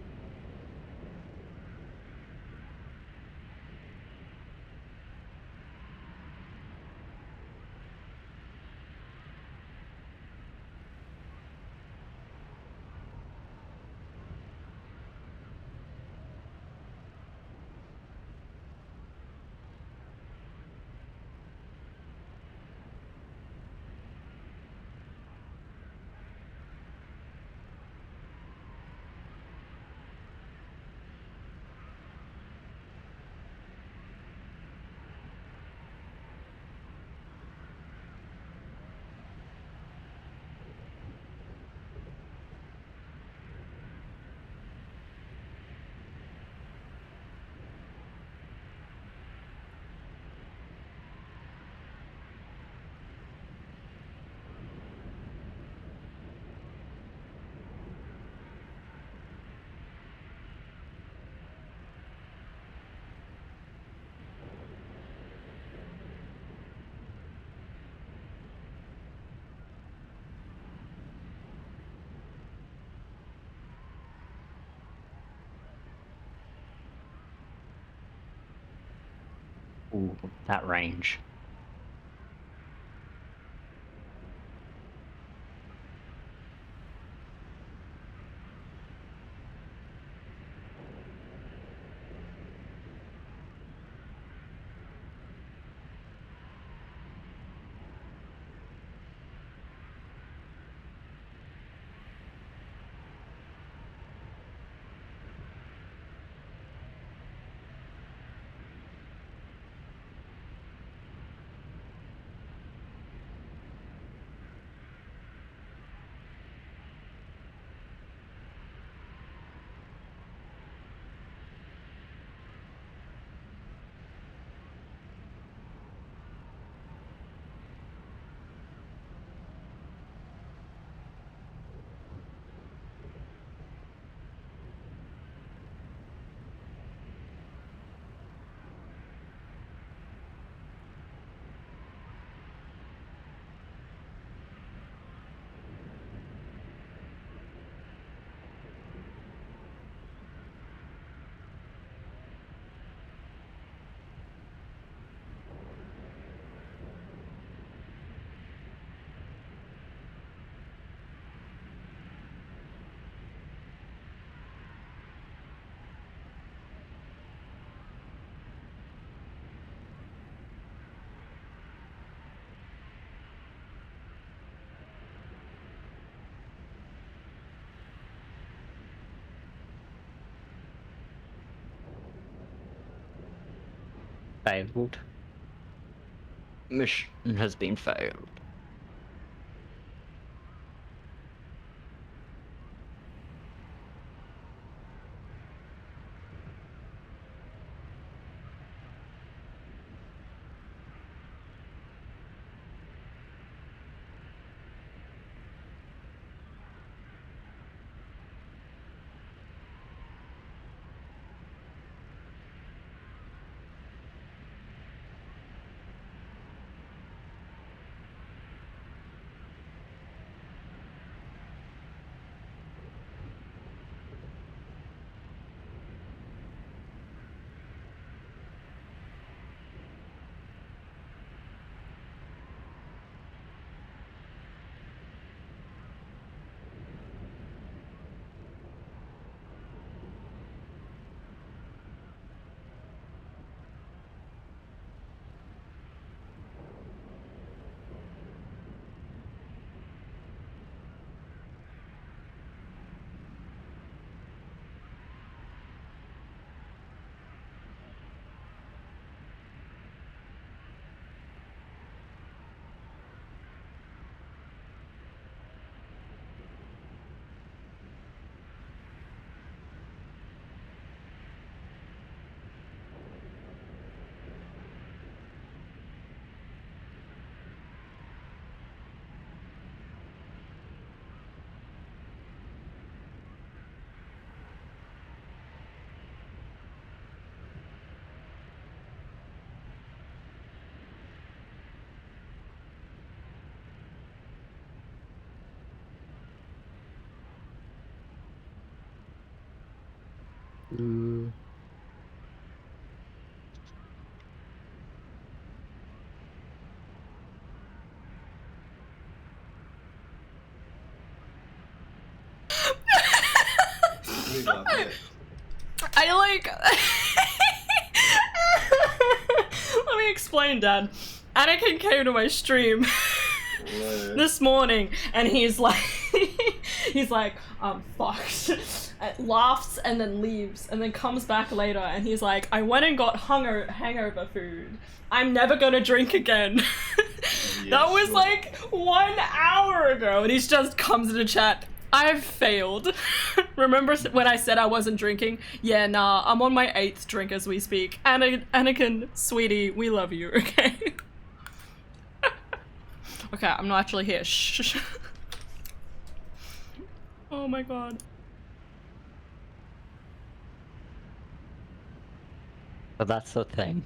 Ooh, that range. Failed. Mission has been failed. I like. Let me explain, Dad. Anakin came to my stream this morning, and he's like, I'm fucked. Laughs and then leaves, and then comes back later, and he's like, I went and got hangover food. I'm never gonna drink again. That was like 1 hour ago, and he's just comes into chat. I've failed. Remember when I said I wasn't drinking? Yeah, nah, I'm on my 8th drink as we speak. Anakin, sweetie, we love you, okay? Okay, I'm not actually here. Shh. Oh my god. But that's the thing.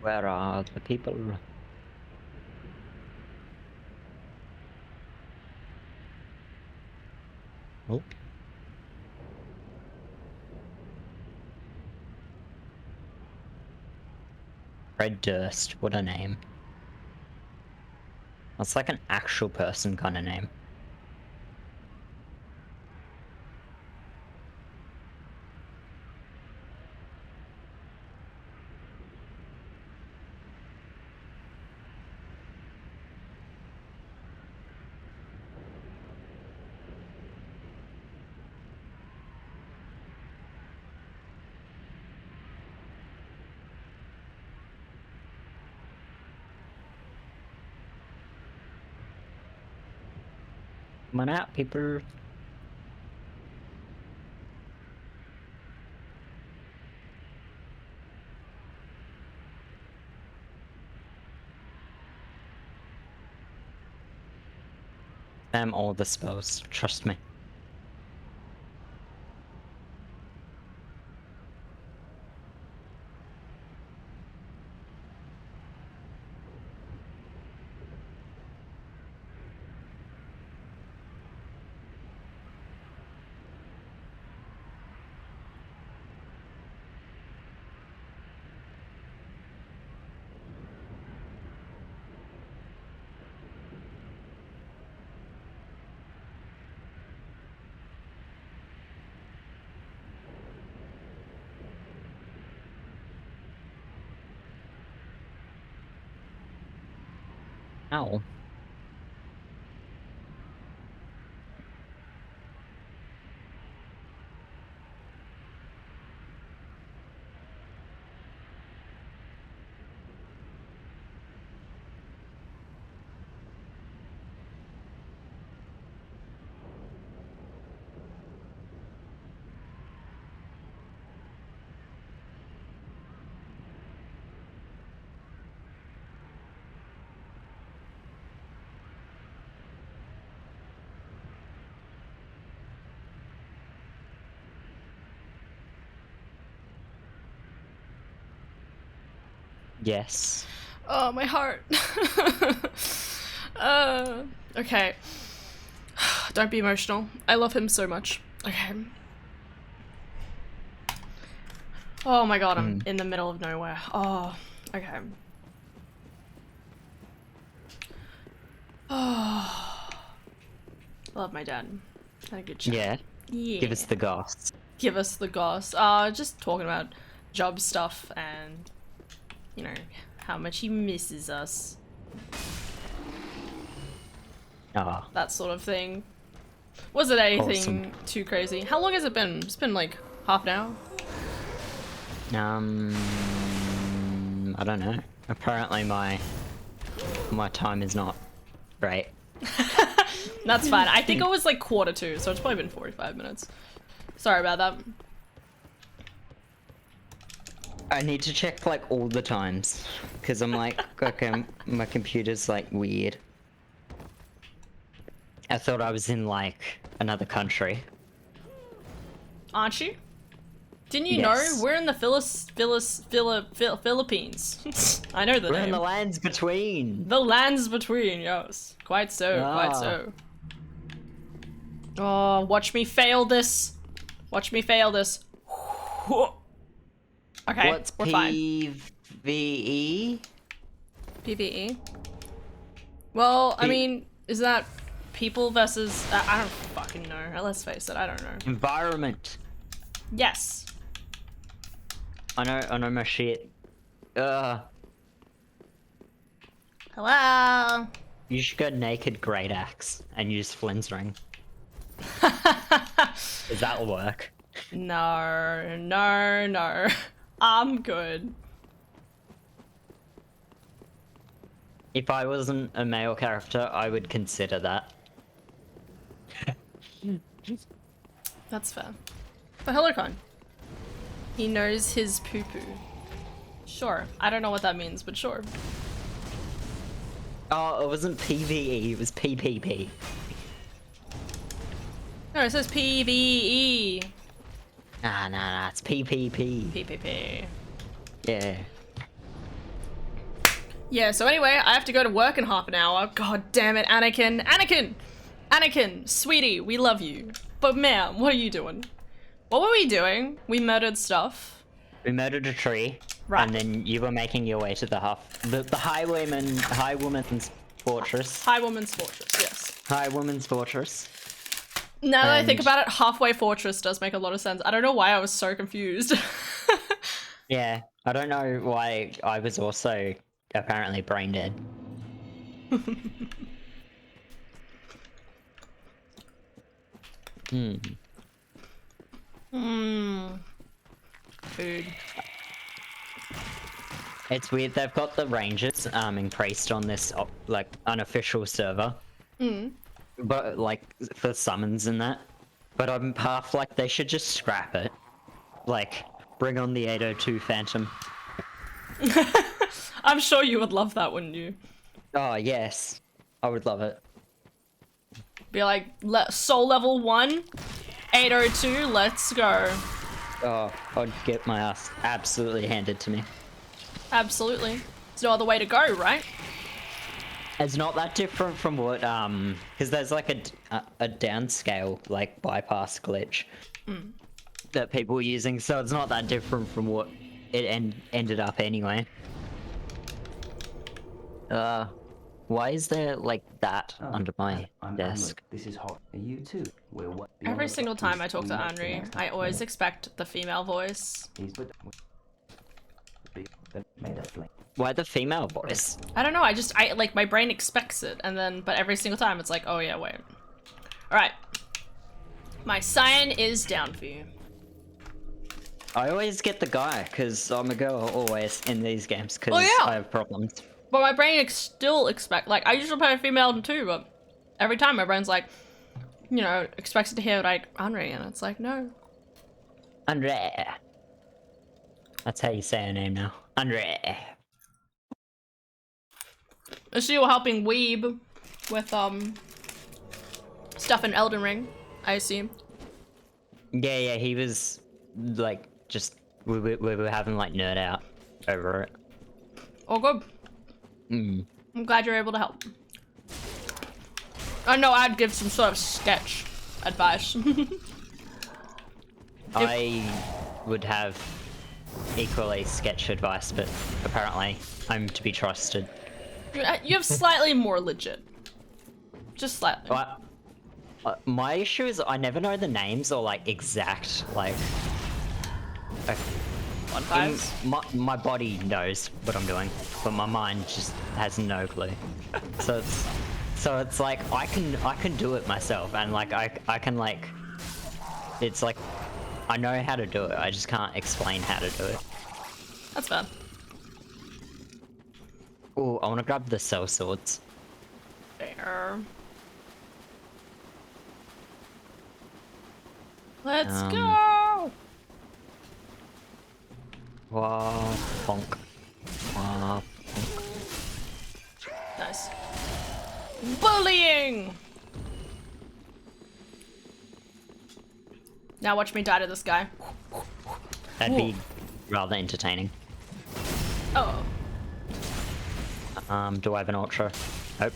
Where are the people? Oh. Fred Durst, what a name. That's like an actual person kind of name. Come on out, people. Spam all the spells, trust me. Ow. Yes. Oh, my heart. Okay. Don't be emotional. I love him so much. Okay. Oh my god, I'm in the middle of nowhere. Oh, okay. Oh. Love my dad. Had a good chat. Yeah. Yeah. Give us the goss. Give us the goss. Just talking about job stuff and, you know, how much he misses us. Oh. That sort of thing. Was it anything Awesome. too crazy? How long has it been? It's been like half an hour. I don't know. Apparently my time is not great. That's fine. I think it was like 1:45, so it's probably been 45 minutes. Sorry about that. I need to check like all the times because I'm like, okay, my computer's like weird. I thought I was in like another country. Aren't you? Didn't you Yes. know? We're in the Philippines. I know the We're name. in the lands between. The lands between, yes. Quite so, quite Ah. so. Oh, watch me fail this. Watch me fail this. Okay, What's we're fine. PVE? PvE? Well, I P- mean, is that people versus... I don't fucking know. Let's face it, I don't know. Environment. Yes. I know my shit. Hello. You should go naked great axe and use Flynn's ring. Does that work? No, no, no. I'm good. If I wasn't a male character, I would consider that. That's fair. But hello, Con. He knows his poo-poo. Sure. I don't know what that means, but sure. Oh, it wasn't PVE, it was PPP. No, it says PvE. Nah, it's PPP. PPP. Yeah. Yeah, so anyway, I have to go to work in half an hour. God damn it, Anakin. Anakin! Anakin, sweetie, we love you. But ma'am, what are you doing? What were we doing? We murdered stuff. We murdered a tree, Right. and then you were making your way to the High Woman's Fortress. High Woman's Fortress, yes. High Woman's Fortress. Now that I think And- about it, Halfway Fortress does make a lot of sense. I don't know why I was so confused. Yeah, I don't know why I was also apparently brain dead. Food. It's weird, they've got the ranges increased on this like unofficial server. But like for summons and that. But I'm half like they should just scrap it. Like bring on the 802 Phantom. I'm sure you would love that, wouldn't you? Oh yes. I would love it. Be like, soul level 1, 802, let's go. Oh, I'd get my ass absolutely handed to me. Absolutely. There's no other way to go, right? It's not that different from what because there's like a downscale like bypass glitch that people were using, so it's not that different from what it ended up anyway. Why is there like that under my desk? This is hot. Are you too? We're what? Every single time I talk to Henry, I always expect the female voice. He's with. They made a flame. Why the female voice? I don't know, I like, my brain expects it, and then, but every single time it's like, oh yeah, wait. Alright. My sign is down for you. I always get the guy, because I'm a girl always in these games, because Oh, yeah. I have problems. But my brain still expect, like, I usually play a female too, but every time my brain's like, you know, expects to hear, like, Henri, and it's like, no. Andre. That's how you say her name now. Andre. So you were helping Weeb with, stuff in Elden Ring, I assume. Yeah, he was, like, just, we were having, like, nerd out over it. Oh, good. Mm. I'm glad you're able to help. I know I'd give some sort of sketch advice. I would have equally sketch advice, but apparently I'm to be trusted. You have slightly more legit. Just slightly. My issue is I never know the names or like exact like. My body knows what I'm doing, but my mind just has no clue. So it's like I can do it myself, and like I can like. It's like I know how to do it. I just can't explain how to do it. That's fair. Oh, I want to grab the cell swords. Fair. Let's go! Wah, bonk. Wah, bonk. Nice. Bullying! Now watch me die to this guy. That'd be rather entertaining. Oh. Do I have an ultra? Nope.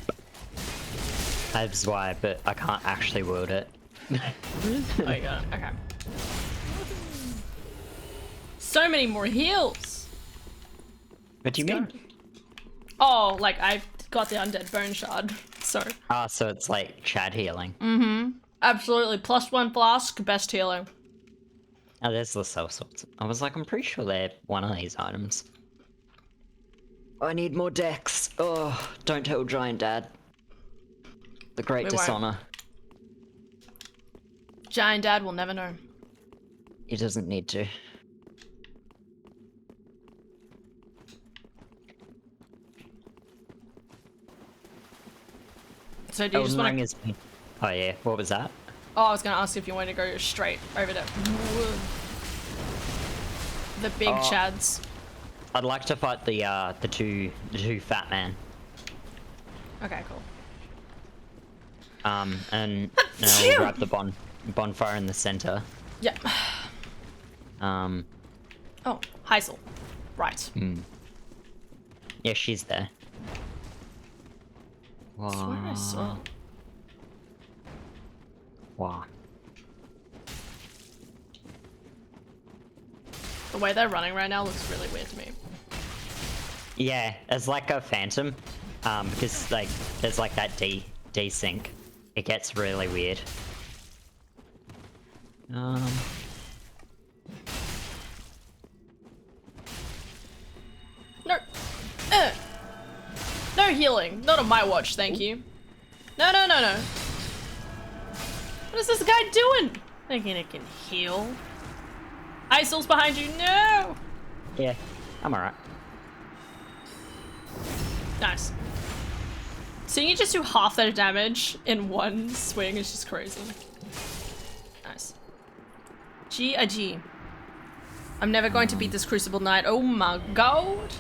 I have Zwei, but I can't actually wield it. Oh, you got it. Okay. So many more heals! What do you mean? Oh, like I got the undead bone shard. So. Ah, so it's like Chad healing. Mm-hmm. Absolutely. +1 flask, best healer. Oh, there's the cell swords. I was like, I'm pretty sure they're one of these items. I need more decks. Oh, don't tell Giant Dad. The great We won't. dishonor. Giant Dad will never know. He doesn't need to. So do you just Elden want Ring to... is... Oh yeah, what was that? Oh, I was going to ask if you wanted to go straight over to... the big chads. I'd like to fight the two fat man. Okay, cool. And we'll grab the bonfire in the center. Yeah. Um, Oh, Heisel. Right. yeah, she's there. I swear I saw. Wow. The way they're running right now looks really weird to me. Yeah, it's like a phantom, because like there's like that desync. It gets really weird. No. No healing. Not on my watch, thank you. No. What is this guy doing? Thinking it can heal. Isol's behind you. No! Yeah, I'm alright. Nice. Seeing you just do half that damage in one swing is just crazy. Nice. G. I'm never going to beat this Crucible Knight. Oh my god.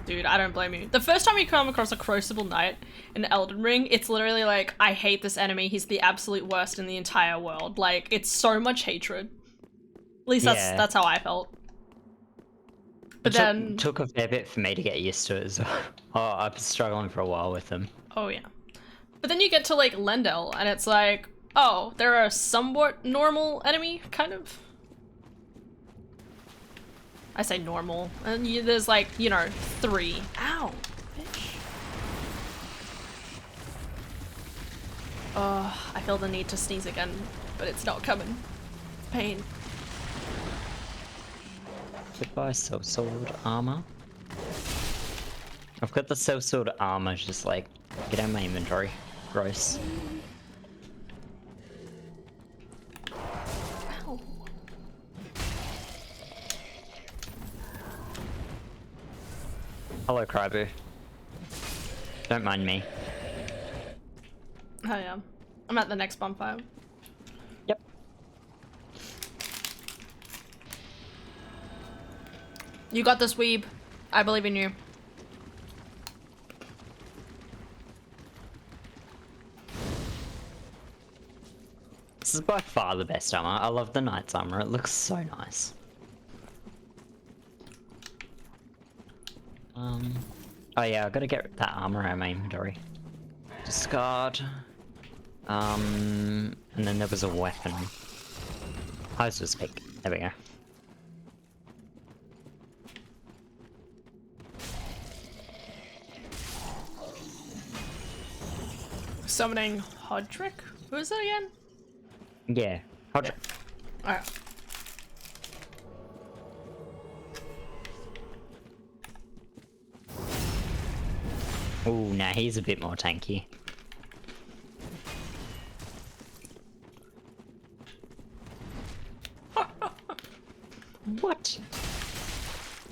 Dude, I don't blame you. The first time you come across a Crucible Knight in Elden Ring, it's literally like, I hate this enemy. He's the absolute worst in the entire world. Like, it's so much hatred. At least that's how I felt. But then... took a fair bit for me to get used to it as well. Oh, I was struggling for a while with them. Oh yeah. But then you get to like Lendel and it's like, oh, they're a somewhat normal enemy, kind of. I say normal. And there's like, you know, 3. Ow, bitch. Oh, I feel the need to sneeze again, but it's not coming. Pain. Goodbye, sword armor. I've got the self-sword armor, just like, get out of my inventory. Gross. Ow. Hello, Crybu. Don't mind me. Oh yeah. I'm at the next bonfire. Yep. You got this, Weeb. I believe in you. This is by far the best armor. I love the knight's armor. It looks so nice. Oh yeah, I gotta get that armor out of my inventory. Discard. And then there was a weapon. I was just pick. There we go. Summoning Hodrick? Who is it again? Yeah. Hold on. Alright. Ooh, nah, he's a bit more tanky. What?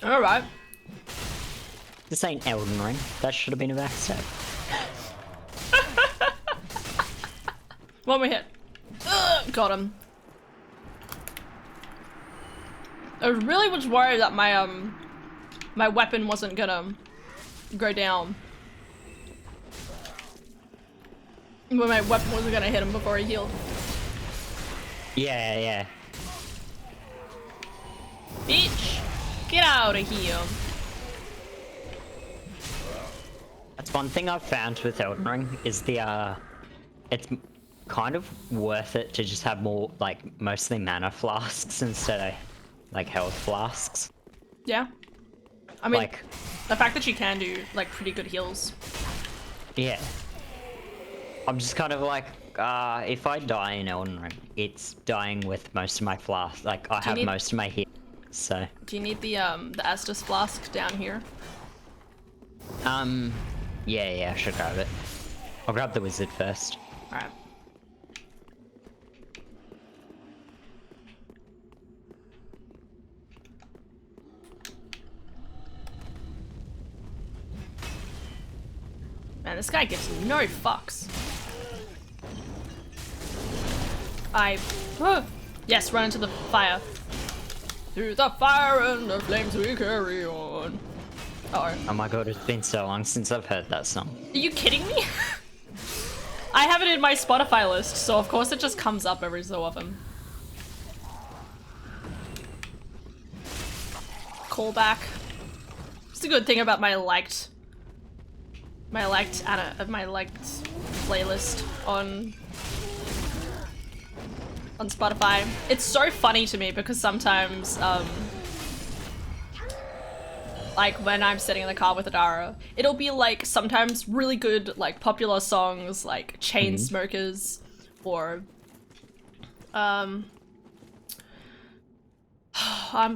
Alright. This ain't Elden Ring. That should have been a backstab. One more hit. Ugh, got him. I really was worried that my my weapon wasn't gonna go down. When my weapon wasn't gonna hit him before he healed. Yeah, yeah. Bitch! Get out of here. That's one thing I've found with Elden Ring is the it's kind of worth it to just have more like mostly mana flasks instead of like health flasks. Yeah. I mean, Like, the fact that you can do like pretty good heals. yeah. I'm just kind of like, if I die in Elden Ring, it's dying with most of my flasks. Like, I have need- most of my heal, so. Do you need the Estus flask down here? Yeah, I should grab it. I'll grab the wizard first. Alright. Man, this guy gives no fucks. Yes, run into the fire. Through the fire and the flames we carry on. Uh-oh. Oh my god, it's been so long since I've heard that song. Are you kidding me? I have it in my Spotify list, so of course it just comes up every so often. Callback. It's a good thing about my liked playlist on Spotify. It's so funny to me because sometimes like when I'm sitting in the car with Adara, it'll be like sometimes really good like popular songs like Chainsmokers or I'm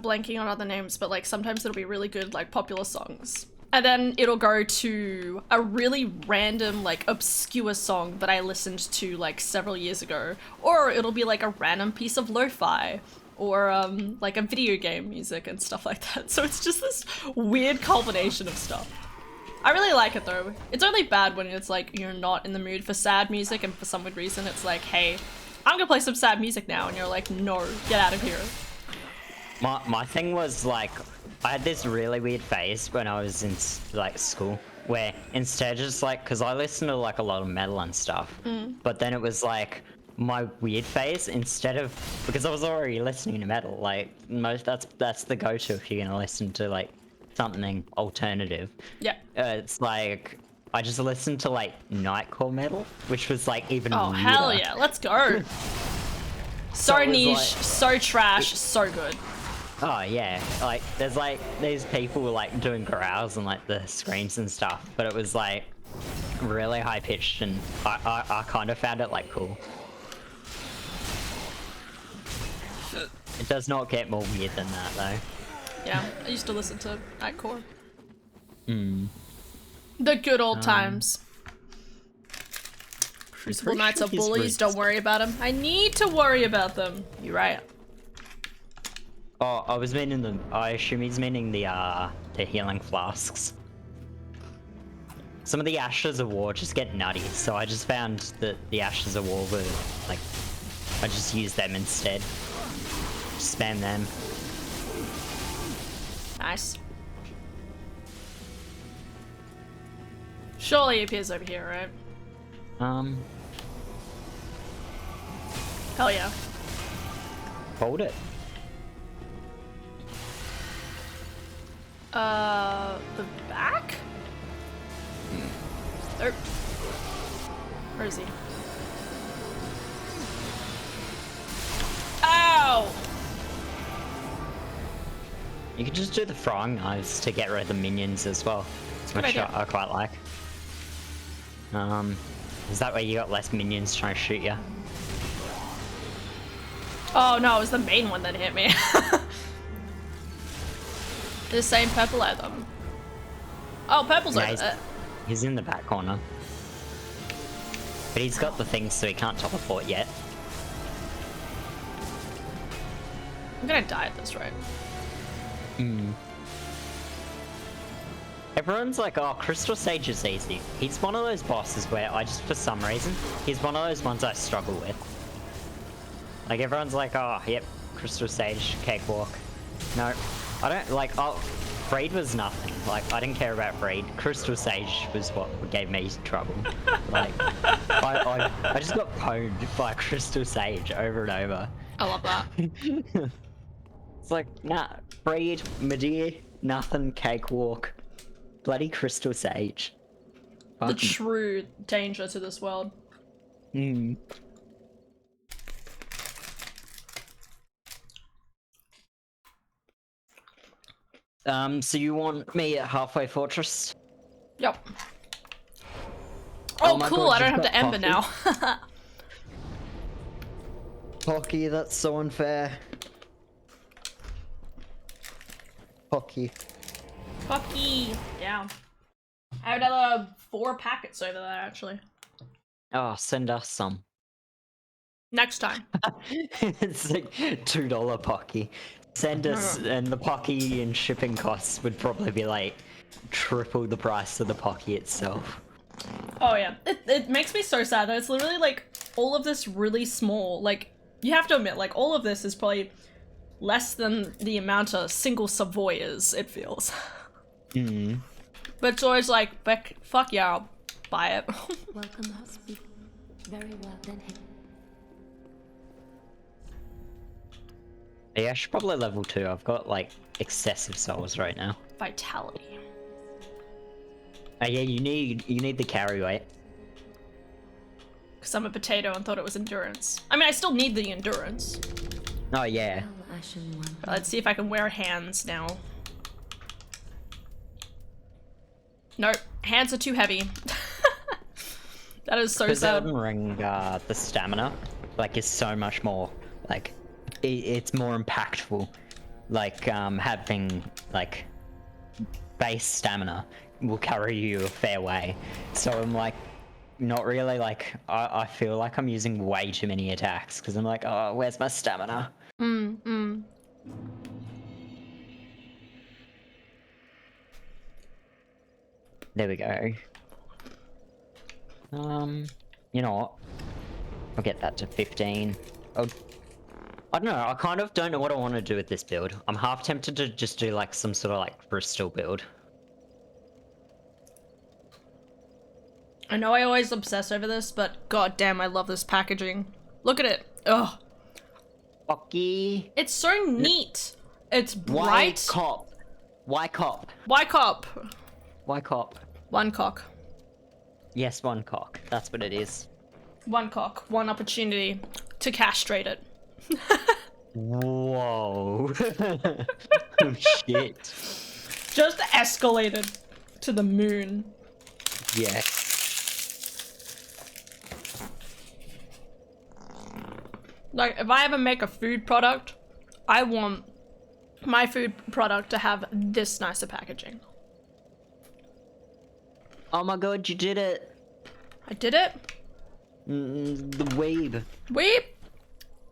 blanking on other names, but like sometimes it'll be really good like popular songs. And then it'll go to a really random, like, obscure song that I listened to, like, several years ago. Or it'll be, like, a random piece of lo-fi. Or, like, a video game music and stuff like that. So it's just this weird culmination of stuff. I really like it, though. It's only bad when it's, like, you're not in the mood for sad music and for some weird reason it's like, hey, I'm gonna play some sad music now. And you're like, no, get out of here. My thing was like, I had this really weird phase when I was in like school where instead of just like, because I listened to like a lot of metal and stuff, but then it was like my weird phase instead of, because I was already listening to metal, like that's the go-to if you're gonna listen to like something alternative. Yeah. It's like I just listened to like nightcore metal, which was like even Oh, weirder. hell yeah, let's go. So it was niche, like- so trash, so good. Oh yeah, like there's like these people like doing growls and like the screams and stuff, but it was like really high pitched and I kind of found it like cool. It does not get more weird than that though. Yeah, I used to listen to Nightcore. The good old times. Crucible pretty Knights sure are he's bullies, don't worry about them. I need to worry about them. You're right. Oh, I was meaning the. I assume he's meaning the healing flasks. Some of the Ashes of War just get nutty, so I just found that the Ashes of War were like, I just used them instead. Spam them. Nice. Surely he appears over here, right? Hell yeah. Hold it. The back? Or, where is he? Ow! You can just do the throwing knives to get rid of the minions as well, good which idea. I quite like. Is that way you got less minions trying to shoot you? Oh no, it was the main one that hit me. The same purple item. Oh, purple's Yeah, over he's- there. He's in the back corner. But he's got the things so he can't teleport yet. I'm gonna die at this rate. Everyone's like, oh, Crystal Sage is easy. He's one of those bosses where I just, for some reason, he's one of those ones I struggle with. Like, everyone's like, oh, yep, Crystal Sage, Cakewalk. No, I don't, like, oh, Freed was nothing. Like, I didn't care about Freed. Crystal Sage was what gave me trouble. Like, I just got pwned by Crystal Sage over and over. I love that. It's like, nah, Freed, Medea, nothing, Cakewalk. Bloody Crystal Sage. The Fuck. true danger to this world. So you want me at Halfway Fortress? Yep. Oh, my cool, God, I don't you've have to got Ember now. Pocky, that's so unfair. Pocky. Fucky. Down. I have another 4 packets over there, actually. Oh, send us some. Next time. It's like $2 Pocky. Send us, and the Pocky and shipping costs would probably be like triple the price of the Pocky itself. Oh yeah. It makes me so sad that it's literally like all of this really small. Like, you have to admit, like all of this is probably less than the amount a single Savoy is, it feels. But it's always like, fuck yeah, I'll buy it. Welcome, husband. Very well then. Yeah, I should probably level 2. I've got like excessive souls right now. Vitality. Oh yeah, you need the carry weight. Because I'm a potato and thought it was endurance. I mean, I still need the endurance. Oh yeah. Well, Ashen One. But let's see if I can wear hands now. Nope, hands are too heavy. That is so Because sad. Elden Ring, the stamina, like, is so much more, like, it's more impactful. Like, having, like, base stamina will carry you a fair way. So I'm, like, not really, like, I feel like I'm using way too many attacks, because I'm like, oh, where's my stamina? There we go. You know what? I'll get that to 15. I don't know, I kind of don't know what I want to do with this build. I'm half tempted to just do like some sort of like Bristol build. I know I always obsess over this, but god damn, I love this packaging. Look at it. Ugh. Fucky. It's so neat. It's Why bright. cop? Why cop? Why cop? Why cop? One cock. Yes, one cock. That's what it is. One cock. One opportunity to castrate it. Whoa. Oh shit. Just escalated to the moon. Yes. Like, if I ever make a food product, I want my food product to have this nicer packaging. Oh my god, you did it! I did it. The weeb. Weep.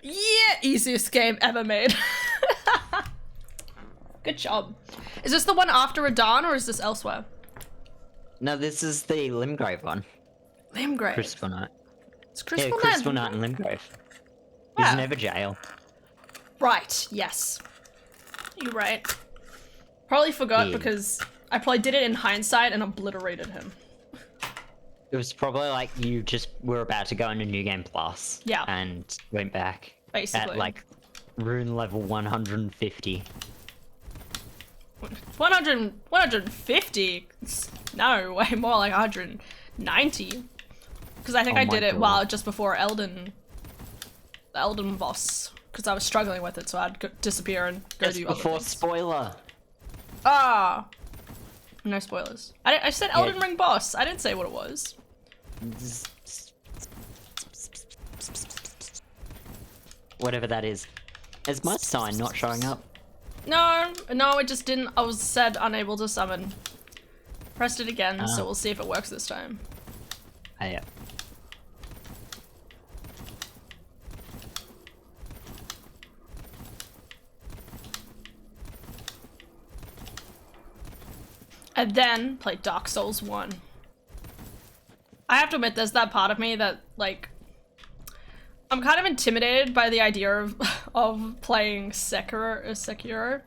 Yeah, easiest game ever made. Good job. Is this the one after Radahn or is this elsewhere? No, this is the Limgrave one. Limgrave. Crystal Knight. It's Crystal Yeah, Knight. Crystal Knight and Limgrave. He's Yeah. never jail. Right, yes. You're right. Probably forgot Yeah. because I probably did it in hindsight and obliterated him. It was probably like you just were about to go into New Game Plus. Yeah. And went back. Basically. At like rune level 150. 150? No, way more like 190. Because I think Oh I my did it God. while just before the Elden boss. Because I was struggling with it, so I'd disappear and go Just do other before things. spoiler. Ah! No spoilers. I said Elden Ring boss. I didn't say what it was. Whatever that is. Is my sign not showing up? No, it just didn't. I was said unable to summon. Pressed it again, so we'll see if it works this time. Oh, yeah. And then play Dark Souls 1. I have to admit, there's that part of me that, like, I'm kind of intimidated by the idea of playing Sekiro.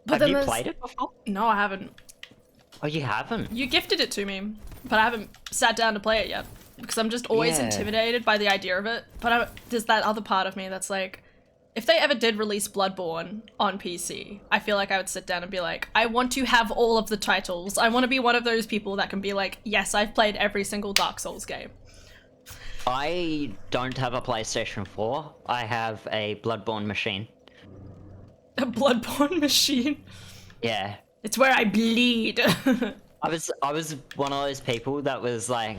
But Have then you there's- played it before? No, I haven't. Oh, you haven't? You gifted it to me, but I haven't sat down to play it yet. Because I'm just always Yeah. intimidated by the idea of it. But there's that other part of me that's like, if they ever did release Bloodborne on PC, I feel like I would sit down and be like, I want to have all of the titles. I want to be one of those people that can be like, yes, I've played every single Dark Souls game. I don't have a PlayStation 4. I have a Bloodborne machine. A Bloodborne machine. Yeah. It's where I bleed. I was one of those people that was like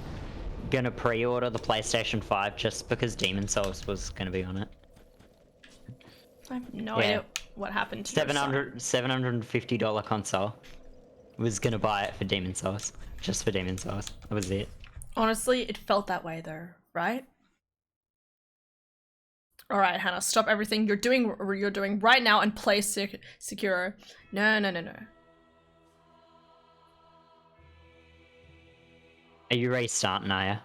gonna pre-order the PlayStation 5 just because Demon Souls was gonna be on it. I have no Yeah. idea what happened to your son. $750 console. Was gonna buy it for Demon Souls. Just for Demon Souls. That was it. Honestly, it felt that way though, right? Alright, Hannah, stop everything you're doing right now and play Sekiro. No. Are you restarting, are ya?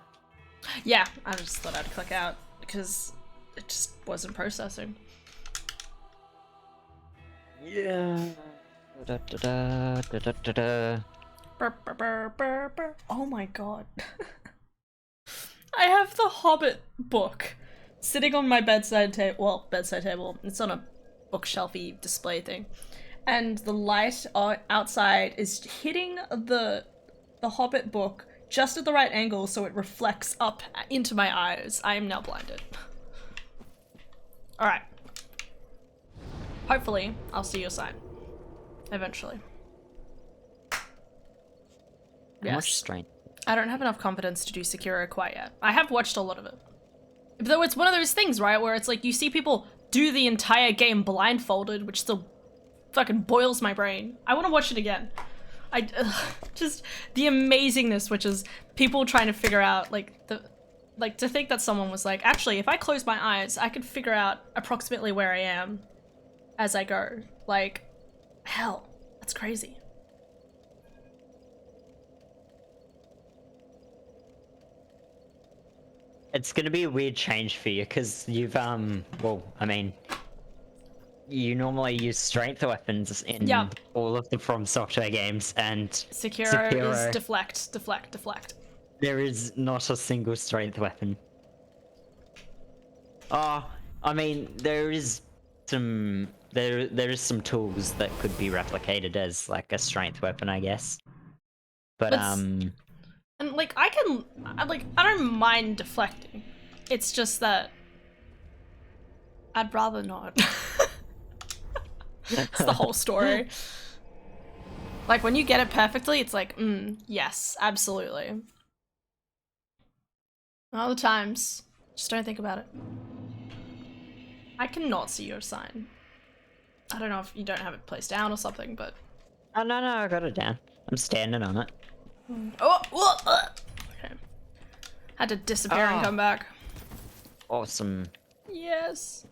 Yeah, I just thought I'd click out because it just wasn't processing. Yeah. Da, da, da, da, da, da, da. Burr, burr, burr, burr, burr. Oh my god. I have the Hobbit book sitting on my bedside table. Well, bedside table. It's on a bookshelfy display thing. And the light outside is hitting the Hobbit book just at the right angle so it reflects up into my eyes. I am now blinded. Alright. Hopefully, I'll see your sign. Eventually. How Yes. much strength? I don't have enough confidence to do Sekiro quite yet. I have watched a lot of it. Though it's one of those things, right, where it's like you see people do the entire game blindfolded, which still fucking boils my brain. I want to watch it again. Just the amazingness, which is people trying to figure out, to think that someone was like, actually, if I close my eyes, I could figure out approximately where I am as I go. Like, hell, that's crazy. It's gonna be a weird change for you because you've well, I mean, you normally use strength weapons in Yeah. all of the From Software games, and Sekiro is deflect, deflect, deflect. there is not a single strength weapon. I mean, there is some tools that could be replicated as like a strength weapon, I guess. But And like I don't mind deflecting. It's just that I'd rather not. That's the whole story. Like when you get it perfectly, it's like, yes, absolutely. Other times, just don't think about it. I cannot see your sign. I don't know if you don't have it placed down or something, but oh no, I got it down. I'm standing on it. Okay. Had to disappear and Ah. come back. Awesome. Yes.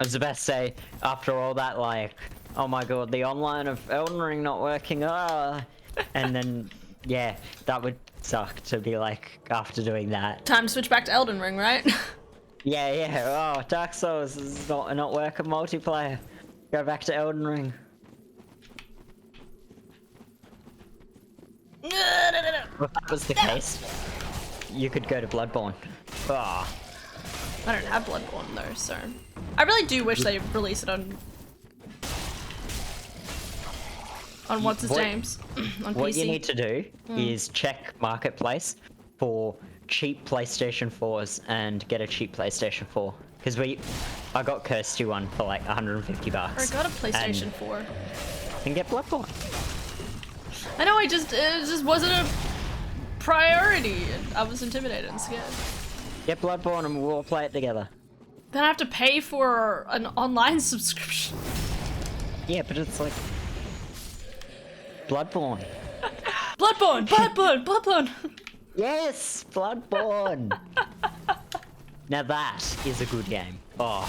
I was about to say, after all that, like, oh my god, the online of Elden Ring not working, and then, yeah, that would suck to be like, after doing that. Time to switch back to Elden Ring, right? Yeah, oh, Dark Souls is not working multiplayer. Go back to Elden Ring. If that was the case, you could go to Bloodborne. Ah, I don't have Bloodborne though, so I really do wish they release it on what's his What- names on what PC. you need to do is check Marketplace for cheap PlayStation 4s and get a cheap PlayStation 4. Because I got Kirsty one for like 150 Or bucks. I got a PlayStation 4. And get Bloodborne. I know, it just wasn't a priority. And I was intimidated and scared. Get Bloodborne and we'll all play it together. Then I have to pay for an online subscription. Yeah, but it's like Bloodborne. Bloodborne. Yes, Bloodborne. Now that is a good game. Oh,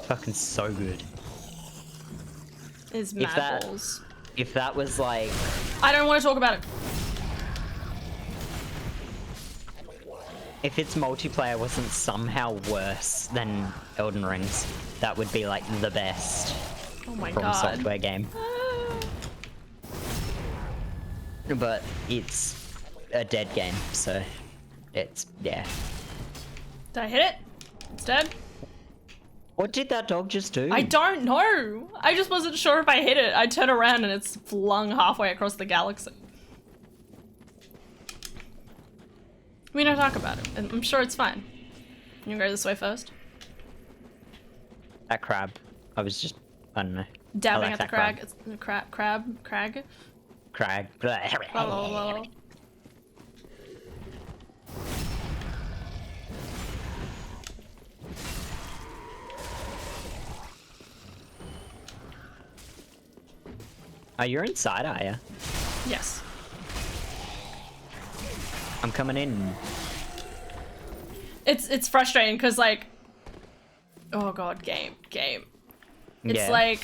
fucking so good. Is If mad that- balls. If that was like, I don't want to talk about it. if its multiplayer wasn't somehow worse than Elden Ring's, that would be like the best Oh my From god. Software game. But it's a dead game, so it's, yeah. Did I hit it? It's dead? What did that dog just do? I don't know. I just wasn't sure if I hit it. I turn around and it's flung halfway across the galaxy. We don't talk about it. I'm sure it's fine. You go this way first. That crab. I was just, I don't know. Dabbing like at the that crag. It's the crag. Crag. Blah, blah, blah. Oh, you're inside, are you? Yes. I'm coming in. It's frustrating because like, oh god, game. It's Yeah. like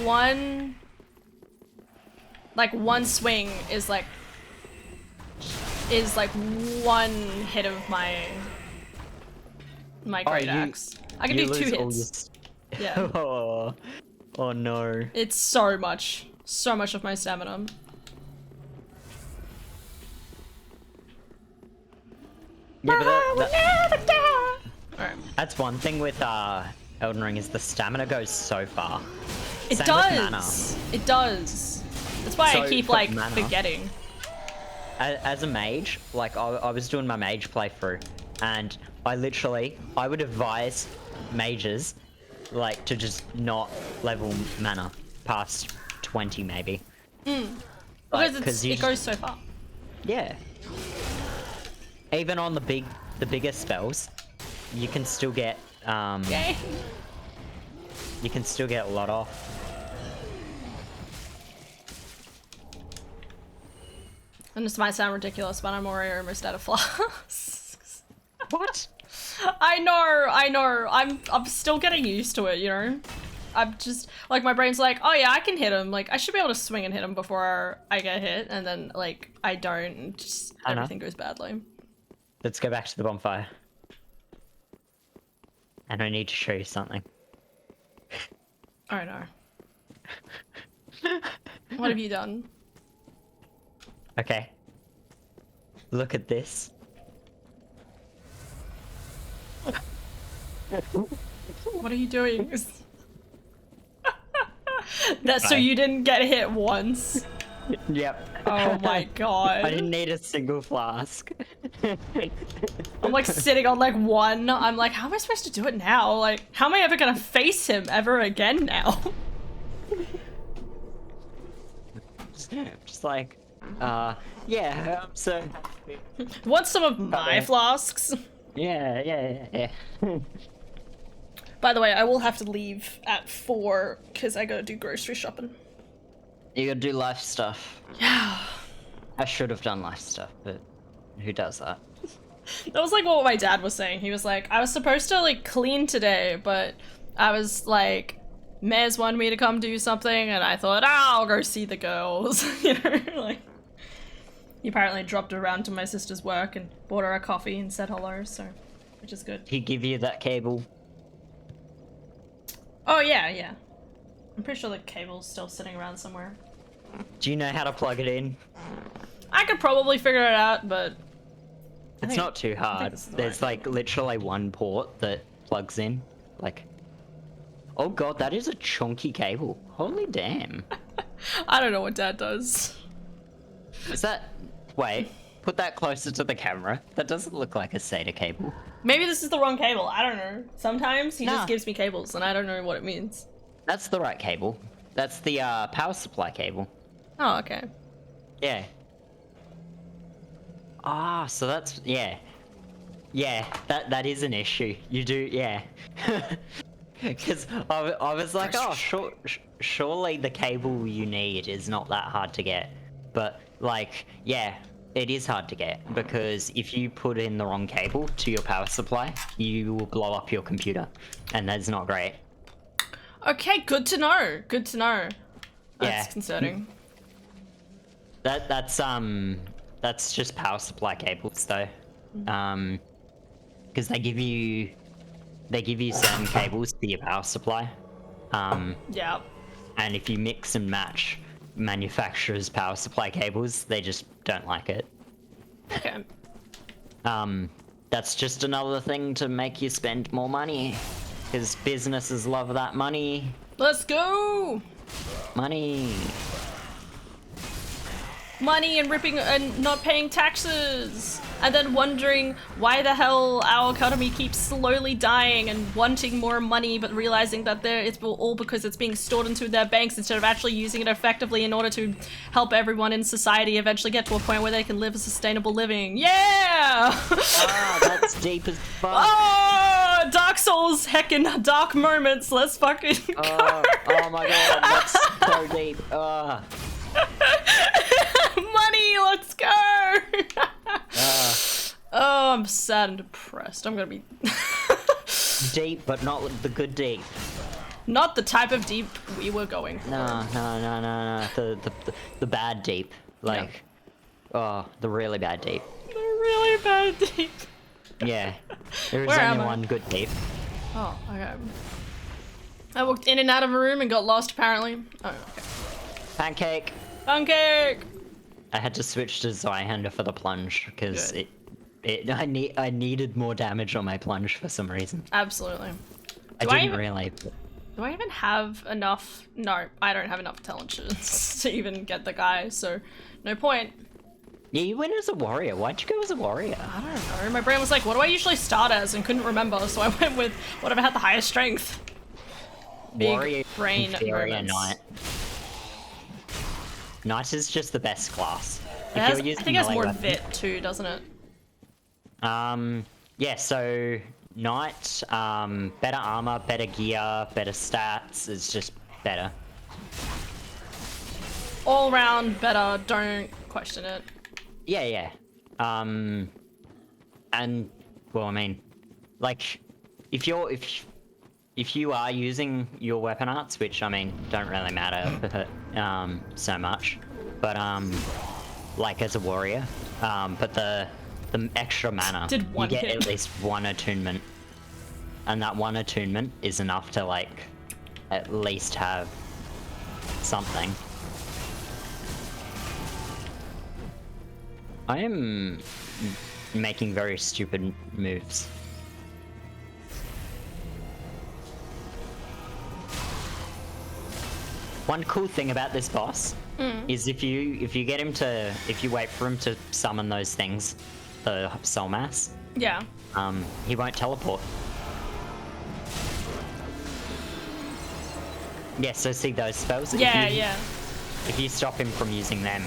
one swing is like one hit of my great axe. I can you do 2 lose all hits. your Yeah. Oh no. It's so much of my stamina. Yeah, but Alright. that's one thing with Elden Ring is the stamina goes so far. It Same with mana. does. It does. That's why I So keep for like mana- forgetting. As a mage, like I was doing my mage playthrough, and I would advise mages like to just not level mana past 20 maybe. Like, Because you it goes so far. Yeah. Even on the bigger spells, you can still get Okay. you can still get a lot off. And this might sound ridiculous, but I'm already almost out of flasks. What? I know. I'm still getting used to it, you know? I'm just like my brain's like, oh yeah, I can hit him. Like I should be able to swing and hit him before I get hit, and then like I don't, and just I know. everything goes badly. Let's go back to the bonfire. And I need to show you something. Oh no. What have you done? Okay. Look at this. What are you doing? That's so Right. you didn't get hit once. Yep. Oh my god. I didn't need a single flask. I'm like sitting on like one. I'm like, how am I supposed to do it now? Like, how am I ever gonna face him ever again now? Just like, yeah, so, Want some of my Okay. flasks? yeah. By the way, I will have to leave at 4 because I gotta do grocery shopping. You gotta do life stuff. Yeah. I should have done life stuff, but who does that? That was like what my dad was saying. He was like, I was supposed to like clean today, but I was like, Mez wanted me to come do something, and I thought, I'll go see the girls. You know, like. He apparently dropped around to my sister's work and bought her a coffee and said hello, so, which is good. He give you that cable? Oh yeah, yeah. I'm pretty sure the cable's still sitting around somewhere. Do you know how to plug it in? I could probably figure it out, but It's not too hard. this is There's right. like literally one port that plugs in. Like, oh god, that is a chunky cable. Holy damn. I don't know what Dad does. Is that... Wait, put that closer to the camera. That doesn't look like a SATA cable. Maybe this is the wrong cable. I don't know. Sometimes he Nah. just gives me cables, and I don't know what it means. That's the right cable. That's the power supply cable. Oh, okay. Yeah. Ah, so that's... Yeah. Yeah, that is an issue. You do... Yeah. Because I was like, oh, surely the cable you need is not that hard to get. But, like, yeah, it is hard to get. Because if you put in the wrong cable to your power supply, you will blow up your computer. And that's not great. Okay, good to know. Good to know. That's Yeah. concerning. That's just power supply cables though. Because they give you certain cables for your power supply. Yeah. And if you mix and match manufacturers' power supply cables, they just don't like it. Okay. That's just another thing to make you spend more money. Because businesses love that money. Let's go! Money. Money and ripping and not paying taxes! And then wondering why the hell our economy keeps slowly dying and wanting more money, but realizing that it's all because it's being stored into their banks instead of actually using it effectively in order to help everyone in society eventually get to a point where they can live a sustainable living. Yeah! Ah, that's deep as fuck. Oh, Dark Souls heckin' dark moments. Let's fucking go. Oh my god, that's so deep. Money, let's go. Oh, I'm sad and depressed. I'm gonna be Deep, but not the good deep. not the type of deep we were going for. No. The bad deep. Like, oh, the really bad deep. The really bad deep. Yeah. There is Where am only I? one good deep. Oh, okay. I walked in and out of a room and got lost apparently. Oh, okay. Pancake. Pancake! I had to switch to Zweihander for the plunge because Good. I needed more damage on my plunge for some reason. Absolutely. I Do I didn't even- really. But... Do I even have enough? No, I don't have enough intelligence to even get the guy, so no point. Yeah, you went as a warrior. Why'd you go as a warrior? I don't know. My brain was like, what do I usually start as? And couldn't remember, so I went with whatever had the highest strength. Big Warrior, brain inferior, moments. knight. Knight is just the best class. It has, I using think it has melee more weapon- vit too, doesn't it? Yeah, so knight, better armor, better gear, better stats, is just better. All round better, don't question it. Yeah. And well, I mean, like, if you are using your weapon arts, which I mean don't really matter so much, but like as a warrior, but the extra mana, Did one you get hit. at least one attunement, and that one attunement is enough to like at least have something. I am making very stupid moves. One cool thing about this boss is if you wait for him to summon those things, the soul mass, Yeah. he won't teleport. Yeah, so see those spells? Yeah, if you, yeah. If you stop him from using them,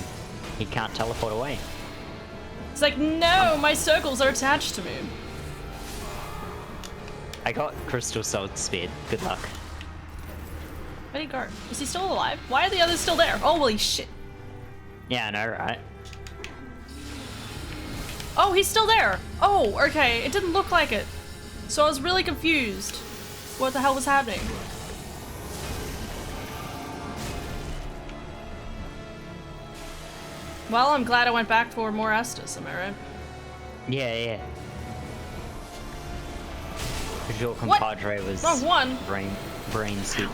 he can't teleport away. It's like, no, my circles are attached to me. I got Crystal Sword Spear. Good luck. Where'd he go? Is he still alive? Why are the others still there? Holy shit. Yeah, I know, right? Oh, he's still there. Oh, okay. It didn't look like it. So I was really confused. What the hell was happening? Well, I'm glad I went back for more Estus, am I right? Yeah, yeah. Because your What? compadre was Wrong one. brain soup.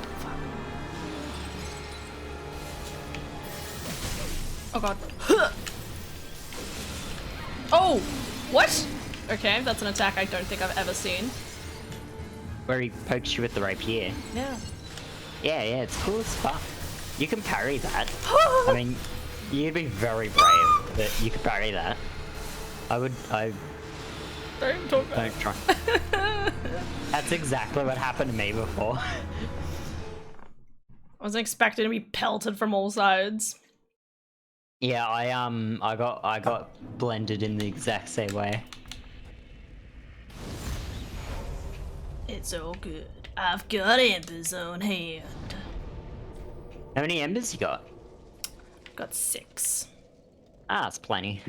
Oh god. Oh! What? Okay, that's an attack I don't think I've ever seen. Where he pokes you with the rapier. Yeah. Yeah, yeah, it's cool as fuck. You can parry that. I mean, you'd be very brave, but you could parry that. I Don't even talk about don't try. That's exactly what happened to me before. I wasn't expecting to be pelted from all sides. Yeah, I got blended in the exact same way. It's all good. I've got embers on hand. How many embers you got? Got 6. Ah, it's plenty.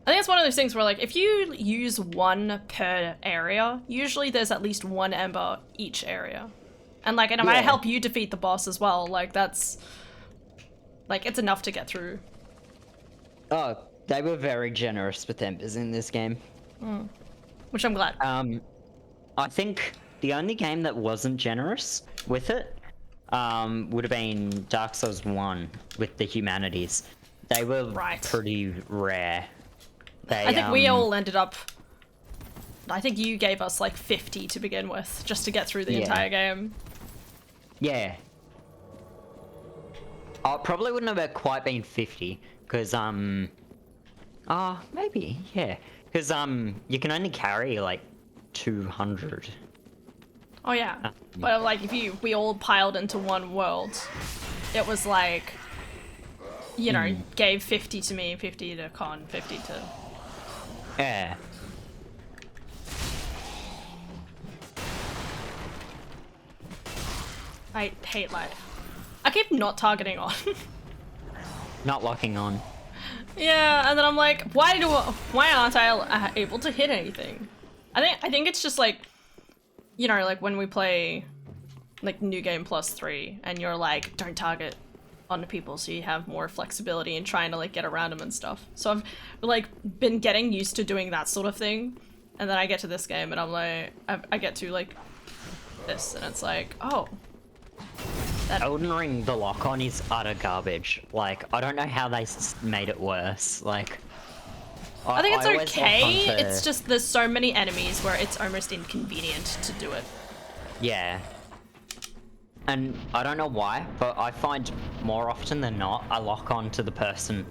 I think it's one of those things where, like, if you use 1 per area, usually there's at least 1 ember each area. And, like, and if I Yeah. help you defeat the boss as well, like, that's... Like, it's enough to get through. Oh, they were very generous with embers in this game. Which I'm glad. I think the only game that wasn't generous with it would have been Dark Souls 1 with the humanities. They were Right. pretty rare. They, I think we all ended up... I think you gave us, like, 50 to begin with, just to get through the Yeah. entire game. Yeah. Oh, it probably wouldn't have quite been 50, because, maybe, yeah. Because, you can only carry, like, 200. Oh yeah, but like if we all piled into one world, it was like, you know, gave 50 to me, 50 to Con, 50 to... Yeah. I hate life. I keep not targeting on. Not locking on. Yeah, and then I'm like, why aren't I able to hit anything? I think it's just like, you know, like when we play like New Game Plus 3 and you're like, don't target onto people so you have more flexibility in trying to like get around them and stuff. So I've like been getting used to doing that sort of thing, and then I get to this game and I'm like, I get to like this and it's like, oh. Elden Ring, the lock-on is utter garbage. Like, I don't know how they made it worse. Like, I think it's always okay, lock onto- it's just there's so many enemies where it's almost inconvenient to do it. Yeah. And I don't know why, but I find more often than not, I lock on to the person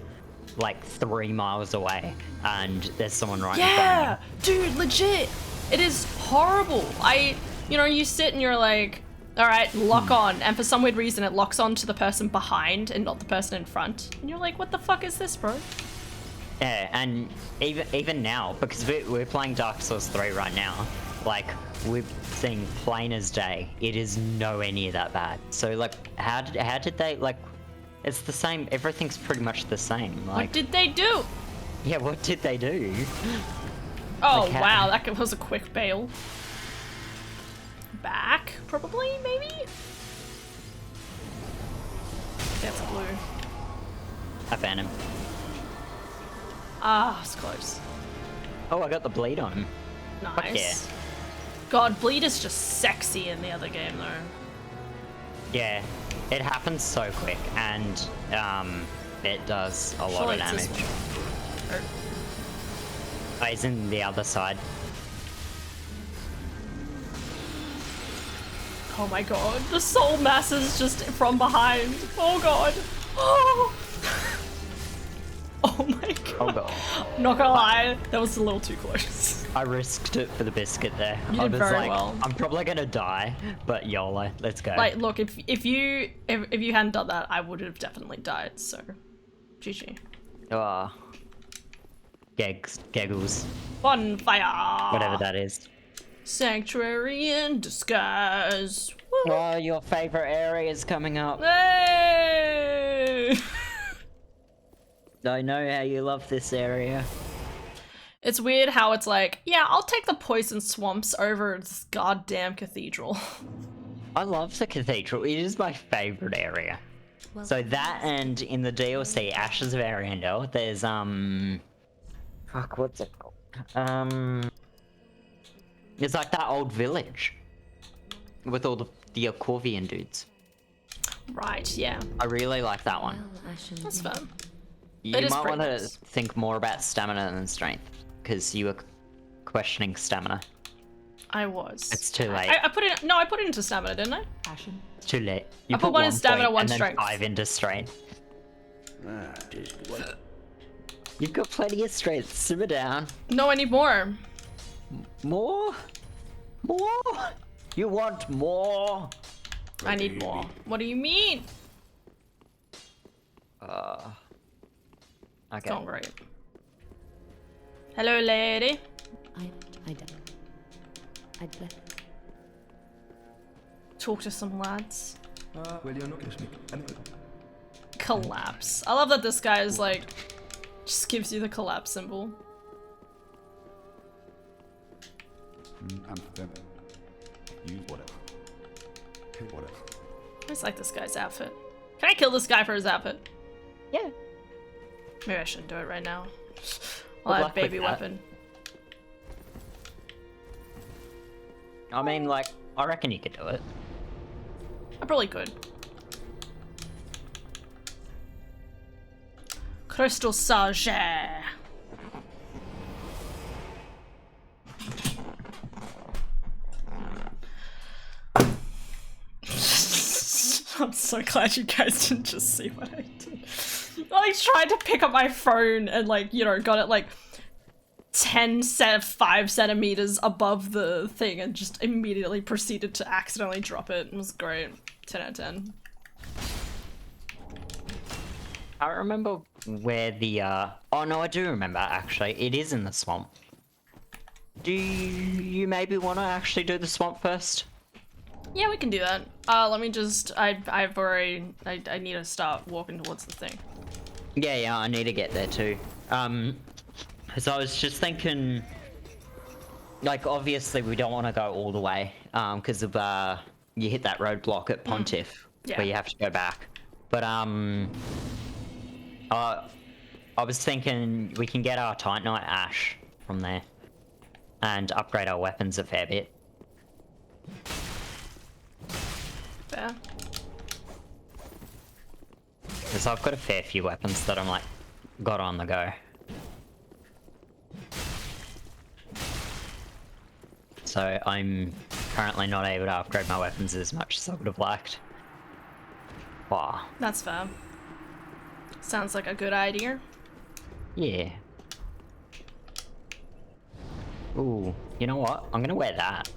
like 3 miles away, and there's someone right in front Yeah, of me. dude, legit. It is horrible. You know, you sit and you're like, all right, lock on, and for some weird reason it locks on to the person behind and not the person in front. And you're like, what the fuck is this, bro? Yeah, and even now, because we're playing Dark Souls 3 right now, like, we're seeing plain as day, it is nowhere near that bad. So, like, how did they, like, it's the same, everything's pretty much the same. Like, What did they do? yeah, what did they do? Oh, Like, wow, that was a quick bail. Back, probably, maybe? That's blue. I banned him. Ah, it's close. Oh, I got the bleed on him. Nice. yeah. God, bleed is just sexy in the other game, though. Yeah, it happens so quick, and it does a lot Surely of it's this damage. one. Or- Oh, he's in the other side. Oh my god, the soul mass is just from behind. Oh god. Oh, oh my god. Oh god. Not gonna lie, that was a little too close. I risked it for the biscuit there. You I did was very like, well. I'm probably gonna die, but YOLO, let's go. Like, look, if you hadn't done that, I would have definitely died, so GG. Ah. Geggles. Bonfire! Whatever that is. Sanctuary in disguise. Woo. Oh, your favorite area is coming up. Hey! I know how you love this area. It's weird how it's like, yeah, I'll take the poison swamps over this goddamn cathedral. I love the cathedral. It is my favorite area. So that, and in the DLC Ashes of Ariandel, there's fuck, what's it called? It's like that old village with all the Corvian dudes. Right, yeah. I really like that one. Well, Ashen That's Maid. fun. You It is might pretty want to nice. think more about stamina than strength, because you were questioning stamina. I was. It's too late. I put it. No, I put it into stamina, didn't I? It's too late. You I put one in stamina, point one and then strength. 5 into strength. You've got plenty of strength. Simmer down. No, I need more. More? More? You want more? I need more. What do you mean? Okay. Going great. Hello, lady. I don't. I'd let. Talk to some lads. Well, you're not listening. Collapse. I love that this guy is like, just gives you the collapse symbol. And then use whatever. Okay, whatever. I just like this guy's outfit. Can I kill this guy for his outfit? Yeah. Maybe I shouldn't do it right now. Good I'll have luck with baby that. weapon. I mean, like, I reckon you could do it. I probably could. Crystal Sage. I'm so glad you guys didn't just see what I did. I like tried to pick up my phone and like, you know, got it like 5 centimeters above the thing and just immediately proceeded to accidentally drop it. It was great. 10 out of 10. I don't remember where the, oh no, I do remember, actually. It is in the swamp. Do you maybe want to actually do the swamp first? Yeah, we can do that. Let me just, I need to start walking towards the thing. Yeah, I need to get there too. So I was just thinking, like, obviously we don't want to go all the way, because of, you hit that roadblock at Pontiff, Yeah. where you have to go back. But, I was thinking we can get our Titanite Ash from there, and upgrade our weapons a fair bit. There. Because I've got a fair few weapons that I'm, like, got on the go. So I'm currently not able to upgrade my weapons as much as I would have liked. Wow. That's fair. Sounds like a good idea. Yeah. Ooh, you know what? I'm gonna wear that.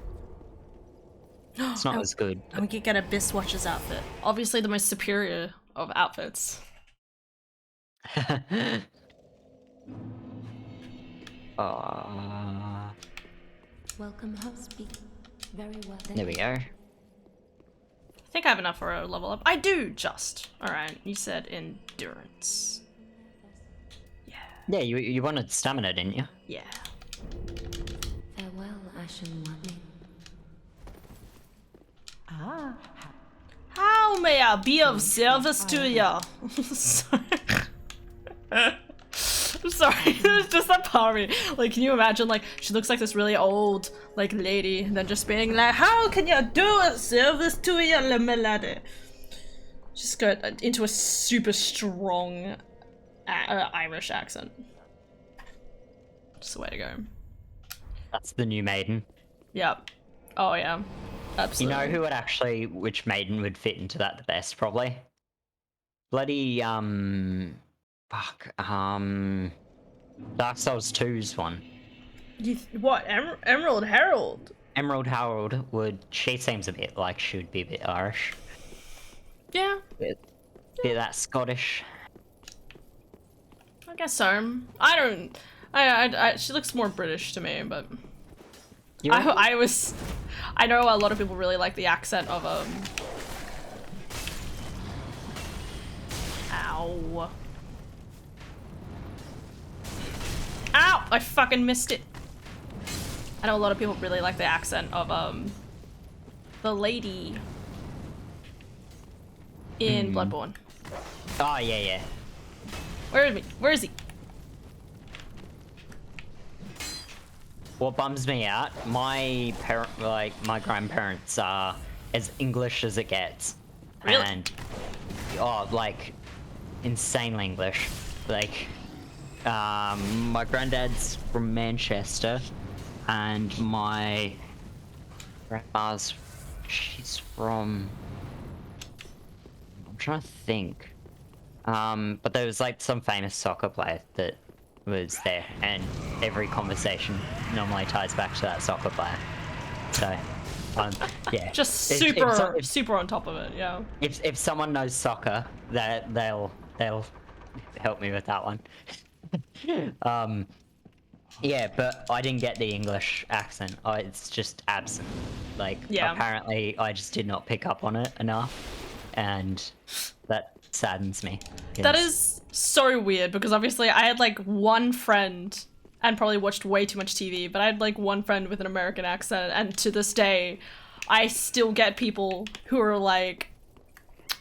It's not as good. And we could get a Biswatcher's outfit. Obviously the most superior of outfits. Welcome, host. Very well. There we go. I think I have enough for a level up. I do, just. Alright, you said endurance. Yeah, you wanted stamina, didn't you? Yeah. Farewell, Ashen Maid. How may I be of service to you? Sorry. I'm sorry, there's just that part of me. Like, can you imagine, like, she looks like this really old, like, lady, and then just being like, how can you do a service to you, milady? Just go into a super strong Irish accent. Just the way to go. That's the new maiden. Yep. Oh, yeah. You Absolutely. know who would actually, which maiden would fit into that the best, probably? Bloody, Dark Souls 2's one. What? Emerald Herald? Emerald Harold would, she seems a bit like she would be a bit Irish. Yeah, Bit that Scottish. I guess so. I don't. I she looks more British to me, but You I know a lot of people really like the accent of Ow. Ow! I fucking missed it. I know a lot of people really like the accent of the lady in Bloodborne. Oh yeah, yeah. Where is he? Where is he? What bums me out, my grandparents are as English as it gets. Really? And like insanely English. Like my granddad's from Manchester and my grandma's she's from I'm trying to think. But there was like some famous soccer player that was there, and every conversation normally ties back to that soccer player. So, yeah. Just If- super, if, super on top of it, yeah. if someone knows soccer, they'll help me with that one. Yeah, but I didn't get the English accent. It's just absent. Like, Yeah. apparently I just did not pick up on it enough, and that saddens me. That 'cause- is so weird because obviously I had like one friend and probably watched way too much TV, but I had like one friend with an American accent, and to this day, I still get people who are like,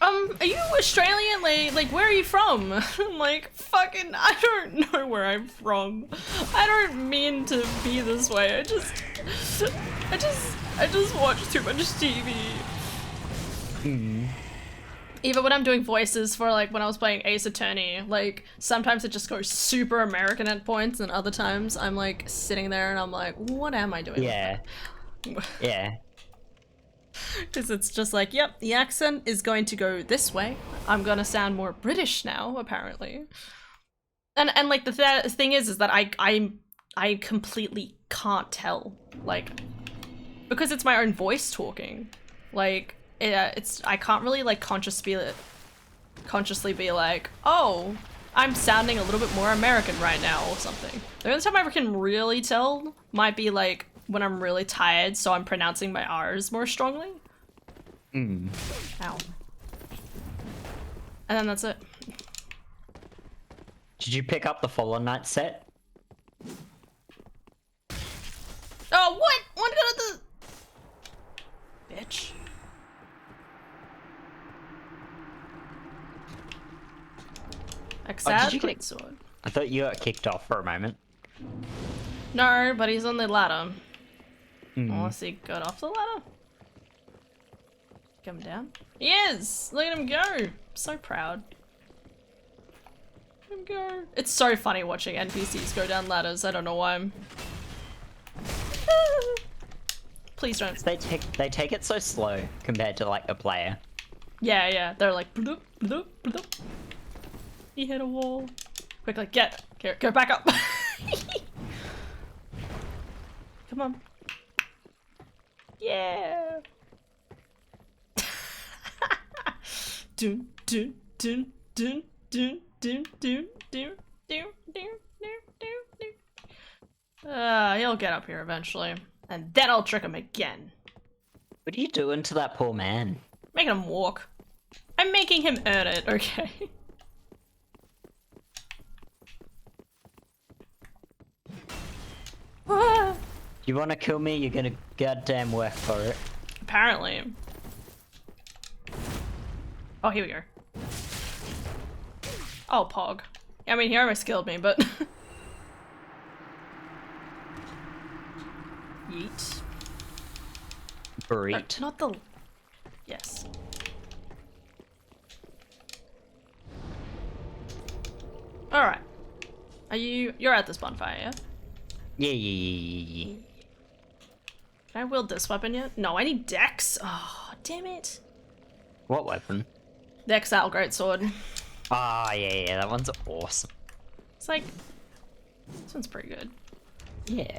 are you Australian? Like where are you from? I'm like, fucking, I don't know where I'm from. I don't mean to be this way. I just watch too much TV. Even when I'm doing voices for like when I was playing Ace Attorney, like sometimes it just goes super American at points, and other times I'm like sitting there and I'm like, what am I doing? Yeah. Yeah. Because it's just like, yep, the accent is going to go this way. I'm gonna sound more British now, apparently. And like the thing is that I completely can't tell, like, because it's my own voice talking. Like, I can't really like consciously be like, oh, I'm sounding a little bit more American right now or something. The only time I can really tell might be like when I'm really tired, so I'm pronouncing my R's more strongly. Ow. And then that's it. Did you pick up the Fallen Knight set? Oh, what? What did the bitch? Exad did you get- Great Sword. I thought you got kicked off for a moment. No, but he's on the ladder. Unless he got off the ladder. Come down. He is! Look at him go! So proud. Look at him go. It's so funny watching NPCs go down ladders. I don't know why. Please don't. They take it so slow compared to like a player. Yeah, yeah. They're like, bloop, bloop, bloop. He hit a wall. Quickly, go back up. Come on. Yeah. Dun dun dun dun dun dun dun dun dun dun. He'll get up here eventually, and then I'll trick him again. What are you doing to that poor man? Making him walk. I'm making him earn it, okay? You wanna kill me? You're gonna goddamn work for it. Apparently. Oh, here we go. Oh, Pog. I mean, he almost killed me, but... Yeet. Burrito. Not the... Yes. Alright. You're at this bonfire, yeah? Yeah. Can I wield this weapon yet? No, I need Dex. Oh, damn it. What weapon? The Exile Greatsword. Ah, yeah, that one's awesome. It's like... This one's pretty good. Yeah.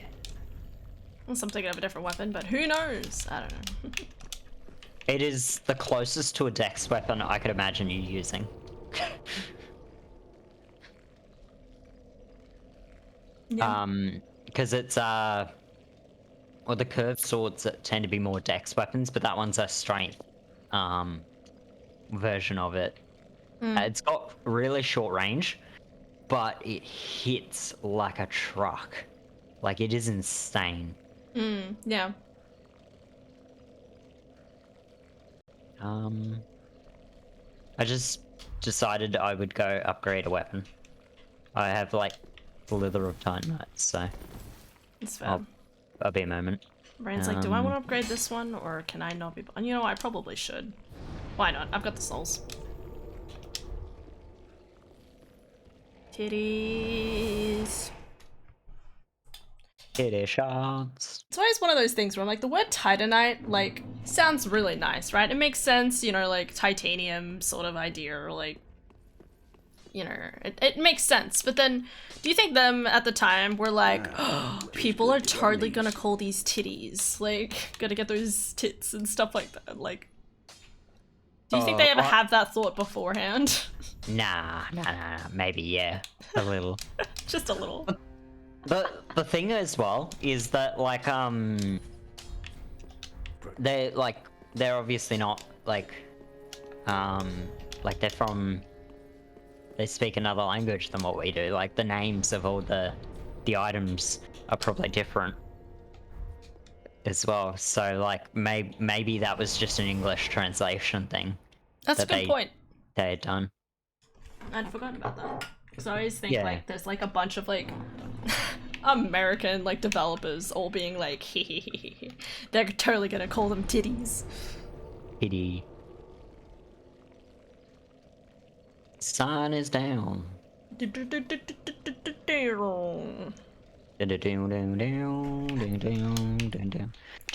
Unless I'm thinking of a different weapon, but who knows? I don't know. It is the closest to a dex weapon I could imagine you using. Yeah. Because it's well, the curved swords that tend to be more dex weapons, but that one's a strength version of it. It's got really short range, but it hits like a truck. Like, it is insane. Yeah. I just decided I would go upgrade a weapon. I have like Slither of Titanite, so It's fair. I'll be a moment. Brain's like, do I want to upgrade this one, or can I not be? And you know, I probably should. Why not? I've got the souls. Titties. Titty shots. It's always one of those things where I'm like, the word Titanite, like, sounds really nice, right? It makes sense, you know, like, titanium sort of idea, or like, you know, it makes sense. But then, do you think them at the time were like, oh, people are totally gonna call these titties, like, gonna get those tits and stuff like that, like, do you think they ever have that thought beforehand? Nah, maybe, yeah, a little. Just a little. The thing as well is that like they're obviously not like they speak another language than what we do. Like the names of all the items are probably different as well. So like maybe that was just an English translation thing. That's a good point. They had done. I'd forgotten about that. Because I always think Yeah. like there's like a bunch of like American like developers all being like they're totally gonna call them titties. Pity. Sun is down. Did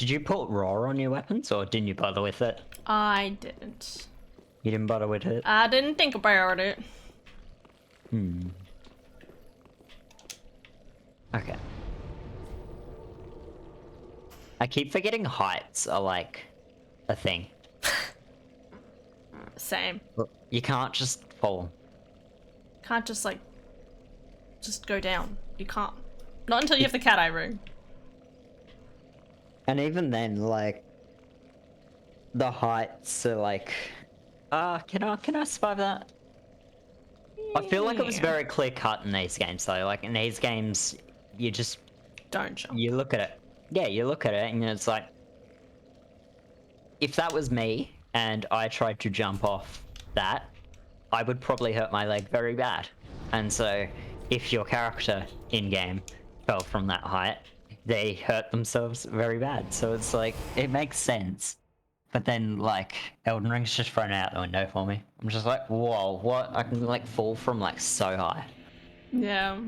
you put raw on your weapons or didn't you bother with it? I didn't. You didn't bother with it? I didn't think about it. Okay. I keep forgetting heights are like a thing. Same. You can't just fall. Can't just like just go down. You can't. Not until you have the cat eye ring. And even then, like, the heights are like, can I survive that? I feel like it was very clear cut in these games though. Like in these games, you just Don't jump. you look at it. Yeah, you look at it and it's like, if that was me and I tried to jump off that, I would probably hurt my leg very bad. And so, if your character in game fell from that height, they hurt themselves very bad. So it's like, it makes sense. But then, like, Elden Ring's just thrown out the window for me. I'm just like, whoa, what? I can, like, fall from, like, so high. Yeah.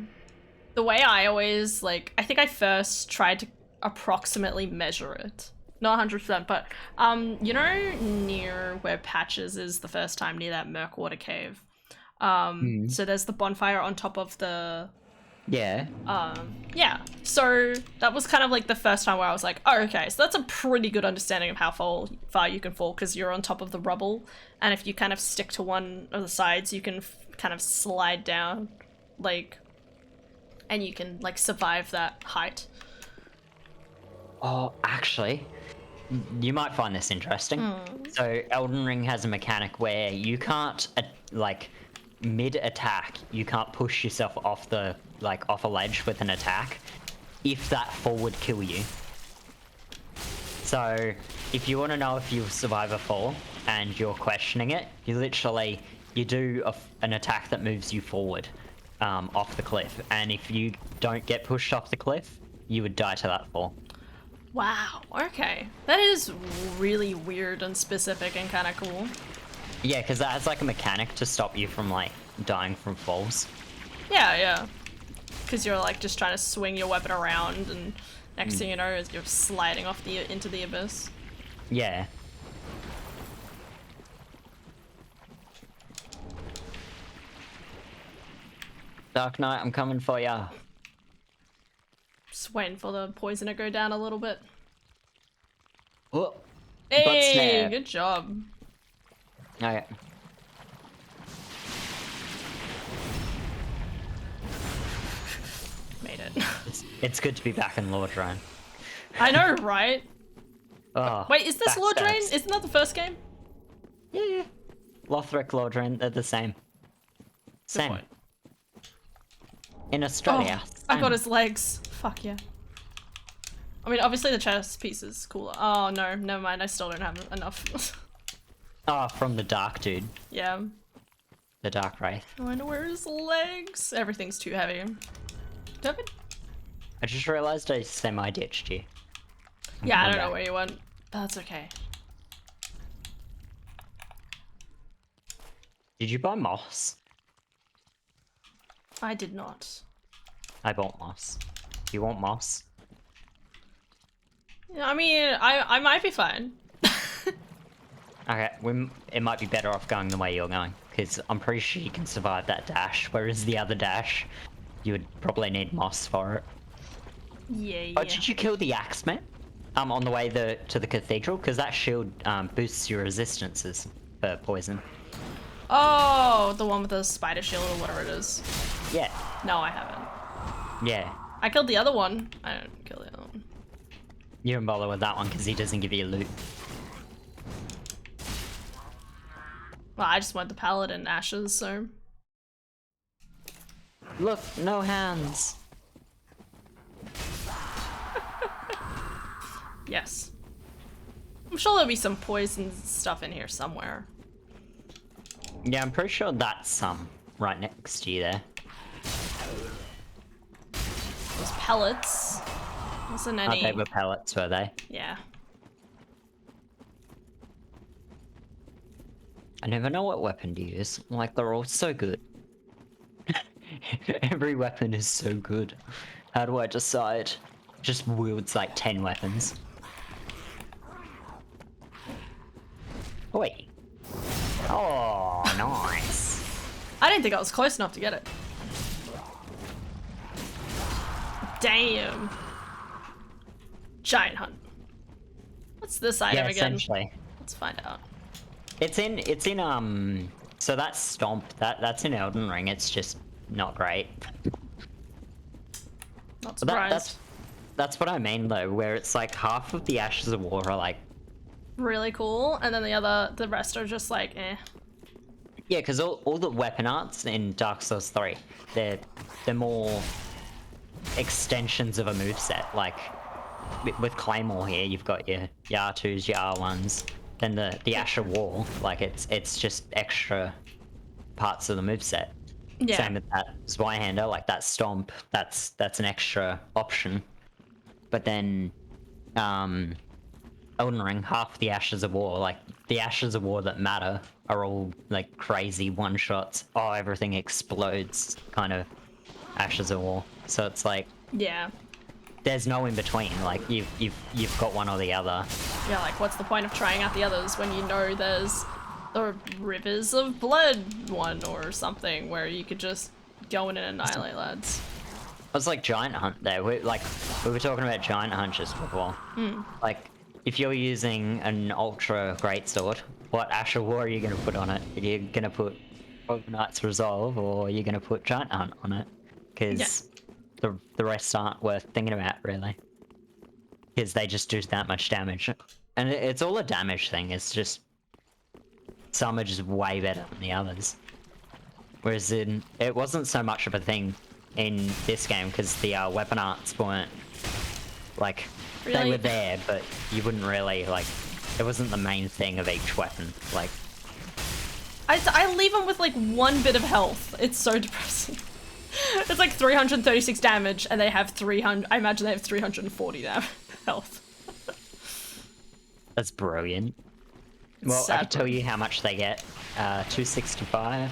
The way I always, like, I think I first tried to approximately measure it. Not 100%, but, you know, near where Patches is the first time, near that Murkwater cave. So there's the bonfire on top of the... Yeah. Yeah. So that was kind of like the first time where I was like, oh, okay, so that's a pretty good understanding of how far you can fall, because you're on top of the rubble, and if you kind of stick to one of the sides, you can kind of slide down, like, and you can, like, survive that height. Oh, actually, you might find this interesting. So Elden Ring has a mechanic where you can't, like, mid-attack, you can't push yourself off the, like, off a ledge with an attack if that fall would kill you. So if you want to know if you'll survive a fall and you're questioning it, you do an attack that moves you forward off the cliff, and if you don't get pushed off the cliff, you would die to that fall. Wow, okay. That is really weird and specific and kind of cool. Yeah, because that has like a mechanic to stop you from like dying from falls. Yeah, yeah. Because you're like just trying to swing your weapon around, and next thing you know, is you're sliding off into the abyss. Yeah. Dark Knight, I'm coming for ya. Just waiting for the poison to go down a little bit. Oh, Hey, snap. good job. okay. Made it. It's good to be back in Lord Ryan. I know, right? Oh, Wait, is this Lord Drain? backstabs. Isn't that the first game? Yeah. Lothric, Lord Ryan, they're the same. Same. point. In Australia. Oh, I got his legs. Fuck yeah. I mean, obviously the chest piece is cooler. Oh no, never mind. I still don't have enough. Oh, from the Dark dude. Yeah. The Dark Wraith. I wonder where his legs. Everything's too heavy. David? I just realized I semi-ditched you. Yeah, I I'm don't know back. where you went. That's okay. Did you buy moss? I did not. I bought moss. Do you want moss? Yeah, I mean, I might be fine. Okay, it might be better off going the way you're going, because I'm pretty sure you can survive that dash, whereas the other dash, you would probably need moss for it. Yeah, Oh, did you kill the Axeman? On the way to the cathedral? Because that shield boosts your resistances for poison. Oh, the one with the spider shield or whatever it is. Yeah, No, I haven't. yeah. I killed the other one. I didn't kill the other one. You don't bother with that one because he doesn't give you loot. Well, I just went the paladin ashes, so. Look, no hands. Yes. I'm sure there'll be some poison stuff in here somewhere. Yeah, I'm pretty sure that's some right next to you there. Those pellets. Wasn't Oh, any. they were pellets, were they? Yeah. I never know what weapon to use. Like, they're all so good. Every weapon is so good. How do I decide? Just wields like 10 weapons. Wait. Oh, nice. I didn't think I was close enough to get it. Damn. Giant hunt. What's this item Yeah, again? essentially. Let's find out. It's in so that's Stomp, that's in Elden Ring, it's just not great. Not But surprised. that's what I mean though, where it's like half of the Ashes of War are like, Really cool, and then the rest are just like, eh. yeah, because all the weapon arts in Dark Souls 3, they're more extensions of a moveset. Like with Claymore here, you've got your R2s, your R1s, then the Asher Wall, like it's just extra parts of the moveset. Yeah. Same with that Zweihander, like that Stomp, that's an extra option. But then Elden Ring, half the Ashes of War, like the Ashes of War that matter are all like crazy one shots. Oh, everything explodes kind of Ashes of War. So it's like Yeah. there's no in between. Like you've got one or the other. Yeah, like what's the point of trying out the others when you know there's the Rivers of Blood one or something where you could just go in and annihilate lads. It's like Giant Hunt there. We were talking about Giant Hunt just before. Like if you're using an Ultra Greatsword, what Asher War are you going to put on it? Are you going to put Knight's Resolve or are you going to put Giant Hunt on it? Because the rest aren't worth thinking about really. Because they just do that much damage. And it's all a damage thing. It's just some are just way better than the others. Whereas it wasn't so much of a thing in this game because the weapon arts weren't like they Really? were there, but you wouldn't really like. It wasn't the main thing of each weapon. Like I leave them with like 1 bit of health. It's so depressing. It's like 336 damage and they have 300. I imagine they have 340 health. that's brilliant. Well, I Sad can tell you how much they get. 265.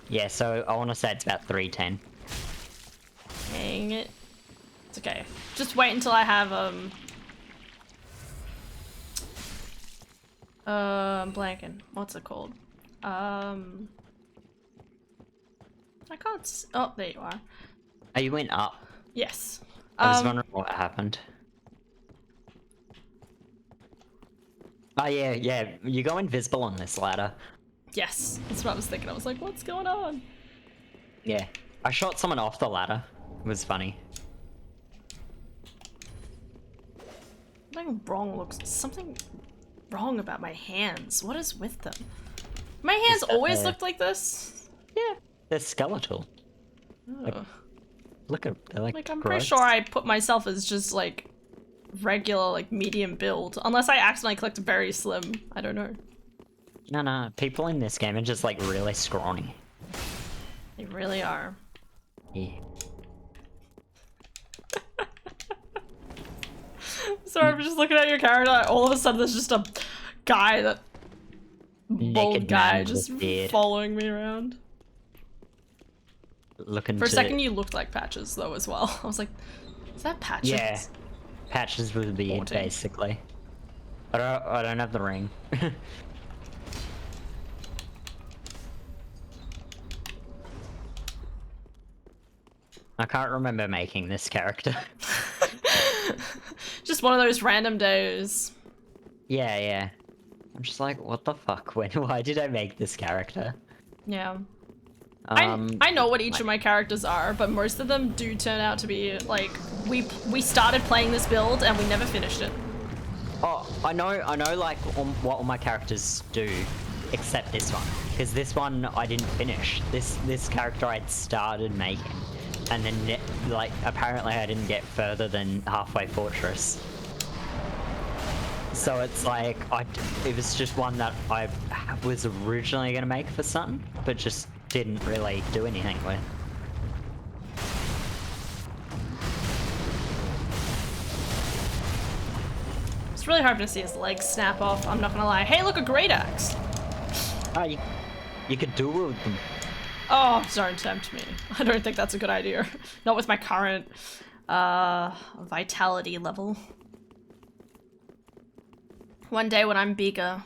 Yeah, so I want to say it's about 310. Dang it. It's okay. Just wait until I have I'm blanking. What's it called? I can't oh, there you are. Oh, you went up. Yes. I was wondering what happened. Oh yeah, you go invisible on this ladder. Yes. That's what I was thinking. I was like, what's going on? Yeah. I shot someone off the ladder. It was funny. Something wrong about my hands. What is with them? My hands that always the- looked like this? Yeah. They're skeletal. Ugh. Look at they're like. Like, I'm pretty gross. sure I put myself as just like regular, like medium build, unless I accidentally clicked very slim. I don't know. No, people in this game are just like really scrawny. They really are. Yeah. Sorry, I'm just looking at your character. All of a sudden, there's just a guy that bald Naked guy man with just a beard. following me around. Looking For a to- second, you looked like Patches though as well. I was like, is that Patches? Yeah. Patches with a beard, Haunting. basically. I don't have the ring. I can't remember making this character. Just one of those random days. Yeah. I'm just like, what the fuck? Why did I make this character? Yeah. Um, I know what each of my characters are, but most of them do turn out to be like we started playing this build and we never finished it. Oh, I know, like what all my characters do, except this one, because this one I didn't finish. This character I'd started making, and then like apparently I didn't get further than halfway fortress. So it's like it was just one that I was originally gonna make for something, but just didn't really do anything with. It's really hard to see his legs snap off. I'm not gonna lie. Hey, look, a great axe. Oh, you could duel with them. Oh, don't tempt me. I don't think that's a good idea. Not with my current vitality level. One day when I'm bigger.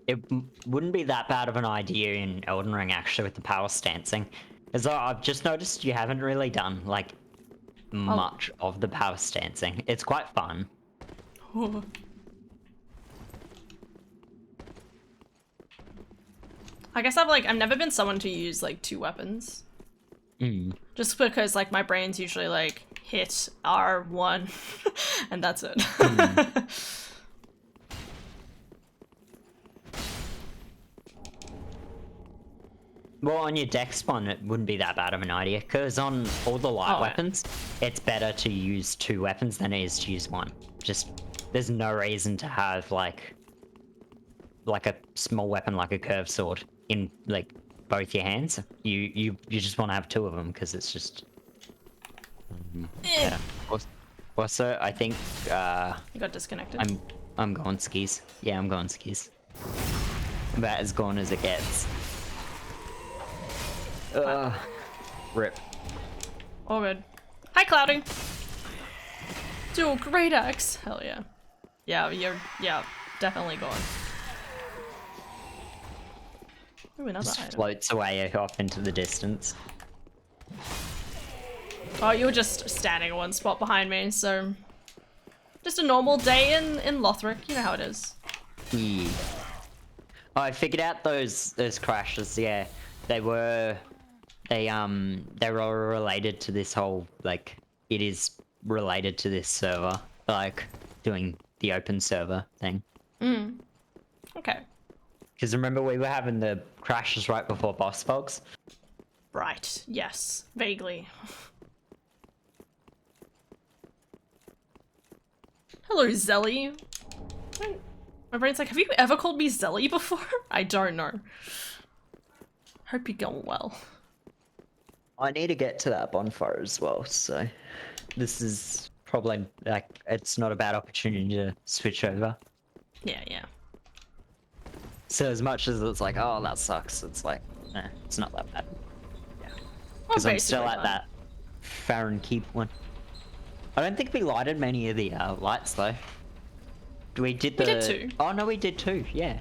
It wouldn't be that bad of an idea in Elden Ring, actually, with the power stancing. As I've just noticed you haven't really done, like, much of the power stancing. It's quite fun. I guess I've never been someone to use like two weapons. Just because like my brain's usually like hit R1 and that's it. Well, on your dex one, it wouldn't be that bad of an idea, because on all the light Oh, yeah. weapons, it's better to use two weapons than it is to use one. Just, there's no reason to have, like a small weapon like a curved sword in, like, both your hands. You just want to have two of them, because it's just... Yeah. Also, I think, You got disconnected. I'm going skis. Yeah, I'm going skis. About as gone as it gets. Rip. All good. Hi, Cloudy. Dual great axe. Hell yeah. Yeah, definitely going. Ooh, another Just item. floats away off into the distance. Oh, you were just standing in one spot behind me, so... Just a normal day in Lothric, you know how it is. Yeah. Oh, I figured out those crashes, yeah. They were related to this whole, like, it is related to this server, like, doing the open server thing. Okay. Because remember we were having the crashes right before boss fogs? Right. Yes. Vaguely. Hello, Zelly. My brain's like, have you ever called me Zelly before? I don't know. Hope you're going well. I need to get to that bonfire as well, so this is probably, like, it's not a bad opportunity to switch over. Yeah, yeah. So as much as it's like, oh, that sucks, it's like, it's not that bad. Well, Because I'm still basically at fun. that Farron Keep one. I don't think we lighted many of the lights, though. We did the... We did two. Oh, no, we did two, yeah.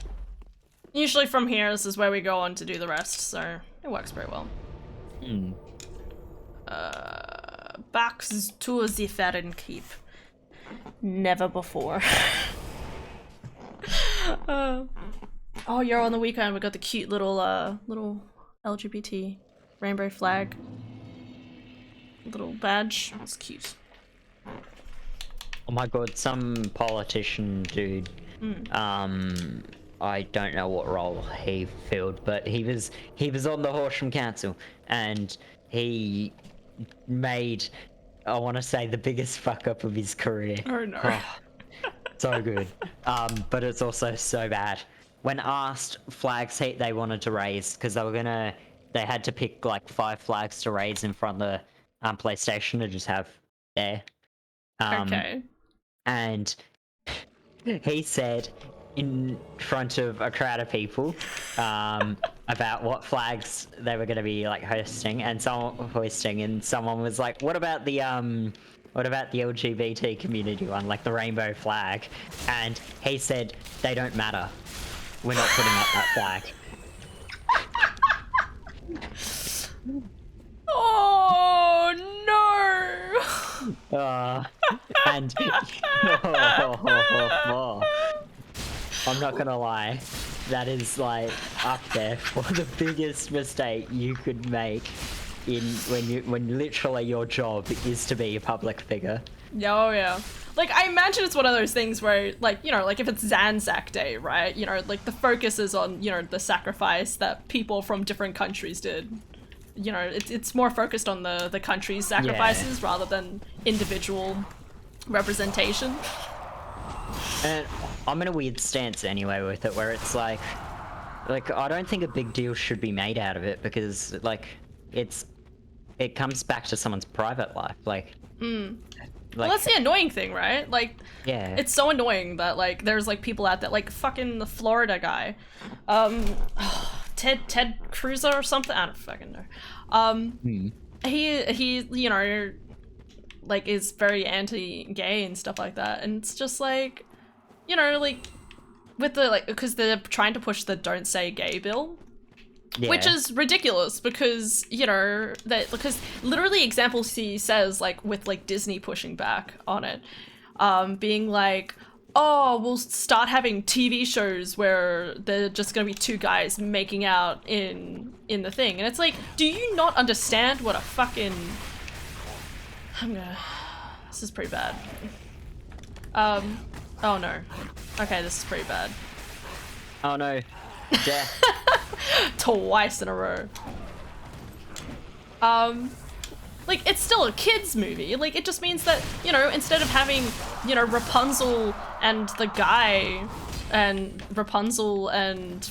Usually from here, this is where we go on to do the rest, so it works very well. Back to the Farron Keep. Never before. Oh, you're on the weekend. We got the cute little LGBT rainbow flag. Little badge. It's cute. Oh my god, some politician dude, I don't know what role he filled, but he was on the Horsham Council, and he made, I want to say, the biggest fuck up of his career. Oh no. So good. But it's also so bad. When asked flags they wanted to raise, because they had to pick like 5 flags to raise in front of the PlayStation to just have there. Okay. And he said in front of a crowd of people about what flags they were going to be like hosting, and someone was like, "What about the LGBT community one, like the rainbow flag?" And he said, "They don't matter. We're not putting up that flag." Oh no! And I'm not gonna lie, that is like up there for the biggest mistake you could make when literally your job is to be a public figure. Oh yeah. Like, I imagine it's one of those things where, like, you know, like if it's Zanzac Day, right? You know, like the focus is on, you know, the sacrifice that people from different countries did. You know, it's more focused on the country's sacrifices rather than individual representation. And I'm in a weird stance anyway with it, where it's like I don't think a big deal should be made out of it, because like it comes back to someone's private life, like. Well, that's the annoying thing, right? Like, yeah, it's so annoying that like there's like people out there, like fucking the Florida guy, Ted Cruz or something. I don't fucking know. He you know, like is very anti-gay and stuff like that, and it's just like, you know, like with the like, because they're trying to push the "Don't Say Gay" bill. yeah. Which is ridiculous because, you know, because literally example C says, like, with, like, Disney pushing back on it, being like, oh, we'll start having TV shows where they're just gonna be 2 guys making out in the thing. And it's like, do you not understand what a fucking... This is pretty bad. Oh no. Okay, this is pretty bad. Oh no. Death. Twice in a row. Like, it's still a kid's movie. Like, it just means that, you know, instead of having, you know, Rapunzel and the guy, and Rapunzel and,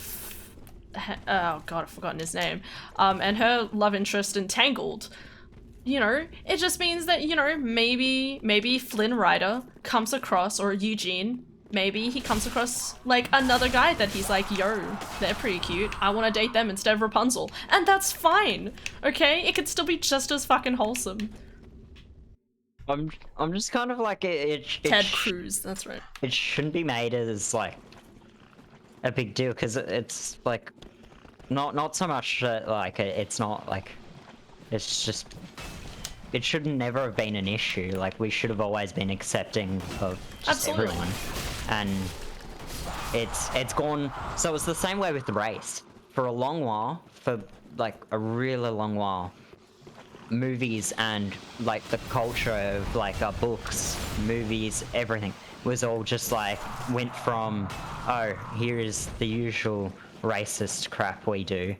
oh god, I've forgotten his name, and her love interest in Tangled, you know, it just means that, you know, maybe Flynn Rider comes across, or Eugene, maybe he comes across, like, another guy that he's like, yo, they're pretty cute, I want to date them instead of Rapunzel. And that's fine, okay? It could still be just as fucking wholesome. I'm just kind of like, Ted Cruz, that's right. it shouldn't be made as, like, a big deal, because it's, like, not so much that, like, it's not, like, it's just... It should never have been an issue. Like, we should have always been accepting of just everyone. And it's gone. So it's the same way with the race. For a long while, for like a really long while, movies and like the culture of like our books, movies, everything was all just like, went from, oh, here is the usual racist crap we do,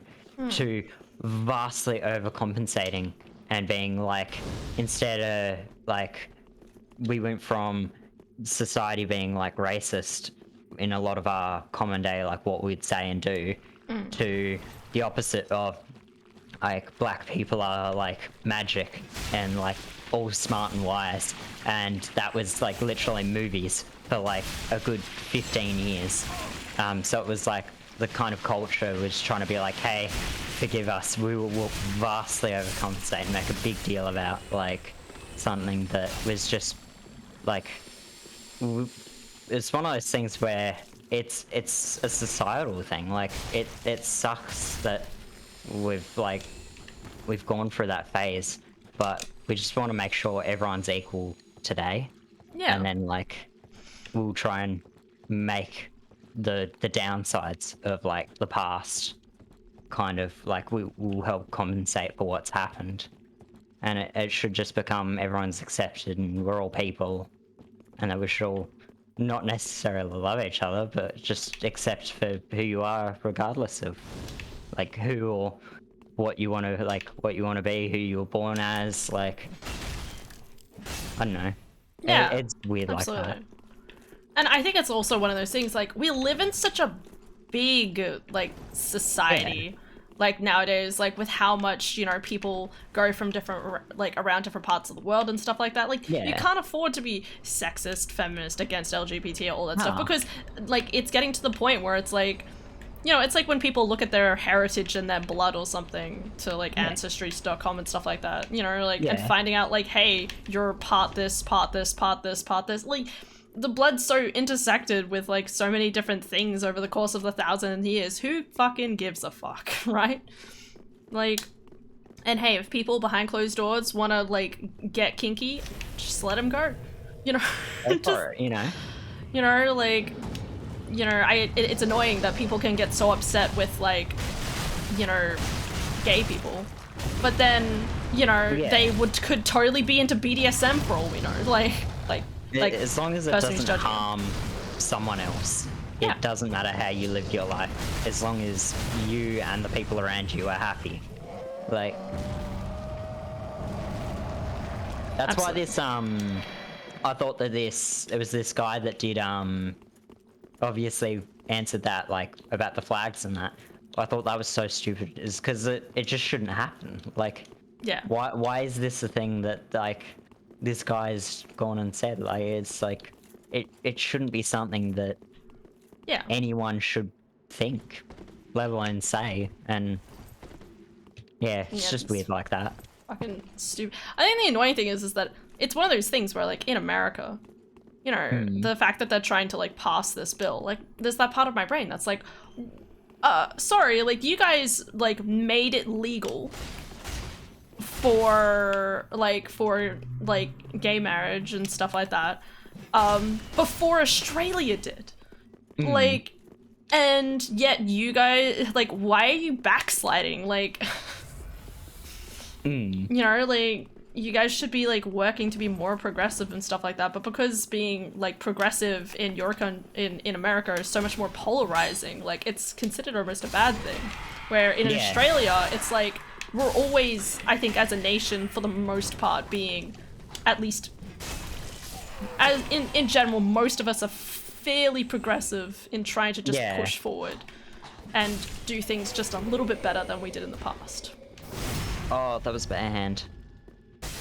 to vastly overcompensating and being like, instead of like, we went from society being like racist in a lot of our common day, like what we'd say and do, to the opposite of like, black people are like magic and like all smart and wise, and that was like literally movies for like a good 15 years. So it was like the kind of culture was trying to be like, hey, forgive us, we will vastly overcompensate and make a big deal about like something that was just like, it's one of those things where it's a societal thing. Like, it sucks that we've gone through that phase, but we just want to make sure everyone's equal today. Yeah. And then like, we'll try and make the downsides of like the past kind of like, we'll help compensate for what's happened, and it should just become everyone's accepted and we're all people, and that we should all not necessarily love each other, but just accept for who you are regardless of like who or what you want to be, who you were born as, like, I don't know. Yeah, It's weird absolutely. like that. And I think it's also one of those things, like, we live in such a big, like, society, like, nowadays, like, with how much, you know, people go from different, like, around different parts of the world and stuff like that. Like, you can't afford to be sexist, feminist, against LGBT, all that stuff, because, like, it's getting to the point where it's like, you know, it's like when people look at their heritage and their blood or something to, like, Ancestry.com and stuff like that, you know, like, and finding out, like, hey, you're part this, part this, part this, part this, like, the blood's so intersected with, like, so many different things over the course of 1,000 years. Who fucking gives a fuck, right? Like, and hey, if people behind closed doors want to, like, get kinky, just let them go. You know? You know? You know, like, you know, it's annoying that people can get so upset with, like, you know, gay people. But then, you know, they could totally be into BDSM for all we know. Like as long as it doesn't harm someone else, it doesn't matter how you live your life. As long as you and the people around you are happy, like, that's why this I thought that it was this guy that did obviously answered that, like, about the flags and that. I thought that was so stupid, is because it just shouldn't happen. Like, why is this a thing that, like, this guy's gone and said? Like, it's like, it shouldn't be something that anyone should think, let alone say. And it's just weird like that. Fucking stupid. I think the annoying thing is that it's one of those things where, like, in America, you know, the fact that they're trying to, like, pass this bill, like, there's that part of my brain that's like, sorry, like, you guys, like, made it legal for gay marriage and stuff like that, before Australia did. Like, and yet you guys, like, why are you backsliding? Like, you know, like, you guys should be, like, working to be more progressive and stuff like that, but because being, like, progressive in your in America is so much more polarizing, like, it's considered almost a bad thing. Where in Australia, it's like, we're always, I think, as a nation, for the most part, being, at least, as in general, most of us are fairly progressive in trying to just push forward and do things just a little bit better than we did in the past. Oh, that was bare hand.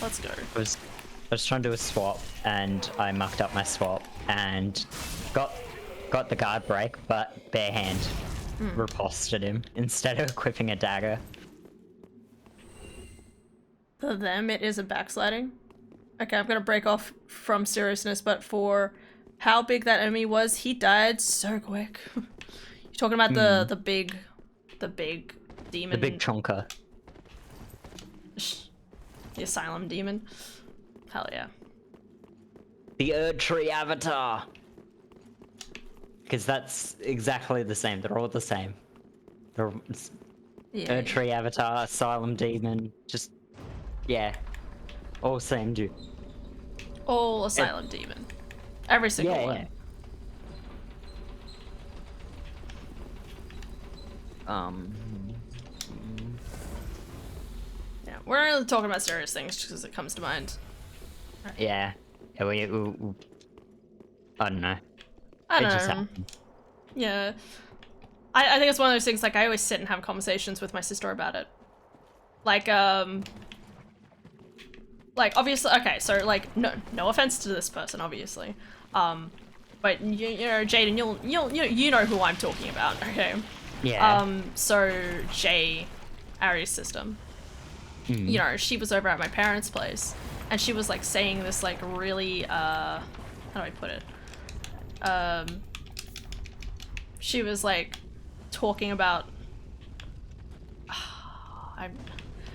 Let's go. I was trying to do a swap, and I mucked up my swap, and got the guard break, but bare hand riposted him instead of equipping a dagger. For them, it is a backsliding. Okay, I'm gonna break off from seriousness, but for how big that enemy was, he died so quick. You're talking about the big demon. The big chonker. The asylum demon. Hell yeah. The Erdtree avatar. Because that's exactly the same. They're all the same. They're Erdtree avatar, asylum demon, just all same dude. All asylum demon. Every single one. Yeah, we're not really talking about serious things just because it comes to mind. Right. Yeah, we I don't know. I don't just know. happened. Yeah. I think it's one of those things, like, I always sit and have conversations with my sister about it. Like, obviously, okay, so, like, no offense to this person, obviously. But, you know, Jaden, you know who I'm talking about, okay? Yeah. So, Jay, Ari's system, you know, she was over at my parents' place, and she was, like, saying this, like, really, how do I put it? She was, like, talking about,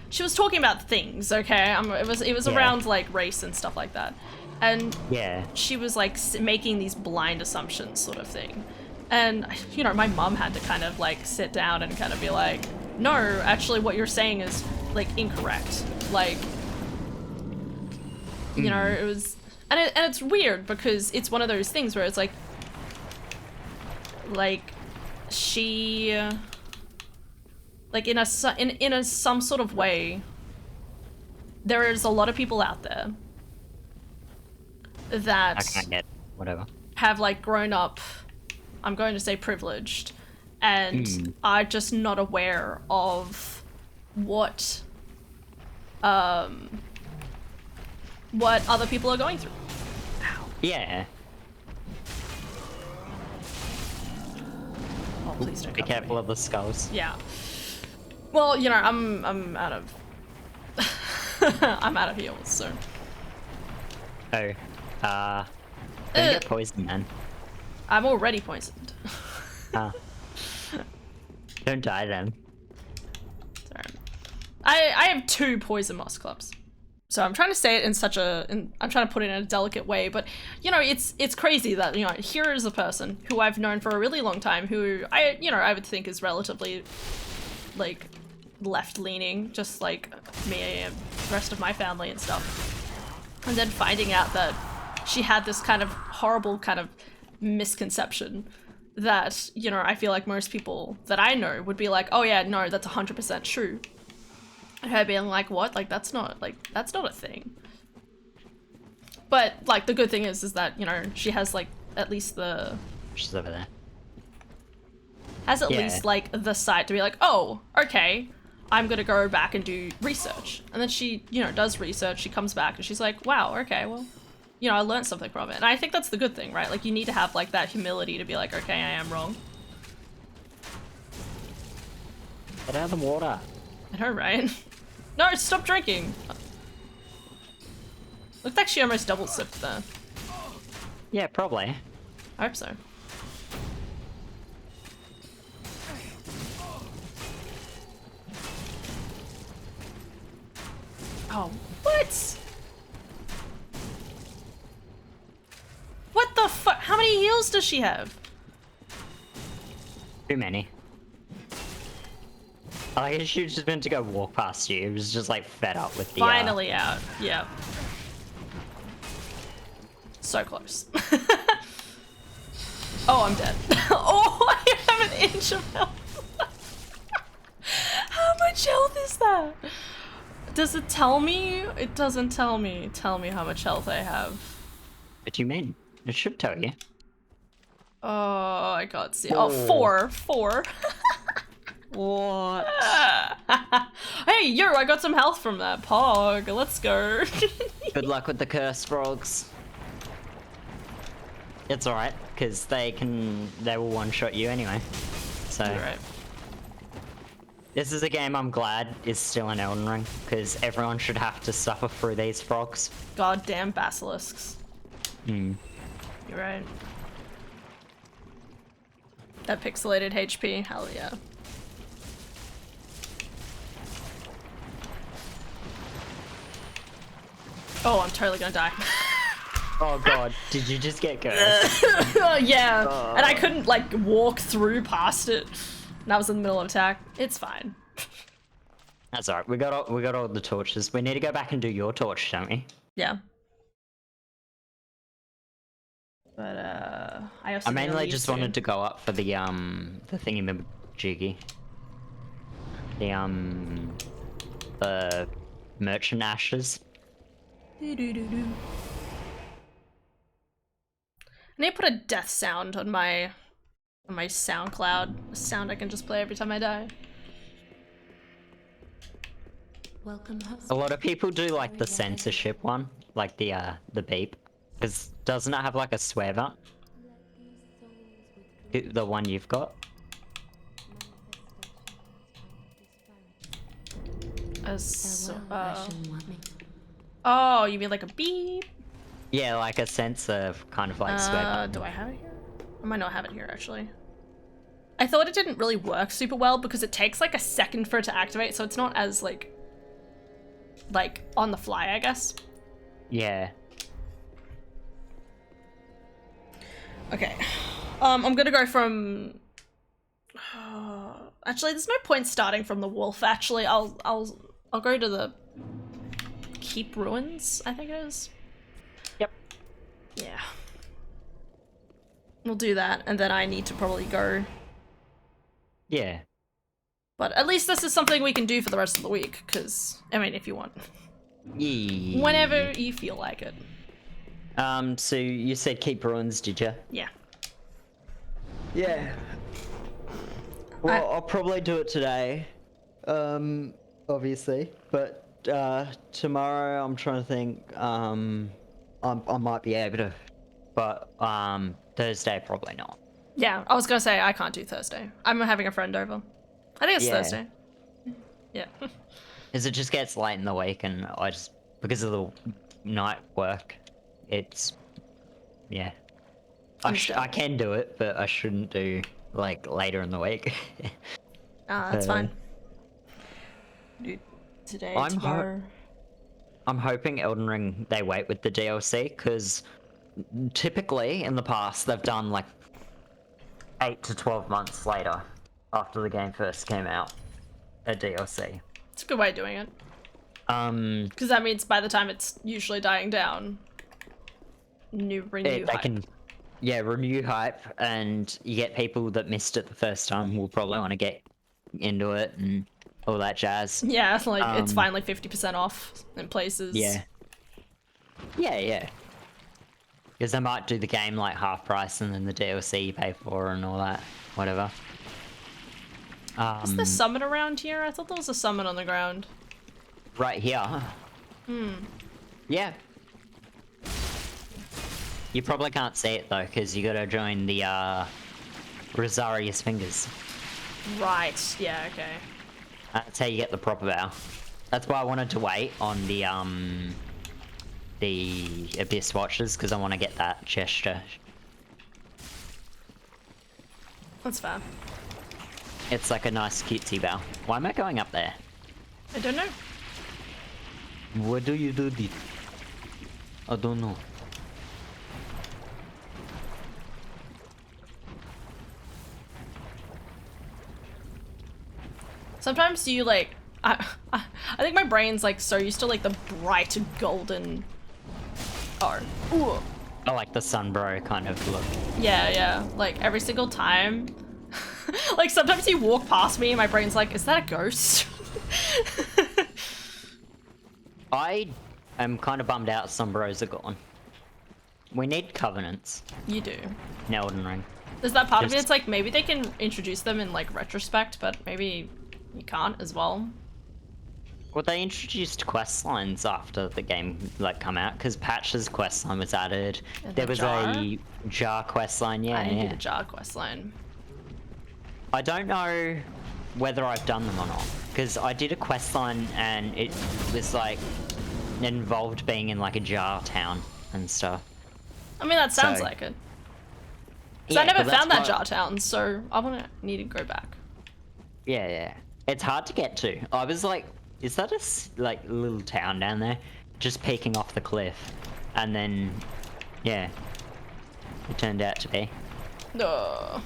she was talking about things, okay? It was around, like, race and stuff like that. And she was, like, making these blind assumptions sort of thing. And, you know, my mom had to kind of, like, sit down and kind of be like, no, actually what you're saying is, like, incorrect. Like, you know, it was... And it's weird because it's one of those things where it's like, Like in a some sort of way, there is a lot of people out there that I can't get whatever. have like grown up, I'm going to say privileged, and are just not aware of what other people are going through. Yeah. Oh, please don't Be come for careful me. of the skulls. Yeah. Well, you know, I'm out of I'm out of heals, so. Oh. Don't get poisoned, man. I'm already poisoned. Don't die then. Sorry. I have 2 poison moss clubs. So I'm trying to say it in such a, I'm trying to put it in a delicate way, but you know, it's crazy that, you know, here is a person who I've known for a really long time who I would think is relatively like left-leaning, just like me and the rest of my family and stuff. And then finding out that she had this kind of horrible kind of misconception that, you know, I feel like most people that I know would be like, oh yeah, no, that's 100% true. And her being like, what? Like, that's not a thing. But, like, the good thing is that, you know, she has, like, at least the... She's over there. Has at Yeah. least, like, the sight to be like, oh, okay, I'm gonna go back and do research. And then she, you know, does research, she comes back, and she's like, wow, okay, well, you know, I learned something from it. And I think that's the good thing, right? Like, you need to have, like, that humility to be like, okay, I am wrong. Get out of the water. I know, right? No, stop drinking! Looked like she almost double sipped there. Yeah, probably. I hope so. Oh, what? What the fuck? How many heals does she have? Too many. I guess she just meant to go walk past you. It was just like fed up with the. Finally out. Yeah. So close. Oh, I'm dead. Oh, I have an inch of health. How much health is that? Does it tell me? It doesn't tell me. Tell me how much health I have. What do you mean? It should tell you. Oh, I can't see. Oh, 4. 4. What? Hey, yo, I got some health from that. Pog, let's go. Good luck with the curse frogs. It's alright, because they will one-shot you anyway. So, You're right. this is a game I'm glad is still in Elden Ring, because everyone should have to suffer through these frogs. Goddamn basilisks. Hmm. You're right. That pixelated HP, hell yeah. Oh, I'm totally gonna die. Oh god, did you just get cursed? Oh, yeah, and I couldn't, like, walk through past it. And I was in the middle of attack. It's fine. That's alright, we got all the torches. We need to go back and do your torch, don't we? Yeah. But, I also I need to mainly leave just soon. wanted to go up for the thingy jiggy. The merchant ashes. I need to put a death sound on my SoundCloud. A sound I can just play every time I die. Welcome, host. A lot of people do like the censorship one, like the beep, because doesn't it have like a swear button? The one you've got. Oh, you mean like a beep? Yeah, like a censor kind of like swear button. Do I have it here? I might not have it here actually. I thought it didn't really work super well because it takes like a second for it to activate, so it's not as like on the fly, I guess. Yeah. Okay. I'm gonna go from. Actually, there's no point starting from the wolf. Actually, I'll go to the Keep Ruins, I think it is. Yep. Yeah. We'll do that, and then I need to probably go. Yeah. But at least this is something we can do for the rest of the week, because, I mean, if you want. Yeah. Whenever you feel like it. So you said keep ruins, did you? Yeah. Yeah. Well, I'll probably do it today. Obviously, but tomorrow I'm trying to think. I might be able to, but Thursday probably not. Yeah, I was gonna say I can't do Thursday. I'm having a friend over. I think it's Yeah. Thursday. Yeah. Because it just gets late in the week, and I just because of the night work, it's yeah. I can do it, but I shouldn't do like later in the week. That's fine. Dude, today, tomorrow. I'm hoping Elden Ring they wait with the DLC, because typically in the past they've done like 8 to 12 months later after the game first came out a DLC. It's a good way of doing it. Because that means by the time it's usually dying down, renew they hype. can renew hype, and you get people that missed it the first time will probably want to get into it and all that jazz. Yeah, like it's finally 50% off in places. Yeah. Because they might do the game like half price, and then the DLC you pay for and all that, whatever. Is there summon around here? I thought there was a summon on the ground. Right here. Yeah. You probably can't see it though, because you gotta join the Rosarius Fingers. Right, yeah, okay. That's how you get the proper bow. That's why I wanted to wait on the Abyss Watchers, because I want to get that gesture. That's fair. It's like a nice cutesy bow. Why am I going up there? I don't know. What do you do this? I don't know. Sometimes you like, I think my brain's like so used to like the bright golden. Ooh. I like the Sunbro kind of look. Yeah. Like every single time. Like sometimes you walk past me and my brain's like, is that a ghost? I am kind of bummed out Sunbros are gone. We need Covenants You do. in Elden Ring. There's that part of me Just- that's like, maybe they can introduce them in like retrospect, but maybe you can't as well. Well, they introduced quest lines after the game like come out, because Patch's quest line was added. And There the was jar? a jar quest line, I need yeah. the jar quest line. I don't know whether I've done them or not, because I did a quest line and it was like it involved being in like a jar town and stuff. I mean, that sounds So- like it. 'Cause Yeah, I never but that's found that why- jar town, so I wanna need to go back. Yeah. It's hard to get to. I was like, is that a like little town down there, just peeking off the cliff, and then yeah, it turned out to be. No.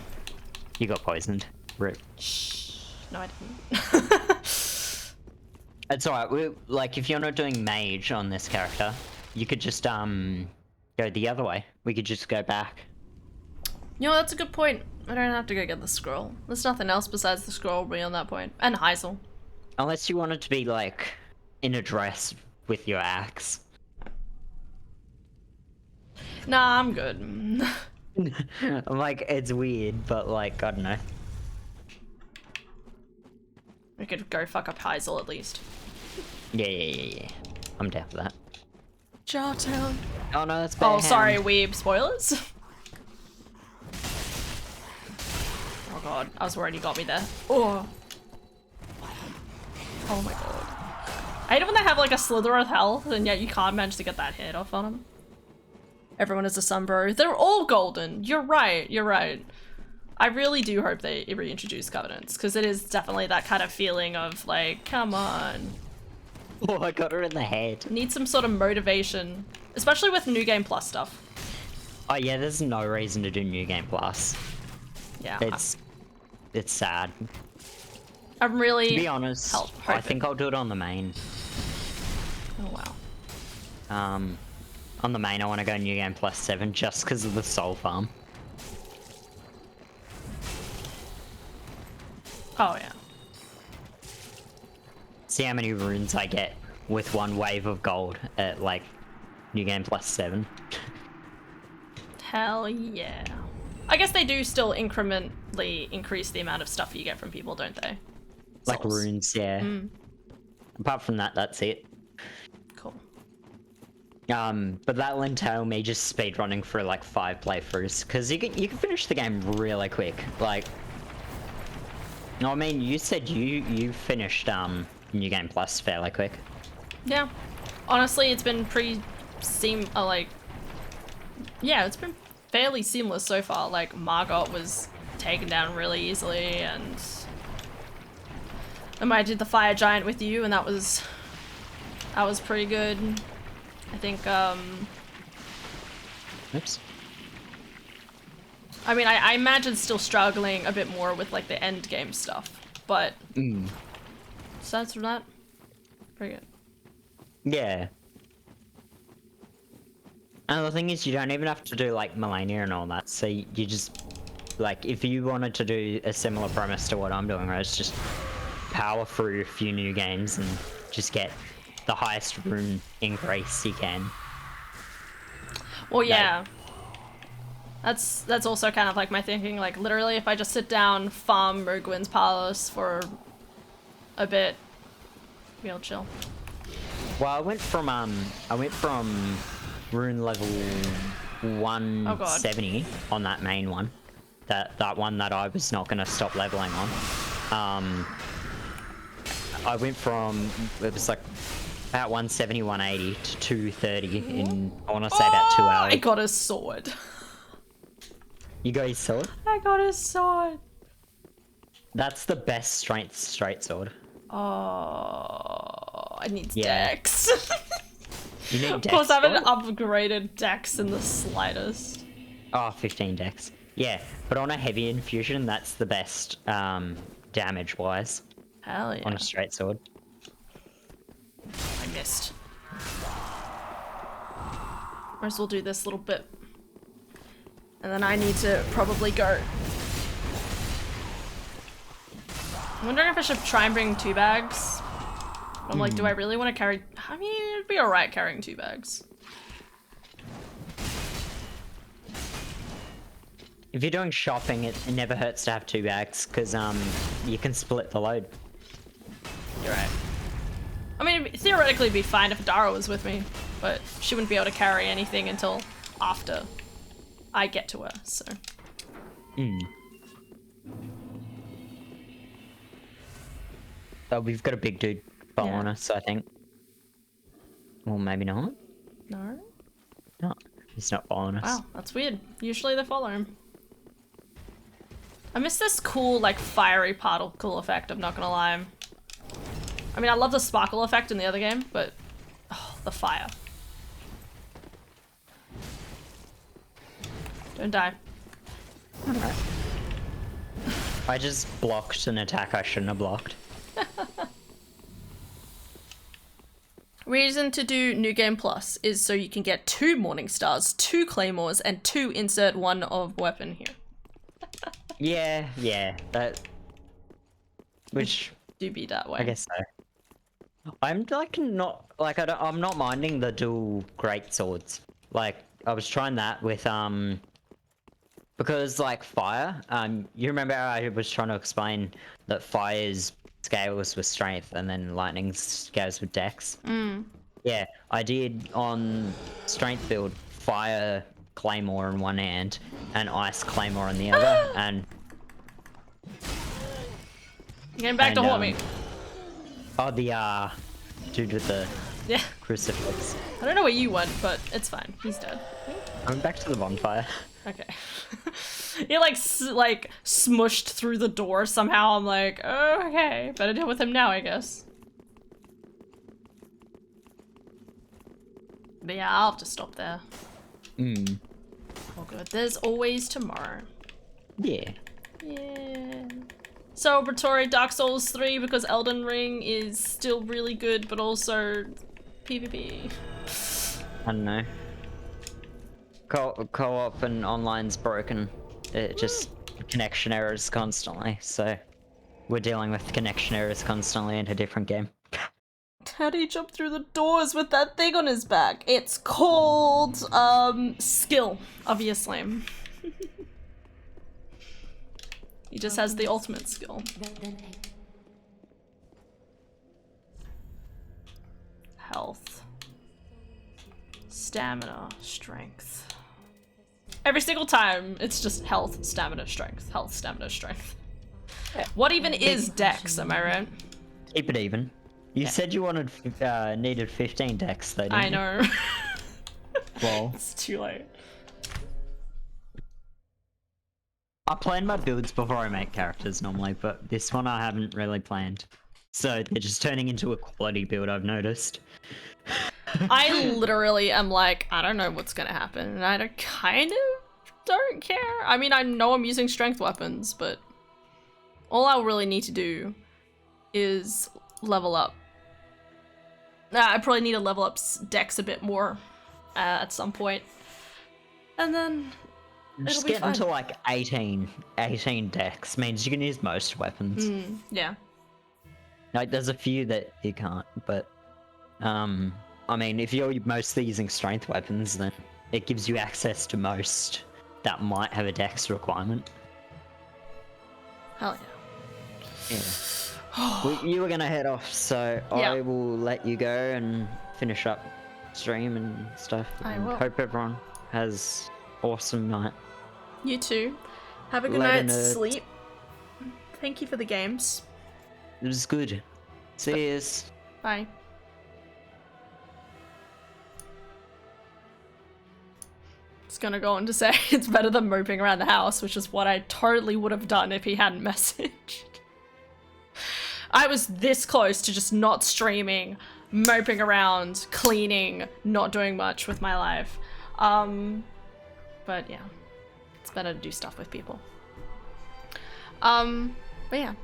You got poisoned. Rip. No, I didn't. It's alright. We like if you're not doing mage on this character, you could just go the other way. We could just go back. You know, that's a good point. I don't have to go get the scroll. There's nothing else besides the scroll beyond that point. And Heisel. Unless you wanted to be like in a dress with your axe. Nah, I'm good. I'm like, it's weird, but like, I don't know. We could go fuck up Heisel at least. Yeah. I'm down for that. Jar town. Oh no, that's Oh, bad. sorry, weeb. Spoilers? Oh god, I was worried you got me there. Oh. Oh my god. I hate it when they have like a slither of health and yet you can't manage to get that hit off on them. Everyone is a Sunbro. They're all golden. You're right. I really do hope they reintroduce Covenants, because it is definitely that kind of feeling of like, come on. Oh, I got her in the head. Need some sort of motivation, especially with New Game Plus stuff. Oh yeah, there's no reason to do New Game Plus. Yeah. It's sad. I'm really... To be honest, I hoping. think I'll do it on the main. Oh wow. On the main, I want to go New Game Plus 7 just because of the soul farm. Oh yeah. see how many runes I get with one wave of gold at like New Game Plus 7. Hell yeah. I guess they do still incrementally increase the amount of stuff you get from people, don't they? Like Souls. runes, yeah. Apart from that, that's it. Cool. But that'll entail me just speedrunning for like 5 playthroughs, because you can finish the game really quick. Like, no, I mean, you said you finished New Game Plus fairly quick. Yeah. Honestly, it's been pretty yeah, it's been fairly seamless so far. Like, Margot was taken down really easily, and I did the fire giant with you, and that was pretty good. I think Oops. I mean, I imagine still struggling a bit more with like the end game stuff, but aside from that, pretty good. Yeah. And the thing is, you don't even have to do like Melania and all that. So you just, like, if you wanted to do a similar premise to what I'm doing, right, it's just power through a few new games and just get the highest rune increase you can. Well, yeah. That's also kind of like my thinking. Like, literally, if I just sit down, farm Mergwyn's Palace for a bit, real chill. Well, I went from rune level 170 on that main one, that one that I was not gonna stop leveling on. I went from, it was like about 170, 180 to 230 in, I want to say about 2 hours. I got a sword. You got your sword? I got a sword. That's the best strength straight sword. Oh, I need Yeah. dex. You need Of dex. course, I haven't for it? upgraded dex in the slightest. Oh, 15 dex. Yeah, but on a heavy infusion, that's the best damage wise Hell yeah. on a straight sword. I missed. Might as well do this little bit. And then I need to probably go. I'm wondering if I should try and bring 2 bags. I'm like, do I really want to carry... I mean, it'd be alright carrying 2 bags. If you're doing shopping, it never hurts to have 2 bags, because you can split the load. You're right. I mean, theoretically it'd be fine if Dara was with me, but she wouldn't be able to carry anything until after I get to her, so... Oh, we've got a big dude following Yeah. us, I think. Well, maybe not. No? No, he's not following us. Wow, that's weird. Usually they follow him. I miss this cool, like, fiery particle effect, I'm not gonna lie. I mean, I love the sparkle effect in the other game, but... Oh, the fire. Don't die. Alright. I just blocked an attack I shouldn't have blocked. Reason to do New Game Plus is so you can get 2 Morning Stars, 2 Claymores, and 2 insert 1 of weapon here. Yeah, that... Which, Do be that way. I guess so. I'm like not, like I'm not minding the dual great swords. Like, I was trying that with, because like fire, you remember how I was trying to explain that fire's scales with strength and then lightning scales with dex? Yeah, I did on strength build fire claymore in one hand and ice claymore in the other, and Getting back to and, haunt me. oh, the dude with the Yeah. crucifix. I don't know where you went, but it's fine. He's dead. I'm back to the bonfire. Okay. He like smushed through the door somehow. I'm like, oh, okay, better deal with him now, I guess. But yeah, I'll have to stop there. All good. There's always tomorrow. Yeah. Yeah. Celebratory Dark Souls 3 because Elden Ring is still really good, but also PvP. I don't know. Co-op and online's broken. It just connection errors constantly, so we're dealing with connection errors constantly in a different game. How do you jump through the doors with that thing on his back? It's called, skill, obviously. He just has the ultimate skill. Health. Stamina, strength. Every single time, it's just health, stamina, strength, health, stamina, strength. What even is dex, am I right? Keep it even. You said you wanted, needed 15 dex though, didn't I you? know. Well, It's too late. I plan my builds before I make characters normally, but this one I haven't really planned. So they're just turning into a quality build, I've noticed. I literally am like, I don't know what's gonna happen, and I kind of don't care. I mean, I know I'm using strength weapons, but all I really need to do is level up. I probably need to level up dex a bit more at some point, and then Just it'll be getting fine. to like 18 dex means you can use most weapons. Yeah. Like, there's a few that you can't, but I mean, if you're mostly using strength weapons, then it gives you access to most that might have a dex requirement. Hell yeah. Yeah. You were gonna head off, so Yeah. I will let you go and finish up stream and stuff. I and will. Hope everyone has awesome night. You too. Have a good Later, night's nerds. sleep. Thank you for the games. It was good. See yous. Bye. Just gonna go on to say it's better than moping around the house, which is what I totally would have done if he hadn't messaged. I was this close to just not streaming, moping around, cleaning, not doing much with my life. But yeah, it's better to do stuff with people. But yeah.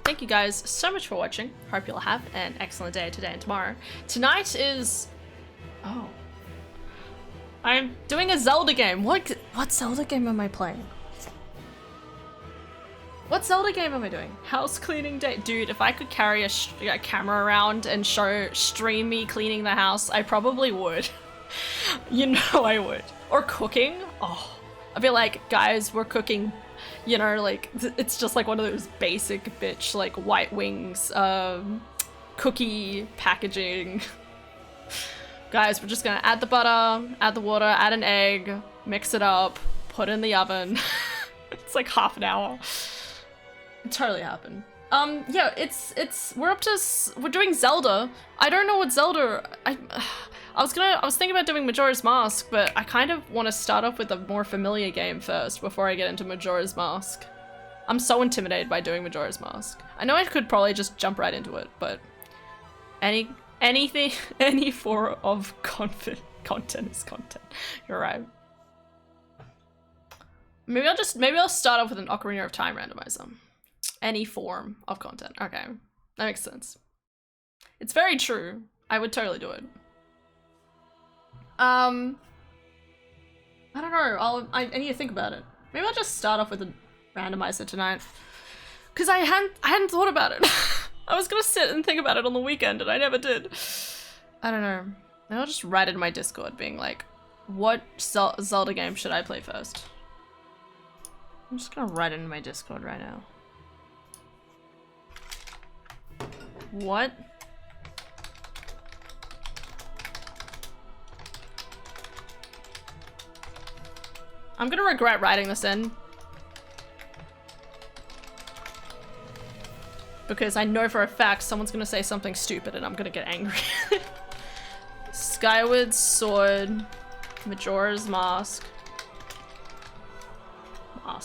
Thank you guys so much for watching. Hope you'll have an excellent day today and tomorrow. Tonight is... Oh. I'm doing a Zelda game. What Zelda game am I playing? What Zelda game am I doing? House cleaning day. Dude, if I could carry a camera around and stream me cleaning the house, I probably would. You know I would. Or cooking. Oh. I'd be like, guys, we're cooking. You know, like, it's just like one of those basic bitch, like, White Wings, cookie packaging. Guys, we're just gonna add the butter, add the water, add an egg, mix it up, put it in the oven. It's like half an hour. It totally happened. Yeah, we're doing Zelda. I don't know what Zelda, I was thinking about doing Majora's Mask, but I kind of want to start off with a more familiar game first before I get into Majora's Mask. I'm so intimidated by doing Majora's Mask. I know I could probably just jump right into it, but anything, any form of content is content. You're right. Maybe I'll start off with an Ocarina of Time randomizer. Any form of content. Okay, that makes sense. It's very true. I would totally do it. I don't know. I need to think about it. Maybe I'll just start off with a randomizer tonight, because I hadn't thought about it. I was gonna sit and think about it on the weekend, and I never did. I don't know. Maybe I'll just write it in my Discord, being like, "What Zelda game should I play first?" I'm just gonna write it in my Discord right now. What? I'm gonna regret writing this in. Because I know for a fact someone's gonna say something stupid and I'm gonna get angry. Skyward Sword, Majora's Mask. I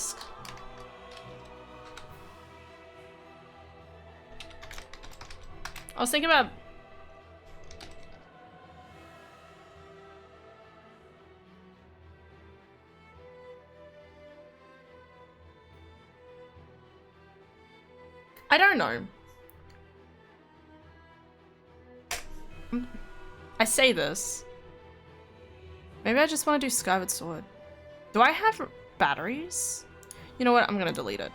was thinking about... I don't know. I say this. Maybe I just want to do Skyward Sword. Do I have batteries? You know what? I'm gonna delete it.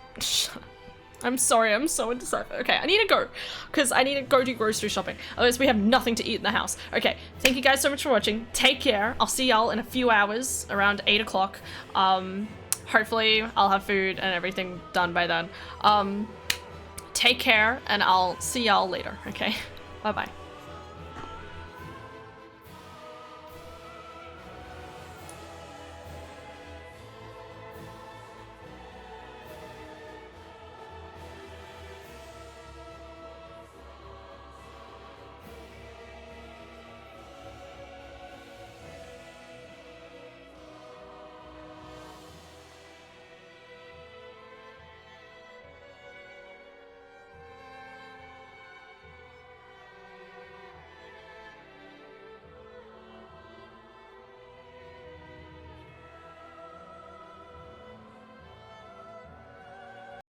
I'm sorry, I'm so indecisive. Okay, I need to go, because I need to go do grocery shopping. Otherwise we have nothing to eat in the house. Okay, thank you guys so much for watching. Take care. I'll see y'all in a few hours, around 8 o'clock. Hopefully I'll have food and everything done by then. Take care, and I'll see y'all later, okay? Bye-bye.